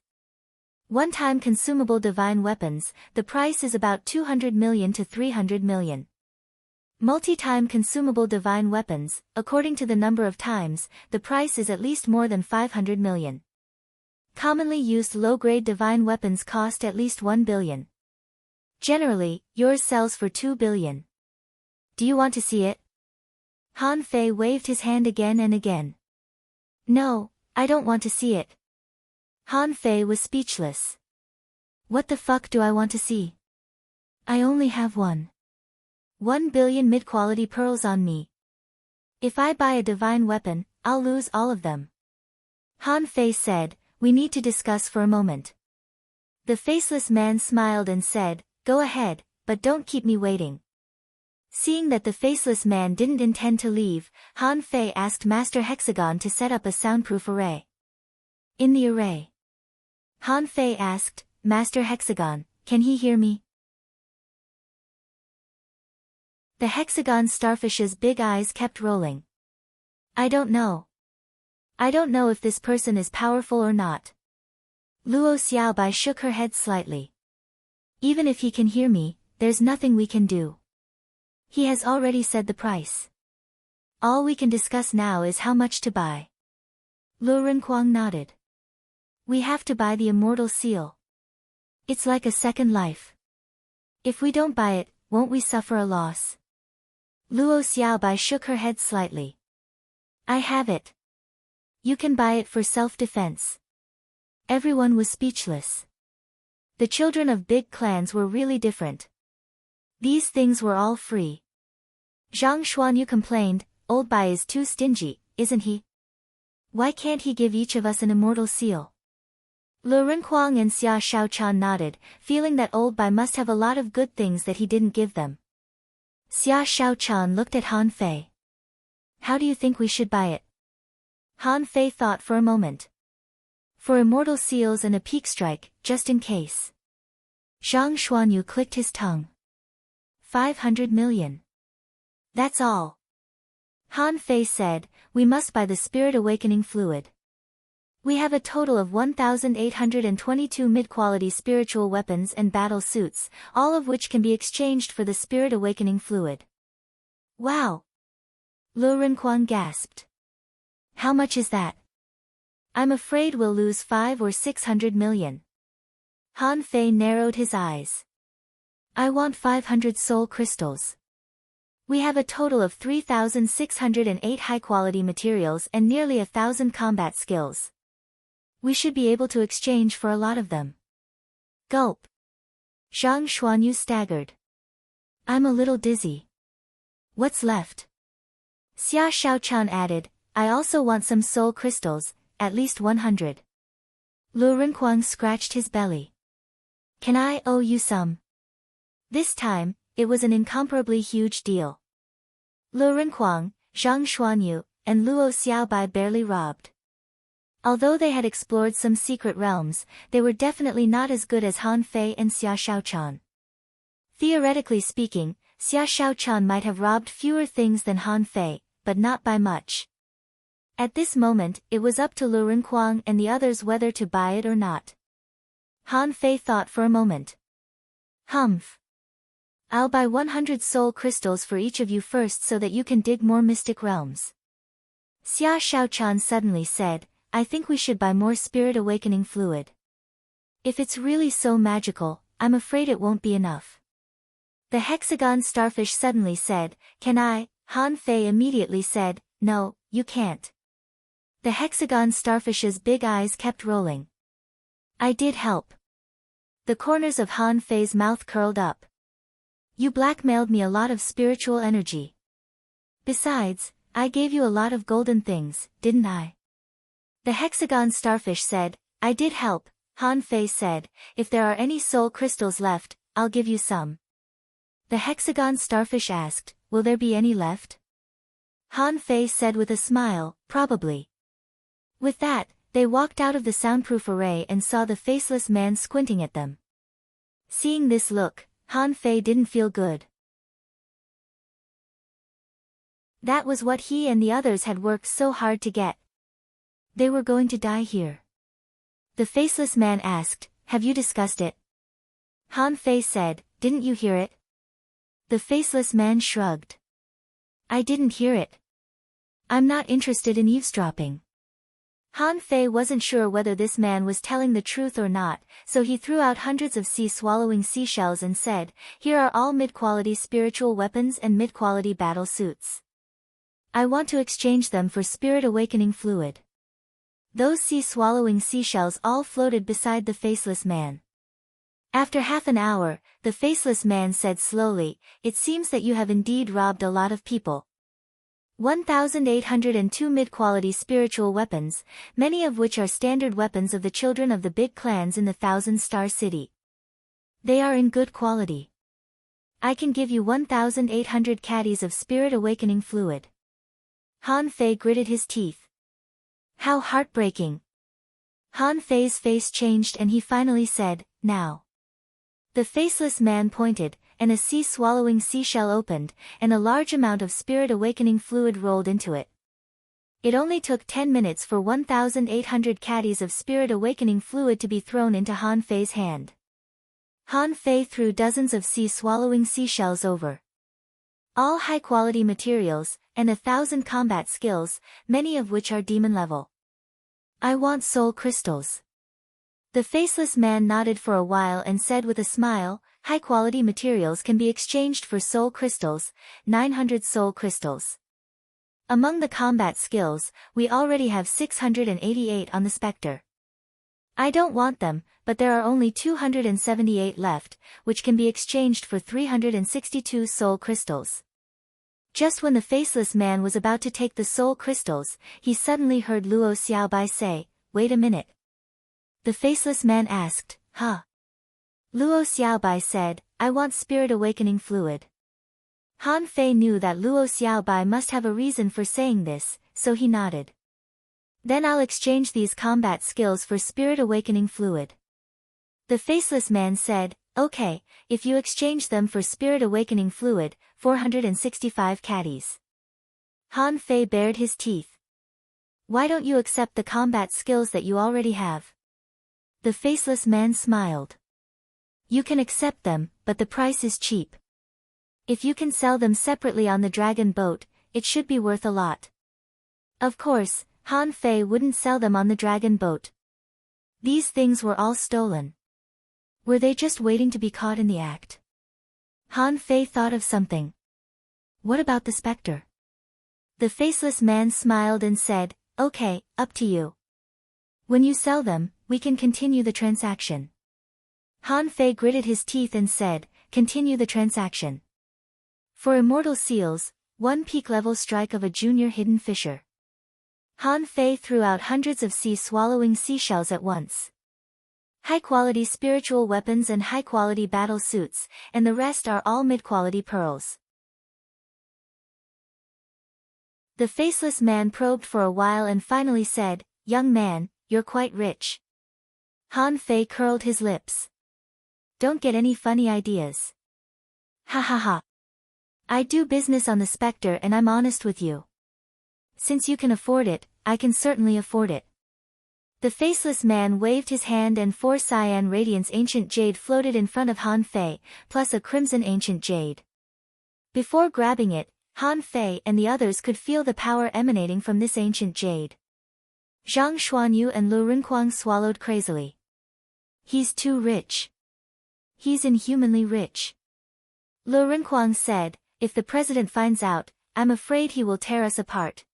One-time consumable divine weapons, the price is about 200 million to 300 million. Multi-time consumable divine weapons, according to the number of times, the price is at least more than 500 million. Commonly used low-grade divine weapons cost at least 1 billion. Generally, yours sells for 2 billion. Do you want to see it?" Han Fei waved his hand again and again. "No, I don't want to see it." Han Fei was speechless. "What the fuck do I want to see? I only have 1 billion mid-quality pearls on me. If I buy a divine weapon, I'll lose all of them." Han Fei said, "We need to discuss for a moment." The faceless man smiled and said, "Go ahead, but don't keep me waiting." Seeing that the faceless man didn't intend to leave, Han Fei asked Master Hexagon to set up a soundproof array. In the array, Han Fei asked, "Master Hexagon, can he hear me?" The hexagon starfish's big eyes kept rolling. "I don't know. I don't know if this person is powerful or not." Luo Xiaobai shook her head slightly. "Even if he can hear me, there's nothing we can do. He has already said the price. All we can discuss now is how much to buy." Luo Renquang nodded. "We have to buy the immortal seal. It's like a second life. If we don't buy it, won't we suffer a loss?" Luo Xiaobai shook her head slightly. "I have it. You can buy it for self-defense." Everyone was speechless. The children of big clans were really different. These things were all free. Zhang Xuanyu complained, "Old Bai is too stingy, isn't he? Why can't he give each of us an immortal seal?" Lu Renquang and Xia Shaochan nodded, feeling that Old Bai must have a lot of good things that he didn't give them. Xia Shaochan looked at Han Fei. "How do you think we should buy it?" Han Fei thought for a moment. "For immortal seals and a peak strike, just in case." Zhang Xuanyu clicked his tongue. 500 million. That's all. Han Fei said, "We must buy the Spirit Awakening Fluid. We have a total of 1,822 mid-quality spiritual weapons and battle suits, all of which can be exchanged for the Spirit Awakening Fluid." "Wow!" Lu Renquang gasped. "How much is that?" "I'm afraid we'll lose 500 or 600 million. Han Fei narrowed his eyes. "I want 500 soul crystals. We have a total of 3,608 high-quality materials and nearly 1,000 combat skills. We should be able to exchange for a lot of them." Gulp. Zhang Xuanyu staggered. "I'm a little dizzy. What's left?" Xia Shaochan added, "I also want some soul crystals, at least 100. Lu Renquang scratched his belly. "Can I owe you some?" This time, it was an incomparably huge deal. Lu Renquang, Zhang Xuanyu, and Luo Xiaobai barely robbed. Although they had explored some secret realms, they were definitely not as good as Han Fei and Xia Shaochan. Theoretically speaking, Xia Shaochan might have robbed fewer things than Han Fei, but not by much. At this moment, it was up to Lu Renquang and the others whether to buy it or not. Han Fei thought for a moment. "Humph. I'll buy 100 soul crystals for each of you first so that you can dig more mystic realms." Xia Shaochan suddenly said, "I think we should buy more Spirit Awakening Fluid. If it's really so magical, I'm afraid it won't be enough." The hexagon starfish suddenly said, "Can I?" Han Fei immediately said, "No, you can't." The hexagon starfish's big eyes kept rolling. "I did help." The corners of Han Fei's mouth curled up. You blackmailed me a lot of spiritual energy. Besides, I gave you a lot of golden things, didn't I? The hexagon starfish said, I did help. Han Fei said, if there are any soul crystals left, I'll give you some. The hexagon starfish asked, will there be any left? Han Fei said with a smile, probably. With that, they walked out of the soundproof array and saw the faceless man squinting at them. Seeing this look, Han Fei didn't feel good. That was what he and the others had worked so hard to get. They were going to die here. The faceless man asked, have you discussed it? Han Fei said, didn't you hear it? The faceless man shrugged. I didn't hear it. I'm not interested in eavesdropping. Han Fei wasn't sure whether this man was telling the truth or not, so he threw out hundreds of sea-swallowing seashells and said, here are all mid-quality spiritual weapons and mid-quality battle suits. I want to exchange them for spirit awakening fluid. Those sea-swallowing seashells all floated beside the faceless man. After half an hour, the faceless man said slowly, it seems that you have indeed robbed a lot of people. 1,802 mid-quality spiritual weapons, many of which are standard weapons of the children of the big clans in the Thousand-Star City. They are in good quality. I can give you 1,800 caddies of spirit awakening fluid. Han Fei gritted his teeth. How heartbreaking. Han Fei's face changed and he finally said, now. The faceless man pointed, and a sea-swallowing seashell opened, and a large amount of spirit awakening fluid rolled into it. It only took 10 minutes for 1,800 caddies of spirit awakening fluid to be thrown into Han Fei's hand. Han Fei threw dozens of sea-swallowing seashells over. All high-quality materials, and 1,000 combat skills, many of which are demon level. I want soul crystals. The faceless man nodded for a while and said with a smile, high-quality materials can be exchanged for soul crystals, 900 soul crystals. Among the combat skills, we already have 688 on the Spectre. I don't want them, but there are only 278 left, which can be exchanged for 362 soul crystals. Just when the faceless man was about to take the soul crystals, he suddenly heard Luo Xiaobai say, wait a minute. The faceless man asked, huh? Luo Xiaobai said, I want spirit awakening fluid. Han Fei knew that Luo Xiaobai must have a reason for saying this, so he nodded. Then I'll exchange these combat skills for spirit awakening fluid. The faceless man said, okay, if you exchange them for spirit awakening fluid, 465 caddies. Han Fei bared his teeth. Why don't you accept the combat skills that you already have? The faceless man smiled. You can accept them, but the price is cheap. If you can sell them separately on the dragon boat, it should be worth a lot. Of course, Han Fei wouldn't sell them on the dragon boat. These things were all stolen. Were they just waiting to be caught in the act? Han Fei thought of something. What about the Spectre? The faceless man smiled and said, okay, up to you. When you sell them, we can continue the transaction. Han Fei gritted his teeth and said, continue the transaction. For immortal seals, 1 peak level strike of a junior hidden fisher. Han Fei threw out hundreds of sea-swallowing seashells at once. High-quality spiritual weapons and high-quality battle suits, and the rest are all mid-quality pearls. The faceless man probed for a while and finally said, young man, you're quite rich. Han Fei curled his lips. Don't get any funny ideas. Ha ha ha. I do business on the Spectre and I'm honest with you. Since you can afford it, I can certainly afford it. The faceless man waved his hand and 4 cyan radiance ancient jade floated in front of Han Fei, plus a crimson ancient jade. Before grabbing it, Han Fei and the others could feel the power emanating from this ancient jade. Zhang Xuanyu and Lu Renquang swallowed crazily. He's too rich. He's inhumanly rich. Lu Renquang said, if the president finds out, I'm afraid he will tear us apart.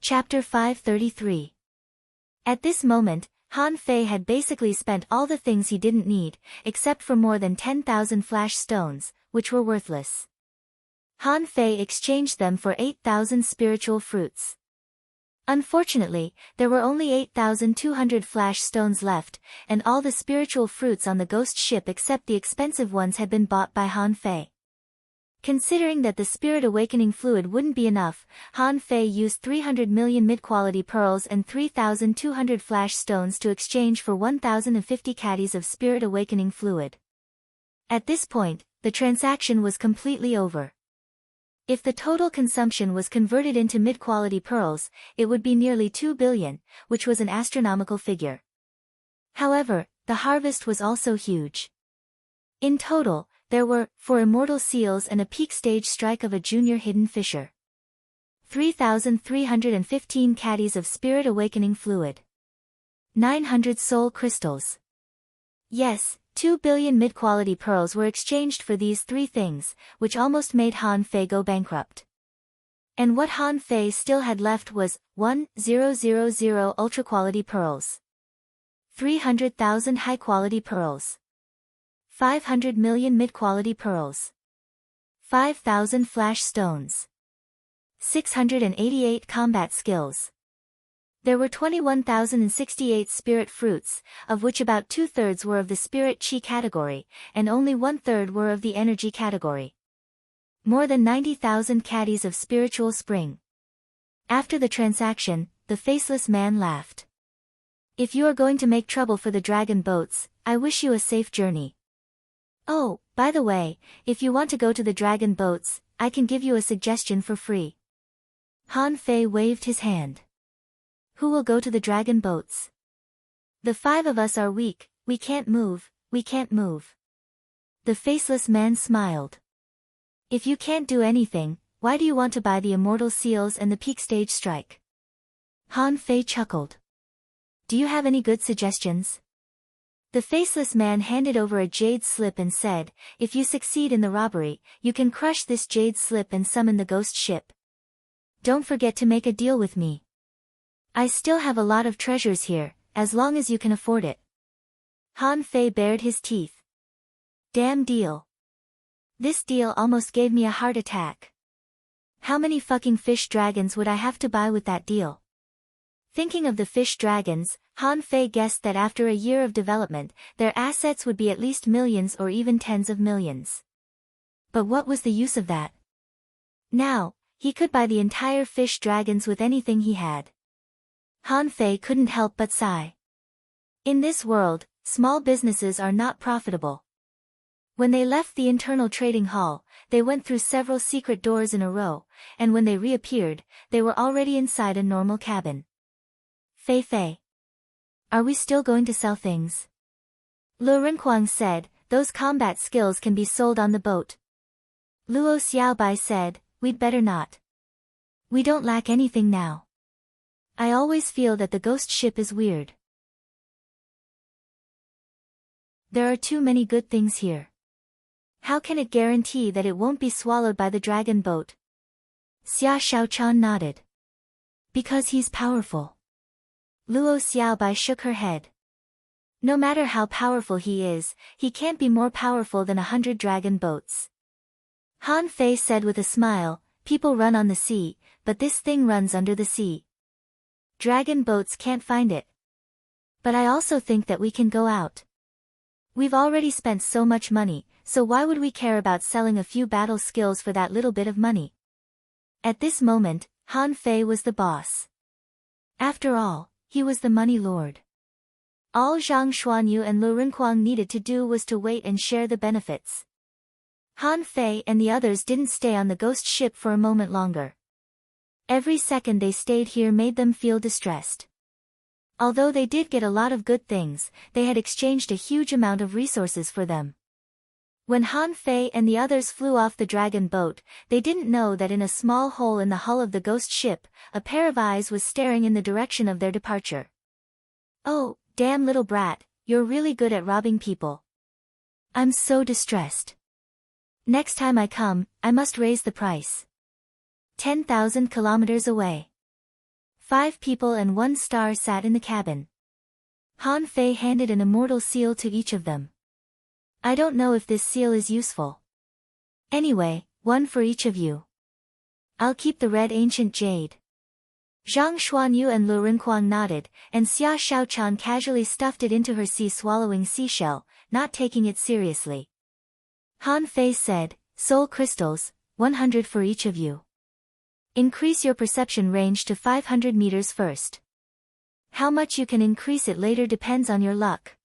Chapter 533. At this moment, Han Fei had basically spent all the things he didn't need, except for more than 10,000 flash stones, which were worthless. Han Fei exchanged them for 8,000 spiritual fruits. Unfortunately, there were only 8,200 flash stones left, and all the spiritual fruits on the ghost ship except the expensive ones had been bought by Han Fei. Considering that the spirit awakening fluid wouldn't be enough, Han Fei used 300 million mid-quality pearls and 3,200 flash stones to exchange for 1,050 caddies of spirit awakening fluid. At this point, the transaction was completely over. If the total consumption was converted into mid-quality pearls, it would be nearly 2 billion, which was an astronomical figure. However, the harvest was also huge. In total, there were 4 immortal seals and a peak stage strike of a junior hidden fisher. 3,315 caddies of spirit awakening fluid. 900 soul crystals. Yes, 2 billion mid-quality pearls were exchanged for these 3 things, which almost made Han Fei go bankrupt. And what Han Fei still had left was 1,000 ultra-quality pearls. 300,000 high-quality pearls. 500 million mid-quality pearls. 5,000 flash stones. 688 combat skills. There were 21,068 spirit fruits, of which about 2/3 were of the spirit chi category, and only 1/3 were of the energy category. More than 90,000 caddies of spiritual spring. After the transaction, the faceless man laughed. If you are going to make trouble for the dragon boats, I wish you a safe journey. Oh, by the way, if you want to go to the dragon boats, I can give you a suggestion for free. Han Fei waved his hand. Who will go to the dragon boats? The 5 of us are weak, we can't move, we can't move. The faceless man smiled. If you can't do anything, why do you want to buy the immortal seals and the peak stage strike? Han Fei chuckled. Do you have any good suggestions? The faceless man handed over a jade slip and said, if you succeed in the robbery, you can crush this jade slip and summon the ghost ship. Don't forget to make a deal with me. I still have a lot of treasures here, as long as you can afford it. Han Fei bared his teeth. Damn deal. This deal almost gave me a heart attack. How many fucking fish dragons would I have to buy with that deal? Thinking of the fish dragons, Han Fei guessed that after a year of development, their assets would be at least millions or even tens of millions. But what was the use of that? Now, he could buy the entire fish dragons with anything he had. Han Fei couldn't help but sigh. In this world, small businesses are not profitable. When they left the internal trading hall, they went through several secret doors in a row, and when they reappeared, they were already inside a normal cabin. Fei Fei. Are we still going to sell things? Lu Renquang said, those combat skills can be sold on the boat. Luo Xiaobai said, we'd better not. We don't lack anything now. I always feel that the ghost ship is weird. There are too many good things here. How can it guarantee that it won't be swallowed by the dragon boat? Xia Xiaochan nodded. Because he's powerful. Luo Xiaobai shook her head. No matter how powerful he is, he can't be more powerful than 100 dragon boats. Han Fei said with a smile, people run on the sea, but this thing runs under the sea. Dragon boats can't find it. But I also think that we can go out. We've already spent so much money, so why would we care about selling a few battle skills for that little bit of money? At this moment, Han Fei was the boss. After all, he was the money lord. All Zhang Xuanyu and Lu Renquang needed to do was to wait and share the benefits. Han Fei and the others didn't stay on the ghost ship for a moment longer. Every second they stayed here made them feel distressed. Although they did get a lot of good things, they had exchanged a huge amount of resources for them. When Han Fei and the others flew off the dragon boat, they didn't know that in a small hole in the hull of the ghost ship, a pair of eyes was staring in the direction of their departure. Oh, damn little brat, you're really good at robbing people. I'm so distressed. Next time I come, I must raise the price. 10,000 kilometers away. 5 people and 1 star sat in the cabin. Han Fei handed an immortal seal to each of them. I don't know if this seal is useful. Anyway, one for each of you. I'll keep the red ancient jade. Zhang Xuanyu and Lu Renkuang nodded, and Xia Shaochan casually stuffed it into her sea-swallowing seashell, not taking it seriously. Han Fei said, Soul crystals, 100 for each of you. Increase your perception range to 500 meters first. How much you can increase it later depends on your luck.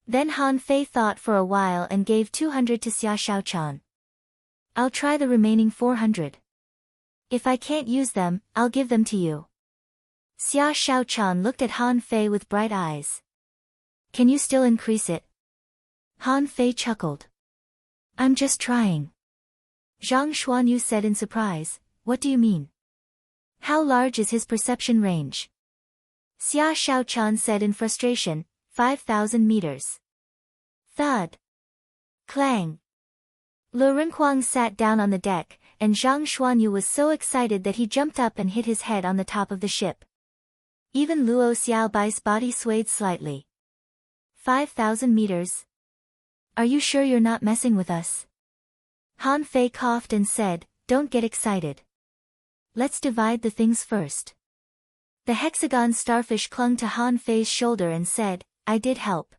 Then Han Fei thought for a while and gave 200 to Xia Shaochan. I'll try the remaining 400. If I can't use them, I'll give them to you. Xia Shaochan looked at Han Fei with bright eyes. Can you still increase it? Han Fei chuckled. I'm just trying. Zhang Xuanyu said in surprise, what do you mean? How large is his perception range? Xia Shaochan said in frustration, 5,000 meters. Thud. Clang. Lu Renkuang sat down on the deck, and Zhang Xuanyu was so excited that he jumped up and hit his head on the top of the ship. Even Luo Xiaobai's body swayed slightly. 5,000 meters. Are you sure you're not messing with us? Han Fei coughed and said, don't get excited. Let's divide the things first. The hexagon starfish clung to Han Fei's shoulder and said, I did help.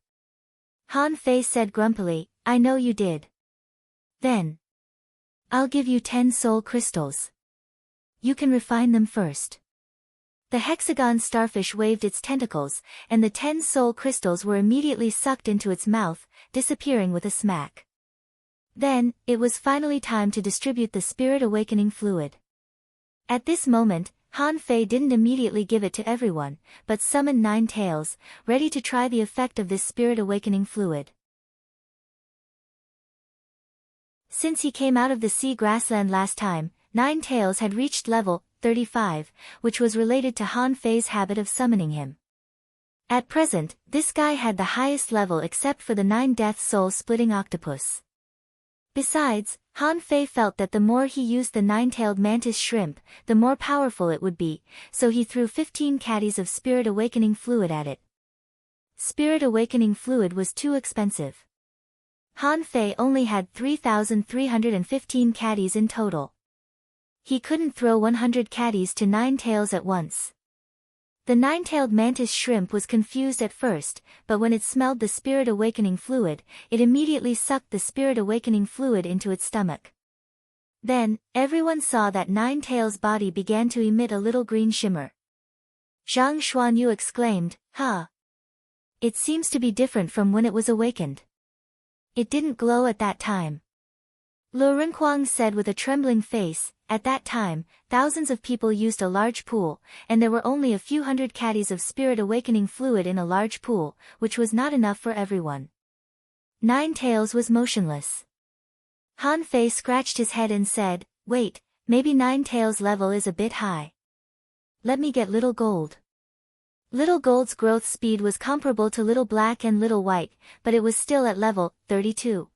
Han Fei said grumpily, I know you did. Then. I'll give you 10 soul crystals. You can refine them first. The hexagon starfish waved its tentacles, and the 10 soul crystals were immediately sucked into its mouth, disappearing with a smack. Then, it was finally time to distribute the spirit awakening fluid. At this moment, Han Fei didn't immediately give it to everyone, but summoned 9 tails, ready to try the effect of this spirit awakening fluid. Since he came out of the sea grassland last time, 9 tails had reached level 35, which was related to Han Fei's habit of summoning him. At present, this guy had the highest level except for the 9 death soul-splitting octopus. Besides, Han Fei felt that the more he used the 9-tailed mantis shrimp, the more powerful it would be, so he threw 15 caddies of spirit awakening fluid at it. Spirit awakening fluid was too expensive. Han Fei only had 3,315 caddies in total. He couldn't throw 100 caddies to 9 tails at once. The 9-tailed mantis shrimp was confused at first, but when it smelled the spirit awakening fluid, it immediately sucked the spirit awakening fluid into its stomach. Then, everyone saw that 9-tails' body began to emit a little green shimmer. Zhang Xuanyu exclaimed, Huh! It seems to be different from when it was awakened. It didn't glow at that time. Lu Renkuang said with a trembling face, at that time, thousands of people used a large pool, and there were only a few hundred caddies of spirit awakening fluid in a large pool, which was not enough for everyone. 9 tails was motionless. Han Fei scratched his head and said, wait, maybe 9 tails level is a bit high. Let me get Little Gold. Little Gold's growth speed was comparable to Little Black and Little White, but it was still at level 32.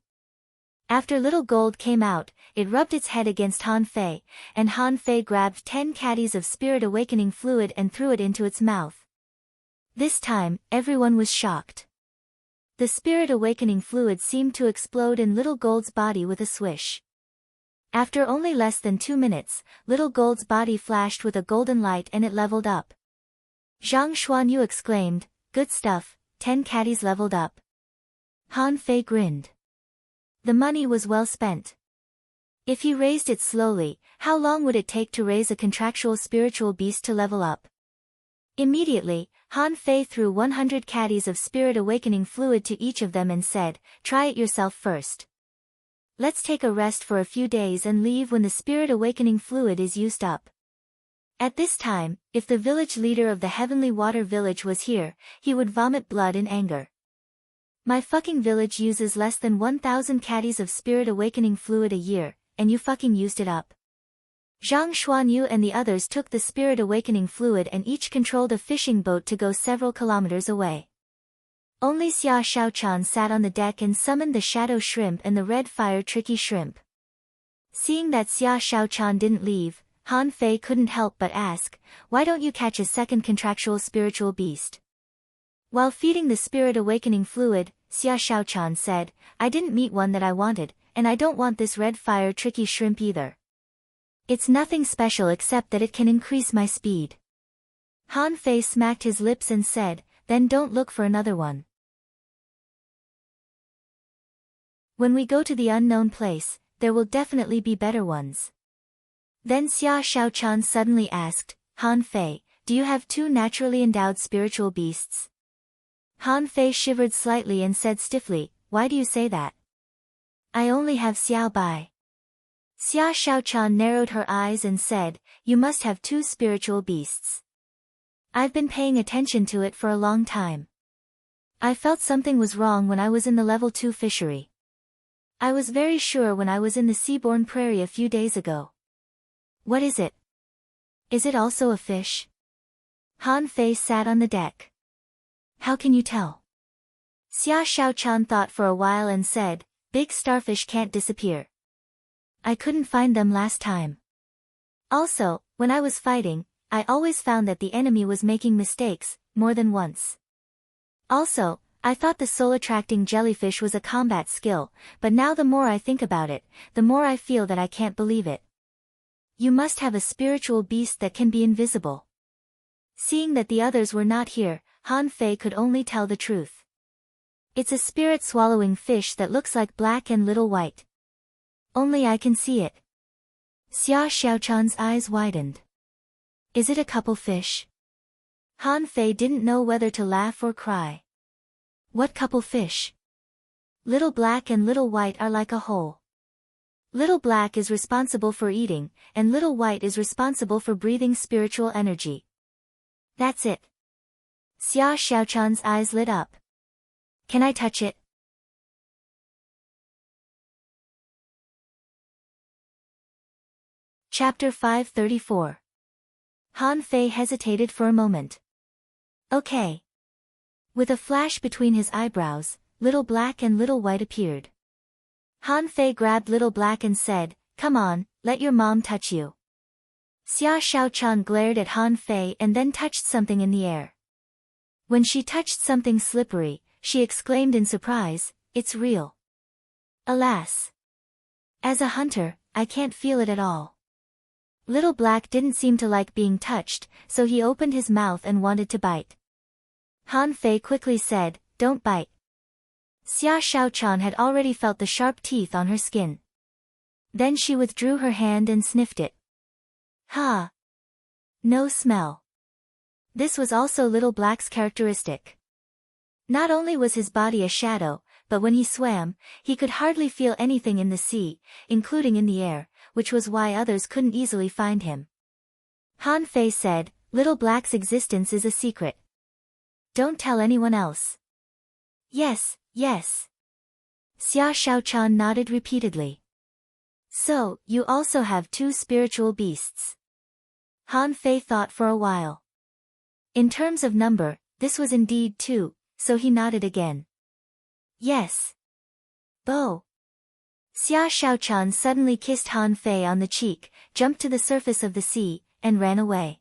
After Little Gold came out, it rubbed its head against Han Fei, and Han Fei grabbed 10 caddies of spirit awakening fluid and threw it into its mouth. This time, everyone was shocked. The spirit awakening fluid seemed to explode in Little Gold's body with a swish. After only less than 2 minutes, Little Gold's body flashed with a golden light and it leveled up. Zhang Xuanyu exclaimed, good stuff, 10 caddies leveled up. Han Fei grinned. The money was well spent. If he raised it slowly, how long would it take to raise a contractual spiritual beast to level up? Immediately, Han Fei threw 100 caddies of spirit awakening fluid to each of them and said, try it yourself first. Let's take a rest for a few days and leave when the spirit awakening fluid is used up. At this time, if the village leader of the Heavenly Water Village was here, he would vomit blood in anger. My fucking village uses less than 1,000 caddies of spirit awakening fluid a year, and you fucking used it up. Zhang Xuanyu and the others took the spirit awakening fluid and each controlled a fishing boat to go several kilometers away. Only Xia Shaochan sat on the deck and summoned the shadow shrimp and the red fire tricky shrimp. Seeing that Xia Shaochan didn't leave, Han Fei couldn't help but ask, why don't you catch a second contractual spiritual beast? While feeding the spirit awakening fluid, Xia Shaochan said, I didn't meet one that I wanted, and I don't want this red fire tricky shrimp either. It's nothing special except that it can increase my speed. Han Fei smacked his lips and said, then don't look for another one. When we go to the unknown place, there will definitely be better ones. Then Xia Shaochan suddenly asked, Han Fei, do you have two naturally endowed spiritual beasts? Han Fei shivered slightly and said stiffly, why do you say that? I only have Xiao Bai. Xia Shaochan narrowed her eyes and said, you must have two spiritual beasts. I've been paying attention to it for a long time. I felt something was wrong when I was in the level 2 fishery. I was very sure when I was in the seaborne prairie a few days ago. What is it? Is it also a fish? Han Fei sat on the deck. How can you tell? Xia Shaochan thought for a while and said, big starfish can't disappear. I couldn't find them last time. Also, when I was fighting, I always found that the enemy was making mistakes, more than once. Also, I thought the soul-attracting jellyfish was a combat skill, but now the more I think about it, the more I feel that I can't believe it. You must have a spiritual beast that can be invisible. Seeing that the others were not here, Han Fei could only tell the truth. It's a spirit-swallowing fish that looks like black and little white. Only I can see it. Xia Shaochan's eyes widened. Is it a couple fish? Han Fei didn't know whether to laugh or cry. What couple fish? Little black and little white are like a whole. Little black is responsible for eating, and little white is responsible for breathing spiritual energy. That's it. Xia Shaochan's eyes lit up. Can I touch it? Chapter 534. Han Fei hesitated for a moment. Okay. With a flash between his eyebrows, little black and little white appeared. Han Fei grabbed little black and said, come on, let your mom touch you. Xia Shaochan glared at Han Fei and then touched something in the air. When she touched something slippery, she exclaimed in surprise, it's real. Alas! As a hunter, I can't feel it at all. Little black didn't seem to like being touched, so he opened his mouth and wanted to bite. Han Fei quickly said, don't bite. Xia Shaochan had already felt the sharp teeth on her skin. Then she withdrew her hand and sniffed it. Ha! No smell. This was also little black's characteristic. Not only was his body a shadow, but when he swam, he could hardly feel anything in the sea, including in the air, which was why others couldn't easily find him. Han Fei said, little black's existence is a secret. Don't tell anyone else. Yes, yes. Xia Shaochan nodded repeatedly. So, you also have two spiritual beasts. Han Fei thought for a while. In terms of number, this was indeed two, so he nodded again. Yes. Bo. Xia Shaochan suddenly kissed Han Fei on the cheek, jumped to the surface of the sea, and ran away.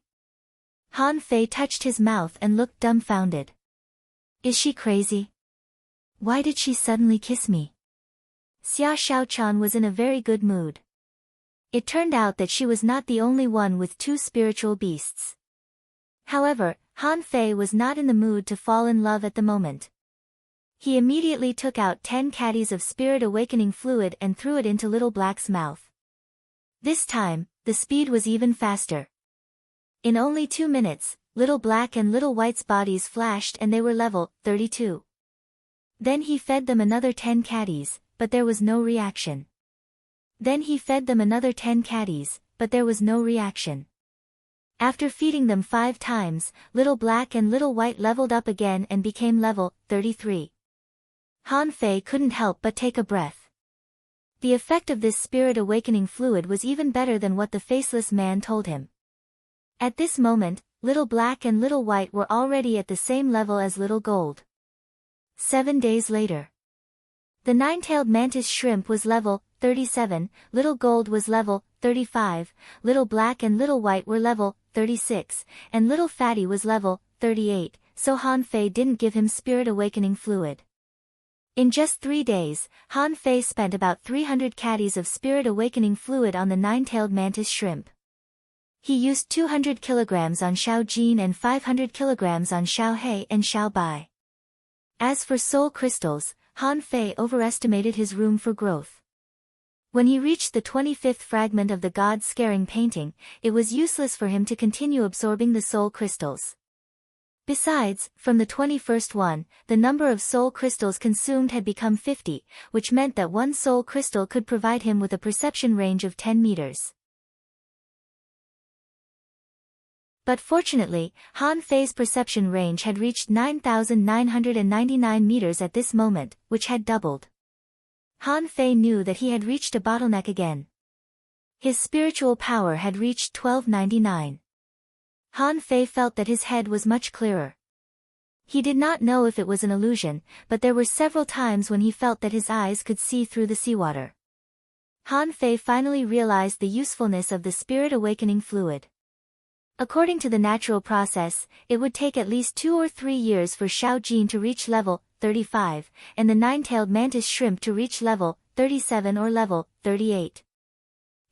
Han Fei touched his mouth and looked dumbfounded. Is she crazy? Why did she suddenly kiss me? Xia Shaochan was in a very good mood. It turned out that she was not the only one with two spiritual beasts. However, Han Fei was not in the mood to fall in love at the moment. He immediately took out 10 caddies of spirit awakening fluid and threw it into little black's mouth. This time, the speed was even faster. In only 2 minutes, little black and little white's bodies flashed and they were level 32. Then he fed them another 10 caddies, but there was no reaction. Then he fed them another 10 caddies, but there was no reaction. After feeding them 5 times, little black and little white leveled up again and became level 33. Han Fei couldn't help but take a breath. The effect of this spirit awakening fluid was even better than what the faceless man told him. At this moment, little black and little white were already at the same level as little gold. 7 days later. The nine-tailed mantis shrimp was level 37, little gold was level 35, little black and little white were level 36, and little fatty was level 38, so Han Fei didn't give him spirit awakening fluid. In just 3 days, Han Fei spent about 300 caddies of spirit awakening fluid on the nine-tailed mantis shrimp. He used 200 kilograms on Xiao Jin and 500 kilograms on Xiao He and Xiao Bai. As for soul crystals, Han Fei overestimated his room for growth. When he reached the 25th fragment of the God-scaring painting, it was useless for him to continue absorbing the soul crystals. Besides, from the 21st one, the number of soul crystals consumed had become 50, which meant that one soul crystal could provide him with a perception range of 10 meters. But fortunately, Han Fei's perception range had reached 9,999 meters at this moment, which had doubled. Han Fei knew that he had reached a bottleneck again. His spiritual power had reached 1299. Han Fei felt that his head was much clearer. He did not know if it was an illusion, but there were several times when he felt that his eyes could see through the seawater. Han Fei finally realized the usefulness of the spirit awakening fluid. According to the natural process, it would take at least 2 or 3 years for Xiao Jin to reach level 35, and the nine-tailed mantis shrimp to reach level 37 or level 38.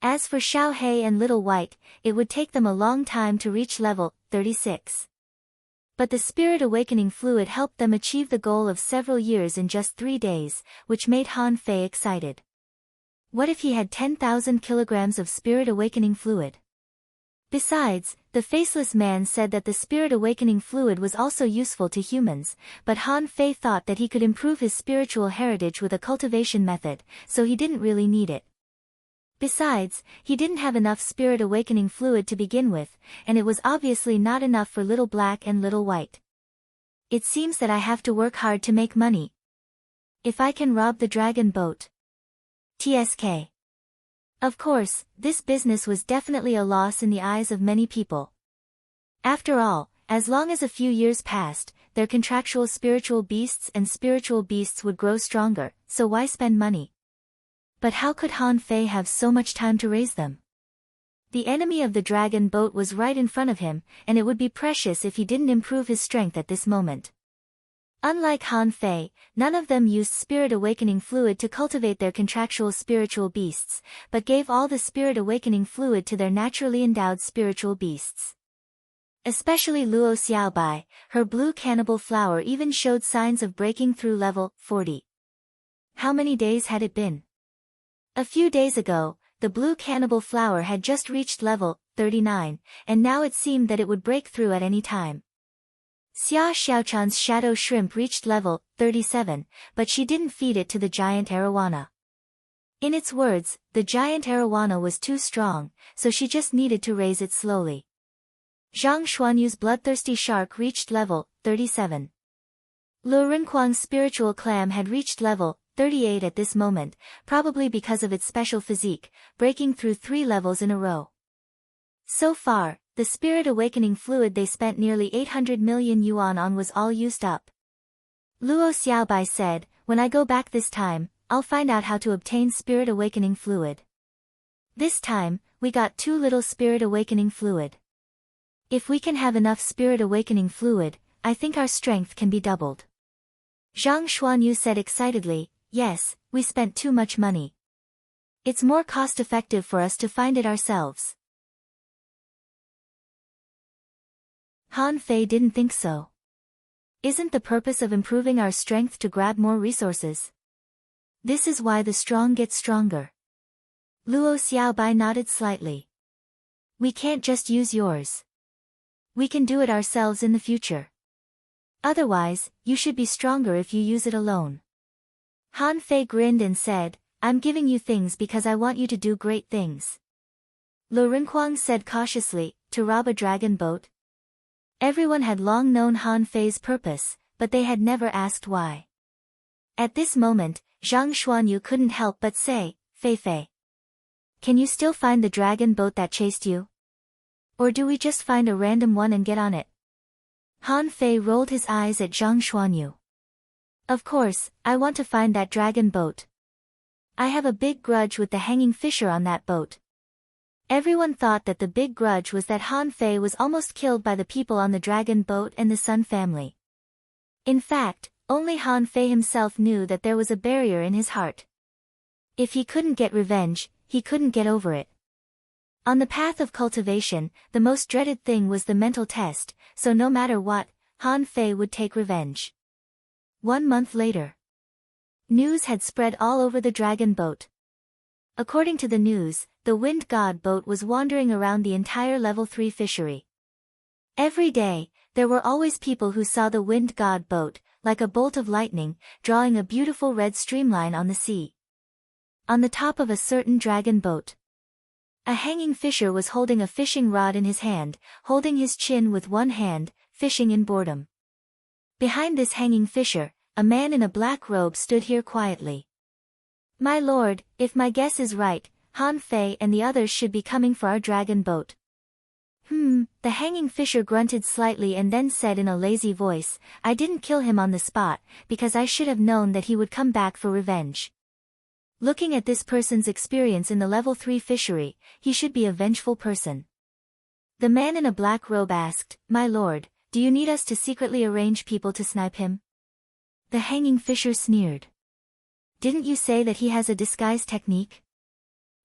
As for Xiao He and Little White, it would take them a long time to reach level 36. But the spirit awakening fluid helped them achieve the goal of several years in just 3 days, which made Han Fei excited. What if he had 10,000 kilograms of spirit awakening fluid? Besides, the faceless man said that the spirit awakening fluid was also useful to humans, but Han Fei thought that he could improve his spiritual heritage with a cultivation method, so he didn't really need it. Besides, he didn't have enough spirit awakening fluid to begin with, and it was obviously not enough for Little Black and Little White. It seems that I have to work hard to make money. If I can rob the dragon boat. TSK. Of course, this business was definitely a loss in the eyes of many people. After all, as long as a few years passed, their contractual spiritual beasts and spiritual beasts would grow stronger, so why spend money? But how could Han Fei have so much time to raise them? The enemy of the dragon boat was right in front of him, and it would be precious if he didn't improve his strength at this moment. Unlike Han Fei, none of them used spirit awakening fluid to cultivate their contractual spiritual beasts, but gave all the spirit awakening fluid to their naturally endowed spiritual beasts. Especially Luo Xiaobai, her blue cannibal flower even showed signs of breaking through level 40. How many days had it been? A few days ago, the blue cannibal flower had just reached level 39, and now it seemed that it would break through at any time. Xia Xiaochan's shadow shrimp reached level 37, but she didn't feed it to the giant arowana. In its words, the giant arowana was too strong, so she just needed to raise it slowly. Zhang Xuanyu's bloodthirsty shark reached level 37. Lu Rinquang's spiritual clam had reached level 38 at this moment, probably because of its special physique, breaking through 3 levels in a row. So far, the spirit awakening fluid they spent nearly 800 million yuan on was all used up. Luo Xiaobai said, "When I go back this time, I'll find out how to obtain spirit awakening fluid." This time, we got too little spirit awakening fluid. If we can have enough spirit awakening fluid, I think our strength can be doubled. Zhang Xuanyu said excitedly, "Yes, we spent too much money. It's more cost-effective for us to find it ourselves." Han Fei didn't think so. Isn't the purpose of improving our strength to grab more resources? This is why the strong get stronger. Luo Xiaobai nodded slightly. We can't just use yours. We can do it ourselves in the future. Otherwise, you should be stronger if you use it alone. Han Fei grinned and said, "I'm giving you things because I want you to do great things." Lu Rinquang said cautiously, "To rob a dragon boat?" Everyone had long known Han Fei's purpose, but they had never asked why. At this moment, Zhang Xuanyu couldn't help but say, "Fei Fei, can you still find the dragon boat that chased you? Or do we just find a random one and get on it?" Han Fei rolled his eyes at Zhang Xuanyu. "Of course, I want to find that dragon boat. I have a big grudge with the hanging fisher on that boat." Everyone thought that the big grudge was that Han Fei was almost killed by the people on the dragon boat and the Sun family. In fact, only Han Fei himself knew that there was a barrier in his heart. If he couldn't get revenge, he couldn't get over it. On the path of cultivation, the most dreaded thing was the mental test, so no matter what, Han Fei would take revenge. 1 month later. News had spread all over the dragon boat. According to the news, the Wind God boat was wandering around the entire level 3 fishery. Every day, there were always people who saw the Wind God boat, like a bolt of lightning, drawing a beautiful red streamline on the sea. On the top of a certain dragon boat, a hanging fisher was holding a fishing rod in his hand, holding his chin with one hand, fishing in boredom. Behind this hanging fisher, a man in a black robe stood here quietly. "My lord, if my guess is right, Han Fei and the others should be coming for our dragon boat." The hanging fisher grunted slightly and then said in a lazy voice, "I didn't kill him on the spot, because I should have known that he would come back for revenge." Looking at this person's experience in the level 3 fishery, he should be a vengeful person. The man in a black robe asked, "My lord, do you need us to secretly arrange people to snipe him?" The hanging fisher sneered. "Didn't you say that he has a disguise technique?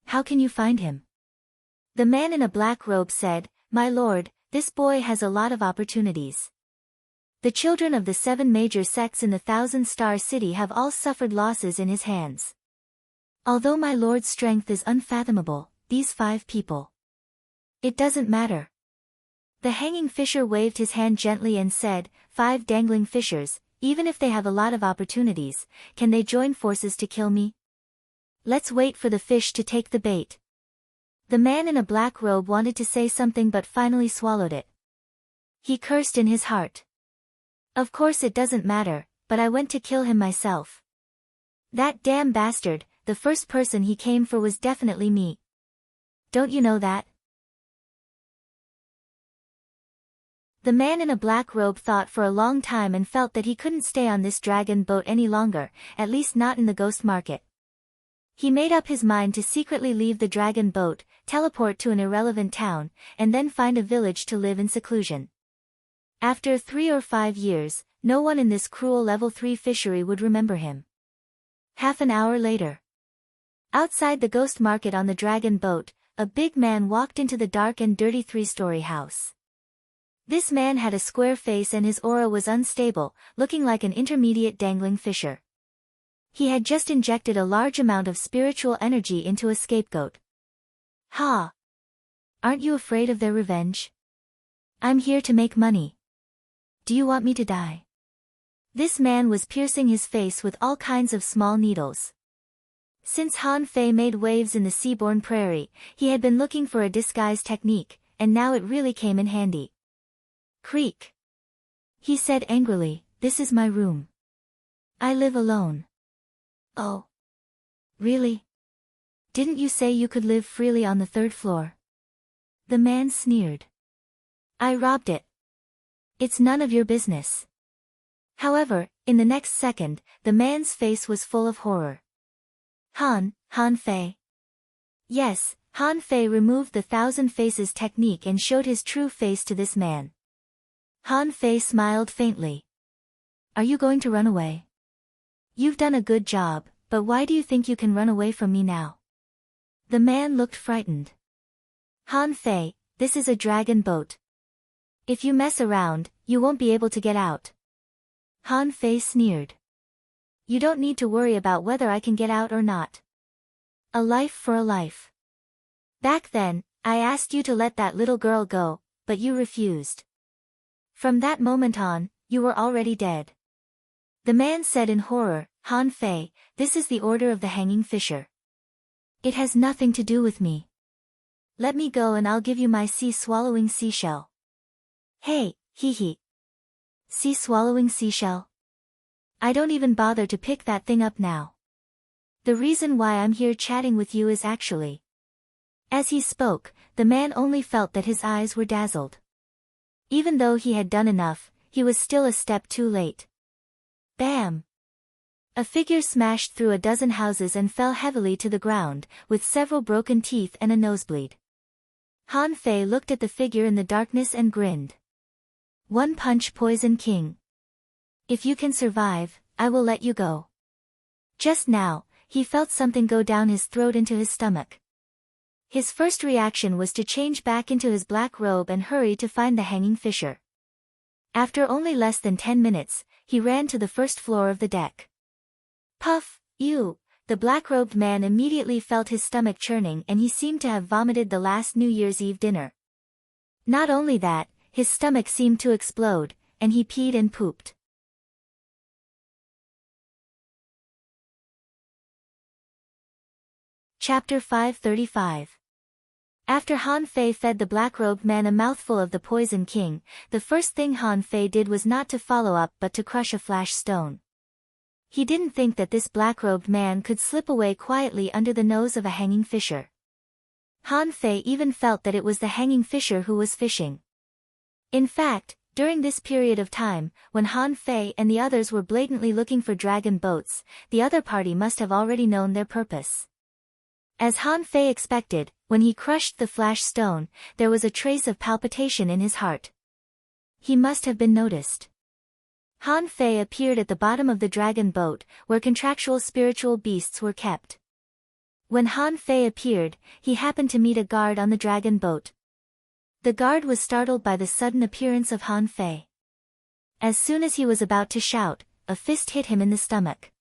How can you find him?" The man in a black robe said, "My lord, this boy has a lot of opportunities. The children of the 7 major sects in the 1,000-star city have all suffered losses in his hands. Although my lord's strength is unfathomable, these 5 people. It doesn't matter." The hanging fisher waved his hand gently and said, 5 dangling fishers, even if they have a lot of opportunities, can they join forces to kill me? Let's wait for the fish to take the bait." The man in a black robe wanted to say something but finally swallowed it. He cursed in his heart. "Of course it doesn't matter, but I went to kill him myself. That damn bastard, the first person he came for was definitely me. Don't you know that?" The man in a black robe thought for a long time and felt that he couldn't stay on this dragon boat any longer, at least not in the ghost market. He made up his mind to secretly leave the dragon boat, teleport to an irrelevant town, and then find a village to live in seclusion. After 3 or 5 years, no one in this cruel level 3 fishery would remember him. Half an hour later. Outside the ghost market on the dragon boat, a big man walked into the dark and dirty 3-story house. This man had a square face and his aura was unstable, looking like an intermediate dangling fisher. He had just injected a large amount of spiritual energy into a scapegoat. "Ha! Aren't you afraid of their revenge? I'm here to make money. Do you want me to die?" This man was piercing his face with all kinds of small needles. Since Han Fei made waves in the seaborne prairie, he had been looking for a disguise technique, and now it really came in handy. "Creak," he said angrily, "this is my room. I live alone." "Oh. Really? Didn't you say you could live freely on the 3rd floor?" The man sneered. "I robbed it. It's none of your business." However, in the next second, the man's face was full of horror. Han Fei." Yes, Han Fei removed the 1,000 faces technique and showed his true face to this man. Han Fei smiled faintly. "Are you going to run away? You've done a good job, but why do you think you can run away from me now?" The man looked frightened. "Han Fei, this is a dragon boat. If you mess around, you won't be able to get out." Han Fei sneered. "You don't need to worry about whether I can get out or not. A life for a life. Back then, I asked you to let that little girl go, but you refused. From that moment on, you were already dead." The man said in horror, "Han Fei, this is the order of the hanging fisher. It has nothing to do with me. Let me go and I'll give you my sea-swallowing seashell." "Hey, hee. Sea-swallowing seashell? I don't even bother to pick that thing up now. The reason why I'm here chatting with you is actually..." As he spoke, the man only felt that his eyes were dazzled. Even though he had done enough, he was still a step too late. Bam! A figure smashed through a dozen houses and fell heavily to the ground, with several broken teeth and a nosebleed. Han Fei looked at the figure in the darkness and grinned. One punch Poison King. If you can survive, I will let you go. Just now, he felt something go down his throat into his stomach. His first reaction was to change back into his black robe and hurry to find the hanging fisher. After only less than 10 minutes, he ran to the first floor of the deck. Puff, you! The black-robed man immediately felt his stomach churning and he seemed to have vomited the last New Year's Eve dinner. Not only that, his stomach seemed to explode, and he peed and pooped. Chapter 535. After Han Fei fed the black-robed man a mouthful of the Poison King, the first thing Han Fei did was not to follow up but to crush a flash stone. He didn't think that this black-robed man could slip away quietly under the nose of a hanging fisher. Han Fei even felt that it was the hanging fisher who was fishing. In fact, during this period of time, when Han Fei and the others were blatantly looking for dragon boats, the other party must have already known their purpose. As Han Fei expected, when he crushed the flash stone, there was a trace of palpitation in his heart. He must have been noticed. Han Fei appeared at the bottom of the dragon boat, where contractual spiritual beasts were kept. When Han Fei appeared, he happened to meet a guard on the dragon boat. The guard was startled by the sudden appearance of Han Fei. As soon as he was about to shout, a fist hit him in the stomach.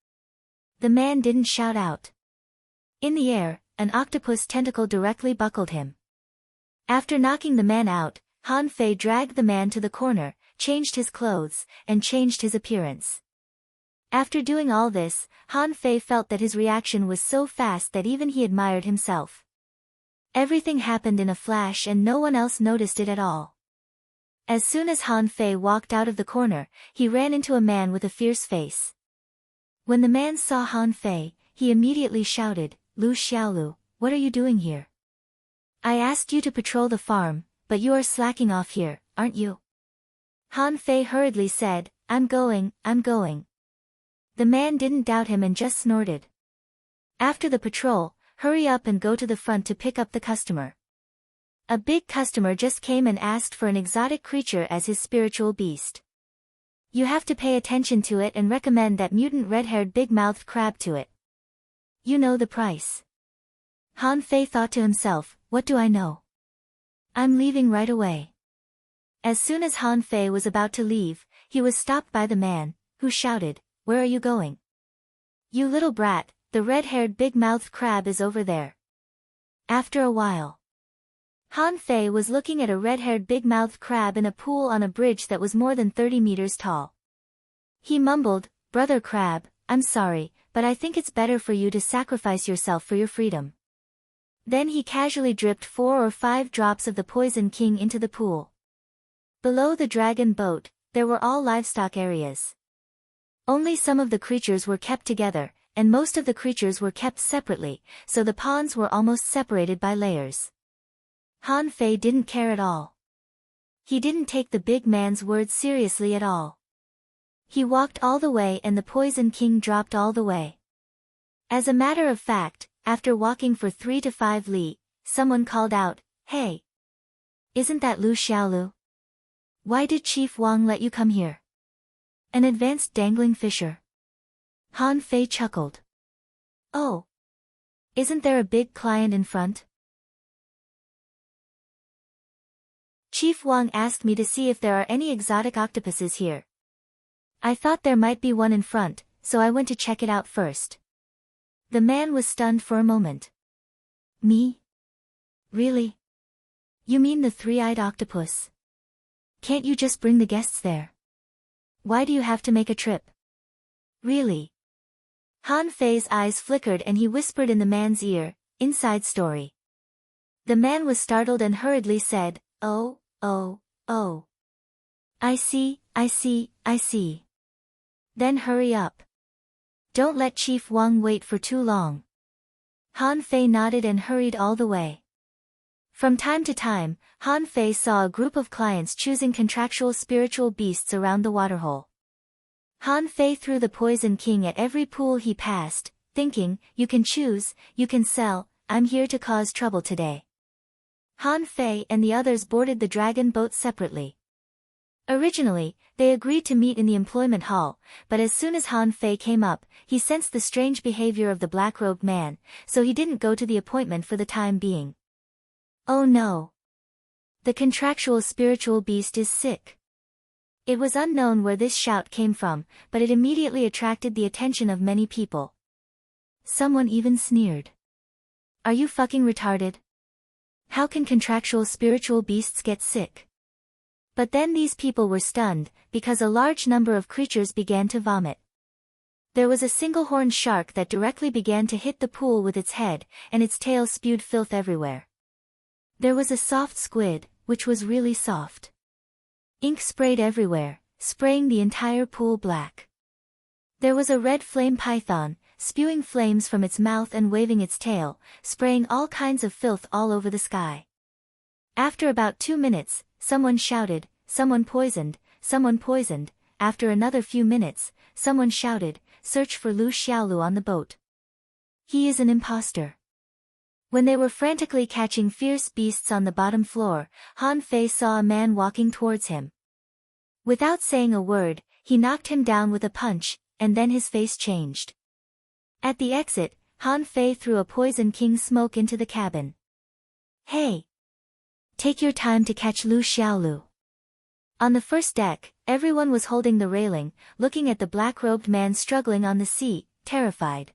The man didn't shout out. In the air, an octopus tentacle directly buckled him. After knocking the man out, Han Fei dragged the man to the corner, changed his clothes, and changed his appearance. After doing all this, Han Fei felt that his reaction was so fast that even he admired himself. Everything happened in a flash and no one else noticed it at all. As soon as Han Fei walked out of the corner, he ran into a man with a fierce face. When the man saw Han Fei, he immediately shouted, "Lu Xiaolu, what are you doing here? I asked you to patrol the farm, but you are slacking off here, aren't you?" Han Fei hurriedly said, I'm going. The man didn't doubt him and just snorted. After the patrol, hurry up and go to the front to pick up the customer. A big customer just came and asked for an exotic creature as his spiritual beast. You have to pay attention to it and recommend that mutant red-haired big-mouthed crab to it. You know the price. Han Fei thought to himself, what do I know? I'm leaving right away. As soon as Han Fei was about to leave, he was stopped by the man, who shouted, Where are you going? You little brat, the red-haired big-mouthed crab is over there. After a while, Han Fei was looking at a red-haired big-mouthed crab in a pool on a bridge that was more than 30 meters tall. He mumbled, Brother Crab, I'm sorry, but I think it's better for you to sacrifice yourself for your freedom. Then he casually dripped 4 or 5 drops of the Poison King into the pool. Below the dragon boat, there were all livestock areas. Only some of the creatures were kept together, and most of the creatures were kept separately, so the ponds were almost separated by layers. Han Fei didn't care at all. He didn't take the big man's words seriously at all. He walked all the way and the Poison King dropped all the way. As a matter of fact, after walking for 3 to 5 li, someone called out, Hey! Isn't that Lu Xiaolu? Why did Chief Wang let you come here? An advanced dangling fisher. Han Fei chuckled. Oh! Isn't there a big client in front? Chief Wang asked me to see if there are any exotic octopuses here. I thought there might be one in front, so I went to check it out first. The man was stunned for a moment. Me? Really? You mean the 3-eyed octopus? Can't you just bring the guests there? Why do you have to make a trip? Really? Han Fei's eyes flickered and he whispered in the man's ear, Inside story. The man was startled and hurriedly said, Oh. I see. Then hurry up. Don't let Chief Wang wait for too long. Han Fei nodded and hurried all the way. From time to time, Han Fei saw a group of clients choosing contractual spiritual beasts around the waterhole. Han Fei threw the Poison King at every pool he passed, thinking, you can choose, you can sell, I'm here to cause trouble today. Han Fei and the others boarded the dragon boat separately. Originally, they agreed to meet in the employment hall, but as soon as Han Fei came up, he sensed the strange behavior of the black-robed man, so he didn't go to the appointment for the time being. Oh no! The contractual spiritual beast is sick. It was unknown where this shout came from, but it immediately attracted the attention of many people. Someone even sneered. Are you fucking retarded? How can contractual spiritual beasts get sick? But then these people were stunned, because a large number of creatures began to vomit. There was a single-horned shark that directly began to hit the pool with its head, and its tail spewed filth everywhere. There was a soft squid, which was really soft. Ink sprayed everywhere, spraying the entire pool black. There was a red flame python, spewing flames from its mouth and waving its tail, spraying all kinds of filth all over the sky. After about 2 minutes, someone shouted, someone poisoned, someone poisoned. After another few minutes, someone shouted, search for Lu Xiaolu on the boat. He is an imposter. When they were frantically catching fierce beasts on the bottom floor, Han Fei saw a man walking towards him. Without saying a word, he knocked him down with a punch, and then his face changed. At the exit, Han Fei threw a poison king smoke into the cabin. Hey! Take your time to catch Lu Xiaolu. On the first deck, everyone was holding the railing, looking at the black-robed man struggling on the sea, terrified.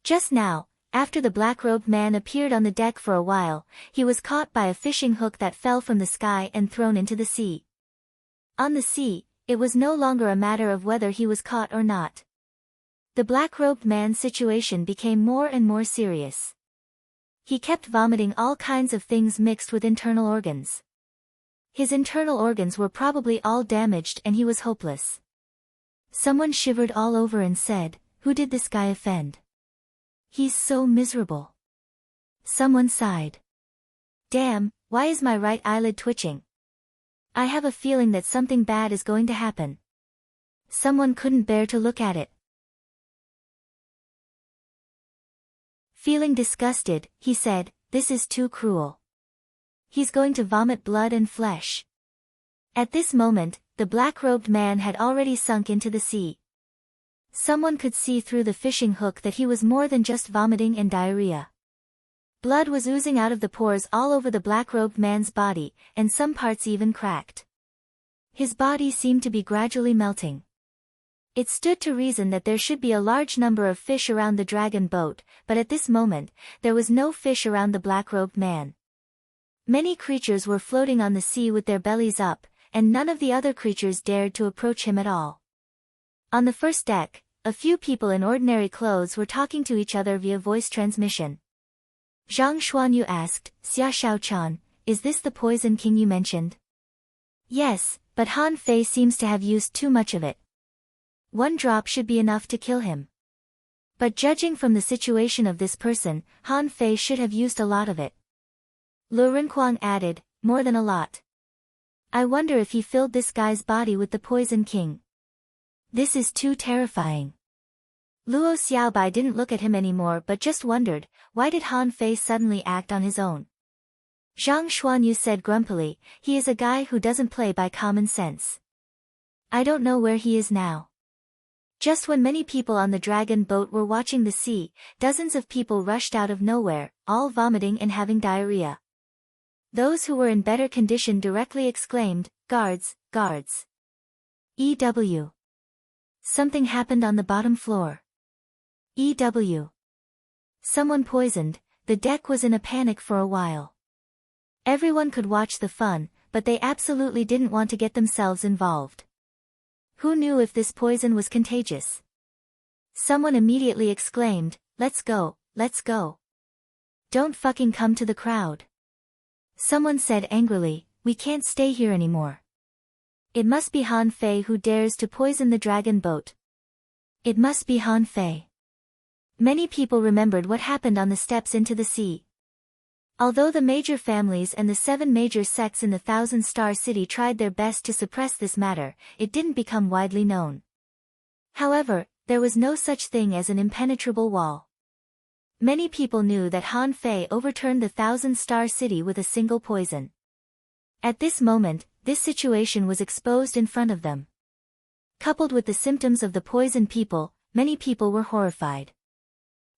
Just now, after the black-robed man appeared on the deck for a while, he was caught by a fishing hook that fell from the sky and thrown into the sea. On the sea, it was no longer a matter of whether he was caught or not. The black-robed man's situation became more and more serious. He kept vomiting all kinds of things mixed with internal organs. His internal organs were probably all damaged and he was hopeless. Someone shivered all over and said, who did this guy offend? He's so miserable. Someone sighed. Damn, why is my right eyelid twitching? I have a feeling that something bad is going to happen. Someone couldn't bear to look at it. Feeling disgusted, he said, this is too cruel. He's going to vomit blood and flesh. At this moment, the black-robed man had already sunk into the sea. Someone could see through the fishing hook that he was more than just vomiting and diarrhea. Blood was oozing out of the pores all over the black-robed man's body, and some parts even cracked. His body seemed to be gradually melting. It stood to reason that there should be a large number of fish around the dragon boat, but at this moment, there was no fish around the black-robed man. Many creatures were floating on the sea with their bellies up, and none of the other creatures dared to approach him at all. On the first deck, a few people in ordinary clothes were talking to each other via voice transmission. Zhang Xuanyu asked, Xia Shaochan, is this the poison king you mentioned? Yes, but Han Fei seems to have used too much of it. 1 drop should be enough to kill him. But judging from the situation of this person, Han Fei should have used a lot of it. Lu Renquang added, more than a lot. I wonder if he filled this guy's body with the poison king. This is too terrifying. Luo Xiaobai didn't look at him anymore but just wondered, why did Han Fei suddenly act on his own? Zhang Xuanyu said grumpily, he is a guy who doesn't play by common sense. I don't know where he is now. Just when many people on the dragon boat were watching the sea, dozens of people rushed out of nowhere, all vomiting and having diarrhea. Those who were in better condition directly exclaimed, guards, guards. EW. Something happened on the bottom floor. EW. Someone poisoned. The deck was in a panic for a while. Everyone could watch the fun, but they absolutely didn't want to get themselves involved. Who knew if this poison was contagious? Someone immediately exclaimed, let's go, let's go. Don't fucking come to the crowd. Someone said angrily, we can't stay here anymore. It must be Han Fei who dares to poison the dragon boat. It must be Han Fei. Many people remembered what happened on the steps into the sea. Although the major families and the 7 major sects in the Thousand-Star City tried their best to suppress this matter, it didn't become widely known. However, there was no such thing as an impenetrable wall. Many people knew that Han Fei overturned the Thousand-Star City with a single poison. At this moment, this situation was exposed in front of them. Coupled with the symptoms of the poisoned people, many people were horrified.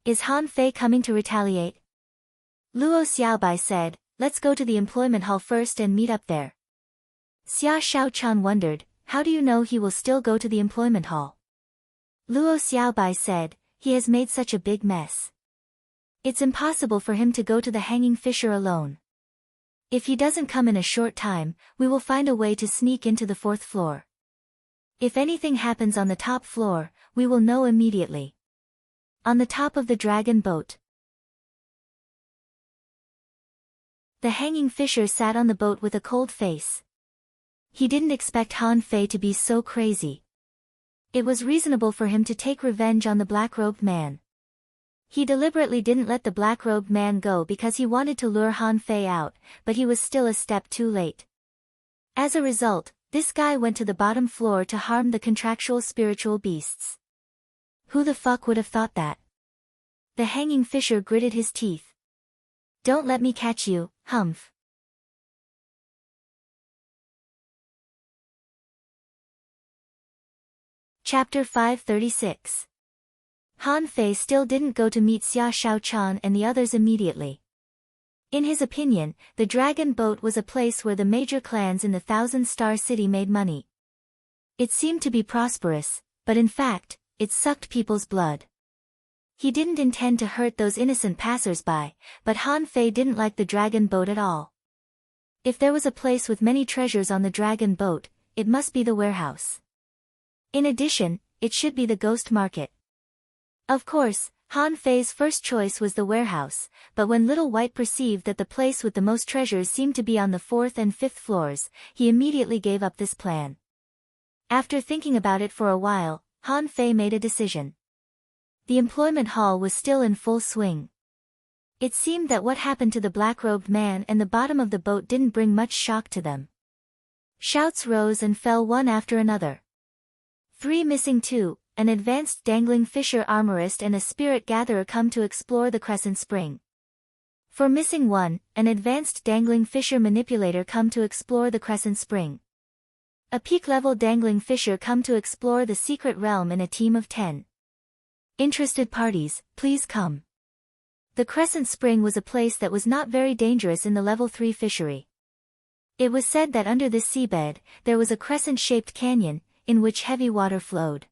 Is Han Fei coming to retaliate? Luo Xiaobai said, let's go to the employment hall first and meet up there. Xia Shaochan wondered, how do you know he will still go to the employment hall? Luo Xiaobai said, he has made such a big mess. It's impossible for him to go to the hanging fissure alone. If he doesn't come in a short time, we will find a way to sneak into the 4th floor. If anything happens on the top floor, we will know immediately. On the top of the dragon boat. The hanging fissure sat on the boat with a cold face. He didn't expect Han Fei to be so crazy. It was reasonable for him to take revenge on the black-robed man. He deliberately didn't let the black-robed man go because he wanted to lure Han Fei out, but he was still a step too late. As a result, this guy went to the bottom floor to harm the contractual spiritual beasts. Who the fuck would have thought that? The hanging fissure gritted his teeth. Don't let me catch you, humph. Chapter 536. Han Fei still didn't go to meet Xia Shaochan and the others immediately. In his opinion, the dragon boat was a place where the major clans in the Thousand-Star City made money. It seemed to be prosperous, but in fact, it sucked people's blood. He didn't intend to hurt those innocent passers-by, but Han Fei didn't like the dragon boat at all. If there was a place with many treasures on the dragon boat, it must be the warehouse. In addition, it should be the ghost market. Of course, Han Fei's first choice was the warehouse, but when Little White perceived that the place with the most treasures seemed to be on the 4th and 5th floors, he immediately gave up this plan. After thinking about it for a while, Han Fei made a decision. The employment hall was still in full swing. It seemed that what happened to the black-robed man and the bottom of the boat didn't bring much shock to them. Shouts rose and fell one after another. 3 missing 2. An advanced dangling fissure armorist and a spirit gatherer come to explore the crescent spring. For missing 1, an advanced dangling fissure manipulator come to explore the crescent spring. A peak-level dangling fissure come to explore the secret realm in a team of 10. Interested parties, please come. The crescent spring was a place that was not very dangerous in the level 3 fishery. It was said that under this seabed, there was a crescent-shaped canyon, in which heavy water flowed.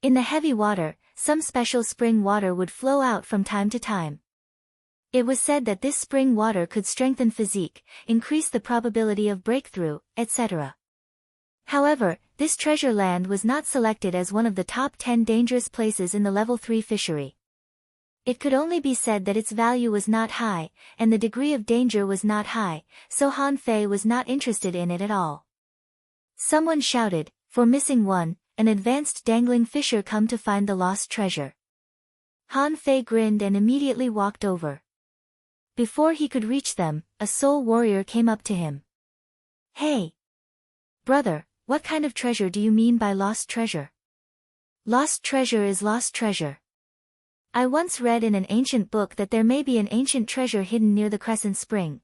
In the heavy water, some special spring water would flow out from time to time. It was said that this spring water could strengthen physique, increase the probability of breakthrough, etc. However, this treasure land was not selected as one of the top 10 dangerous places in the level 3 fishery. It could only be said that its value was not high, and the degree of danger was not high, so Han Fei was not interested in it at all. Someone shouted, for missing 1, an advanced dangling fissure come to find the lost treasure. Han Fei grinned and immediately walked over. Before he could reach them, a soul warrior came up to him. Hey! Brother, what kind of treasure do you mean by lost treasure? Lost treasure is lost treasure. I once read in an ancient book that there may be an ancient treasure hidden near the crescent spring.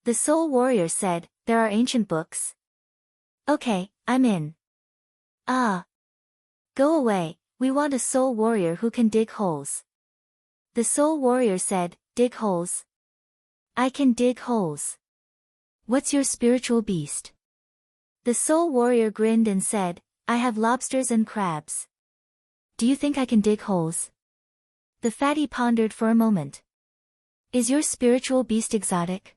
The soul warrior said, there are ancient books? Okay, I'm in. Ah. Go away, we want a soul warrior who can dig holes. The soul warrior said, dig holes? I can dig holes. What's your spiritual beast? The soul warrior grinned and said, I have lobsters and crabs. Do you think I can dig holes? The fatty pondered for a moment. Is your spiritual beast exotic?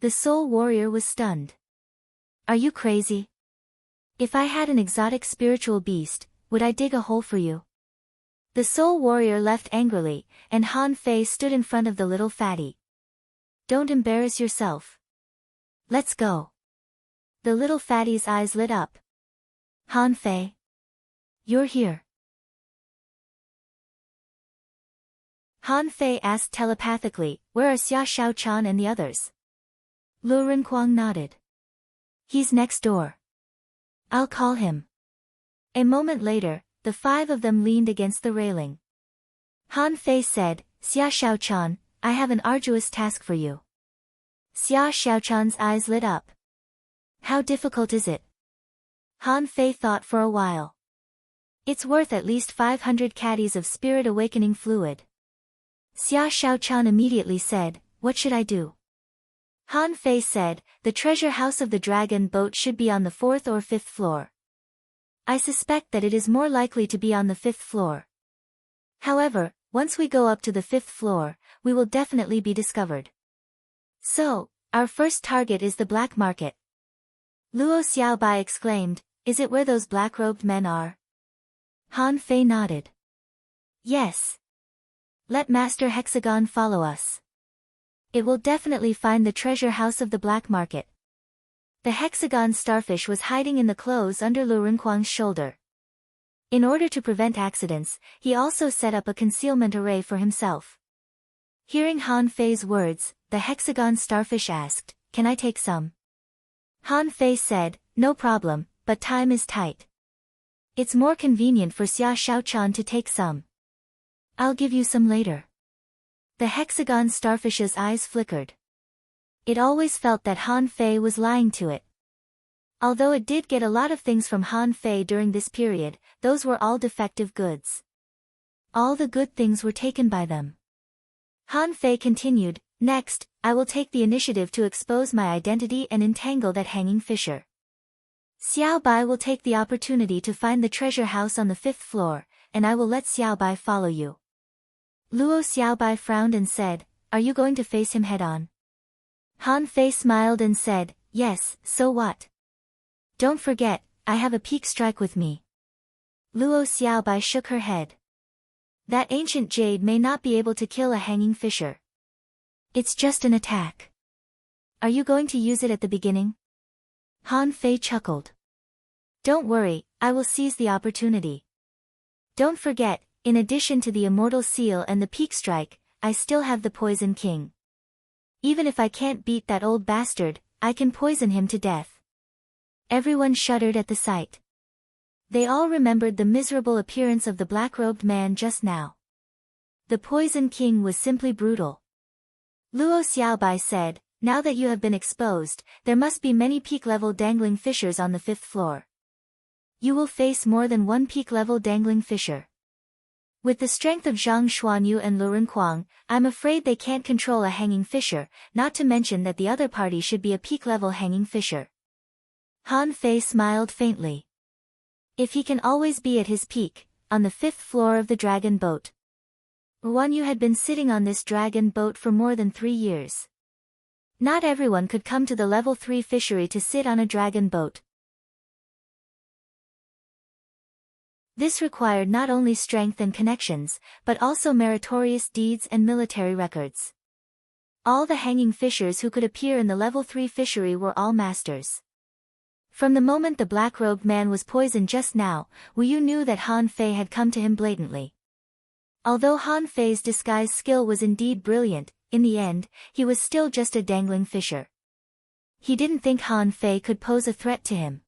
The soul warrior was stunned. Are you crazy? If I had an exotic spiritual beast, would I dig a hole for you? The soul warrior left angrily, and Han Fei stood in front of the little fatty. Don't embarrass yourself. Let's go. The little fatty's eyes lit up. Han Fei. You're here. Han Fei asked telepathically, where are Xia Shaochan and the others? Lu Renquang nodded. He's next door. I'll call him. A moment later, the 5 of them leaned against the railing. Han Fei said, Xia Xiaochan, I have an arduous task for you. Xia Xiaochan's eyes lit up. How difficult is it? Han Fei thought for a while. It's worth at least 500 caddies of spirit awakening fluid. Xia Xiaochan immediately said, what should I do? Han Fei said, the treasure house of the dragon boat should be on the 4th or 5th floor. I suspect that it is more likely to be on the 5th floor. However, once we go up to the 5th floor, we will definitely be discovered. So, our first target is the black market. Luo Xiaobai exclaimed, is it where those black-robed men are? Han Fei nodded. Yes. Let Master Hexagon follow us. It will definitely find the treasure house of the black market. The hexagon starfish was hiding in the clothes under Lu Renquang's shoulder. In order to prevent accidents, he also set up a concealment array for himself. Hearing Han Fei's words, the hexagon starfish asked, can I take some? Han Fei said, no problem, but time is tight. It's more convenient for Xia Xiaochan to take some. I'll give you some later. The hexagon starfish's eyes flickered. It always felt that Han Fei was lying to it. Although it did get a lot of things from Han Fei during this period, those were all defective goods. All the good things were taken by them. Han Fei continued, next, I will take the initiative to expose my identity and entangle that hanging fisher. Xiao Bai will take the opportunity to find the treasure house on the 5th floor, and I will let Xiao Bai follow you. Luo Xiaobai frowned and said, are you going to face him head-on? Han Fei smiled and said, yes, so what? Don't forget, I have a peak strike with me. Luo Xiaobai shook her head. That ancient jade may not be able to kill a hanging fisher. It's just an attack. Are you going to use it at the beginning? Han Fei chuckled. Don't worry, I will seize the opportunity. Don't forget, in addition to the immortal seal and the peak strike, I still have the poison king. Even if I can't beat that old bastard, I can poison him to death. Everyone shuddered at the sight. They all remembered the miserable appearance of the black-robed man just now. The poison king was simply brutal. Luo Xiaobai said, now that you have been exposed, there must be many peak-level dangling fishers on the 5th floor. You will face more than one peak-level dangling fisher. With the strength of Zhang Xuanyu and Lu Renquang, I'm afraid they can't control a hanging fisher, not to mention that the other party should be a peak-level hanging fisher. Han Fei smiled faintly. If he can always be at his peak, on the 5th floor of the dragon boat. Xuanyu had been sitting on this dragon boat for more than 3 years. Not everyone could come to the level 3 fishery to sit on a dragon boat. This required not only strength and connections, but also meritorious deeds and military records. All the hanging fishers who could appear in the level 3 fishery were all masters. From the moment the black-robed man was poisoned just now, Wu Yu knew that Han Fei had come to him blatantly. Although Han Fei's disguise skill was indeed brilliant, in the end, he was still just a dangling fisher. He didn't think Han Fei could pose a threat to him.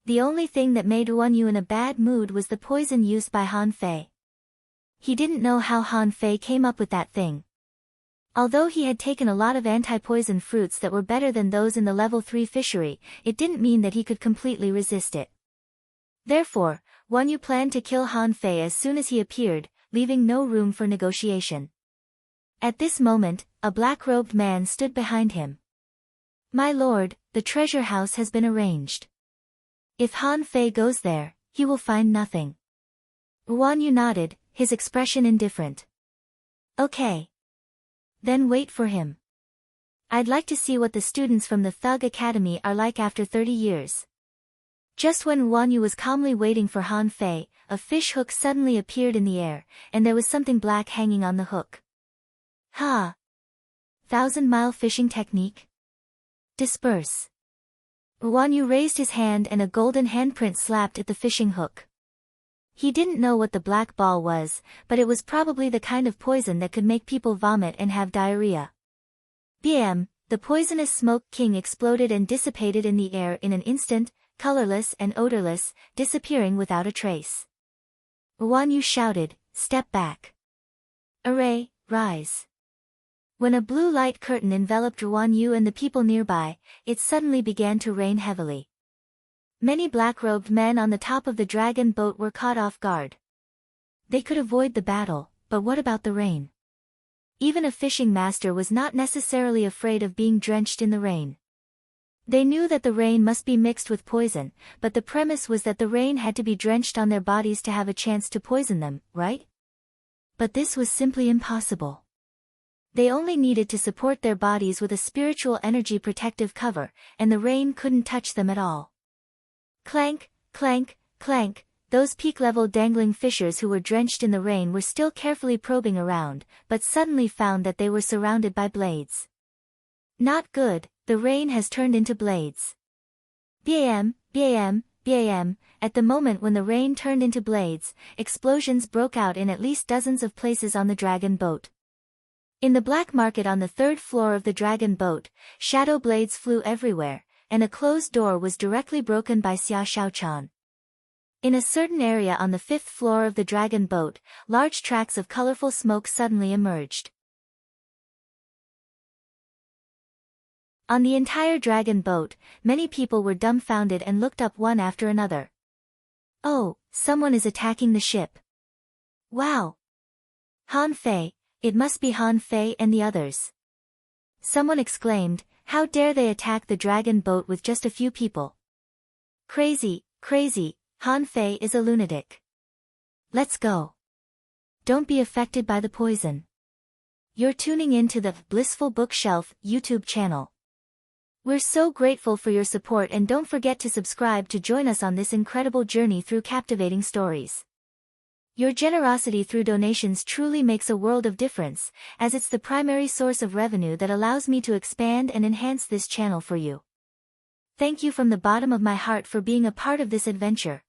The only thing that made Xuanyu in a bad mood was the poison used by Han Fei. He didn't know how Han Fei came up with that thing. Although he had taken a lot of anti-poison fruits that were better than those in the level 3 fishery, it didn't mean that he could completely resist it. Therefore, Xuanyu planned to kill Han Fei as soon as he appeared, leaving no room for negotiation. At this moment, a black-robed man stood behind him. My lord, the treasure house has been arranged. If Han Fei goes there, he will find nothing. Xuanyu nodded, his expression indifferent. Okay. Then wait for him. I'd like to see what the students from the Thug Academy are like after 30 years. Just when Xuanyu was calmly waiting for Han Fei, a fish hook suddenly appeared in the air, and there was something black hanging on the hook. Ha! 1,000-mile fishing technique? Disperse. Xuanyu raised his hand and a golden handprint slapped at the fishing hook. He didn't know what the black ball was, but it was probably the kind of poison that could make people vomit and have diarrhea. Bam! The poisonous smoke king exploded and dissipated in the air in an instant, colorless and odorless, disappearing without a trace. Xuanyu shouted, step back. Array, rise. When a blue light curtain enveloped Ruan Yu and the people nearby, it suddenly began to rain heavily. Many black-robed men on the top of the dragon boat were caught off guard. They could avoid the battle, but what about the rain? Even a fishing master was not necessarily afraid of being drenched in the rain. They knew that the rain must be mixed with poison, but the premise was that the rain had to be drenched on their bodies to have a chance to poison them, right? But this was simply impossible. They only needed to support their bodies with a spiritual energy protective cover, and the rain couldn't touch them at all. Clank, clank, clank, those peak-level dangling fishers who were drenched in the rain were still carefully probing around, but suddenly found that they were surrounded by blades. Not good, the rain has turned into blades. Bam, bam, bam, at the moment when the rain turned into blades, explosions broke out in at least dozens of places on the dragon boat. In the black market on the 3rd floor of the dragon boat, shadow blades flew everywhere, and a closed door was directly broken by Xia Shaochan. In a certain area on the 5th floor of the dragon boat, large tracts of colorful smoke suddenly emerged. On the entire dragon boat, many people were dumbfounded and looked up one after another. Oh, someone is attacking the ship. Wow! Han Fei, it must be Han Fei and the others. Someone exclaimed, how dare they attack the dragon boat with just a few people? Crazy, crazy, Han Fei is a lunatic. Let's go. Don't be affected by the poison. You're tuning in to the Blissful Bookshelf YouTube channel. We're so grateful for your support, and don't forget to subscribe to join us on this incredible journey through captivating stories. Your generosity through donations truly makes a world of difference, as it's the primary source of revenue that allows me to expand and enhance this channel for you. Thank you from the bottom of my heart for being a part of this adventure.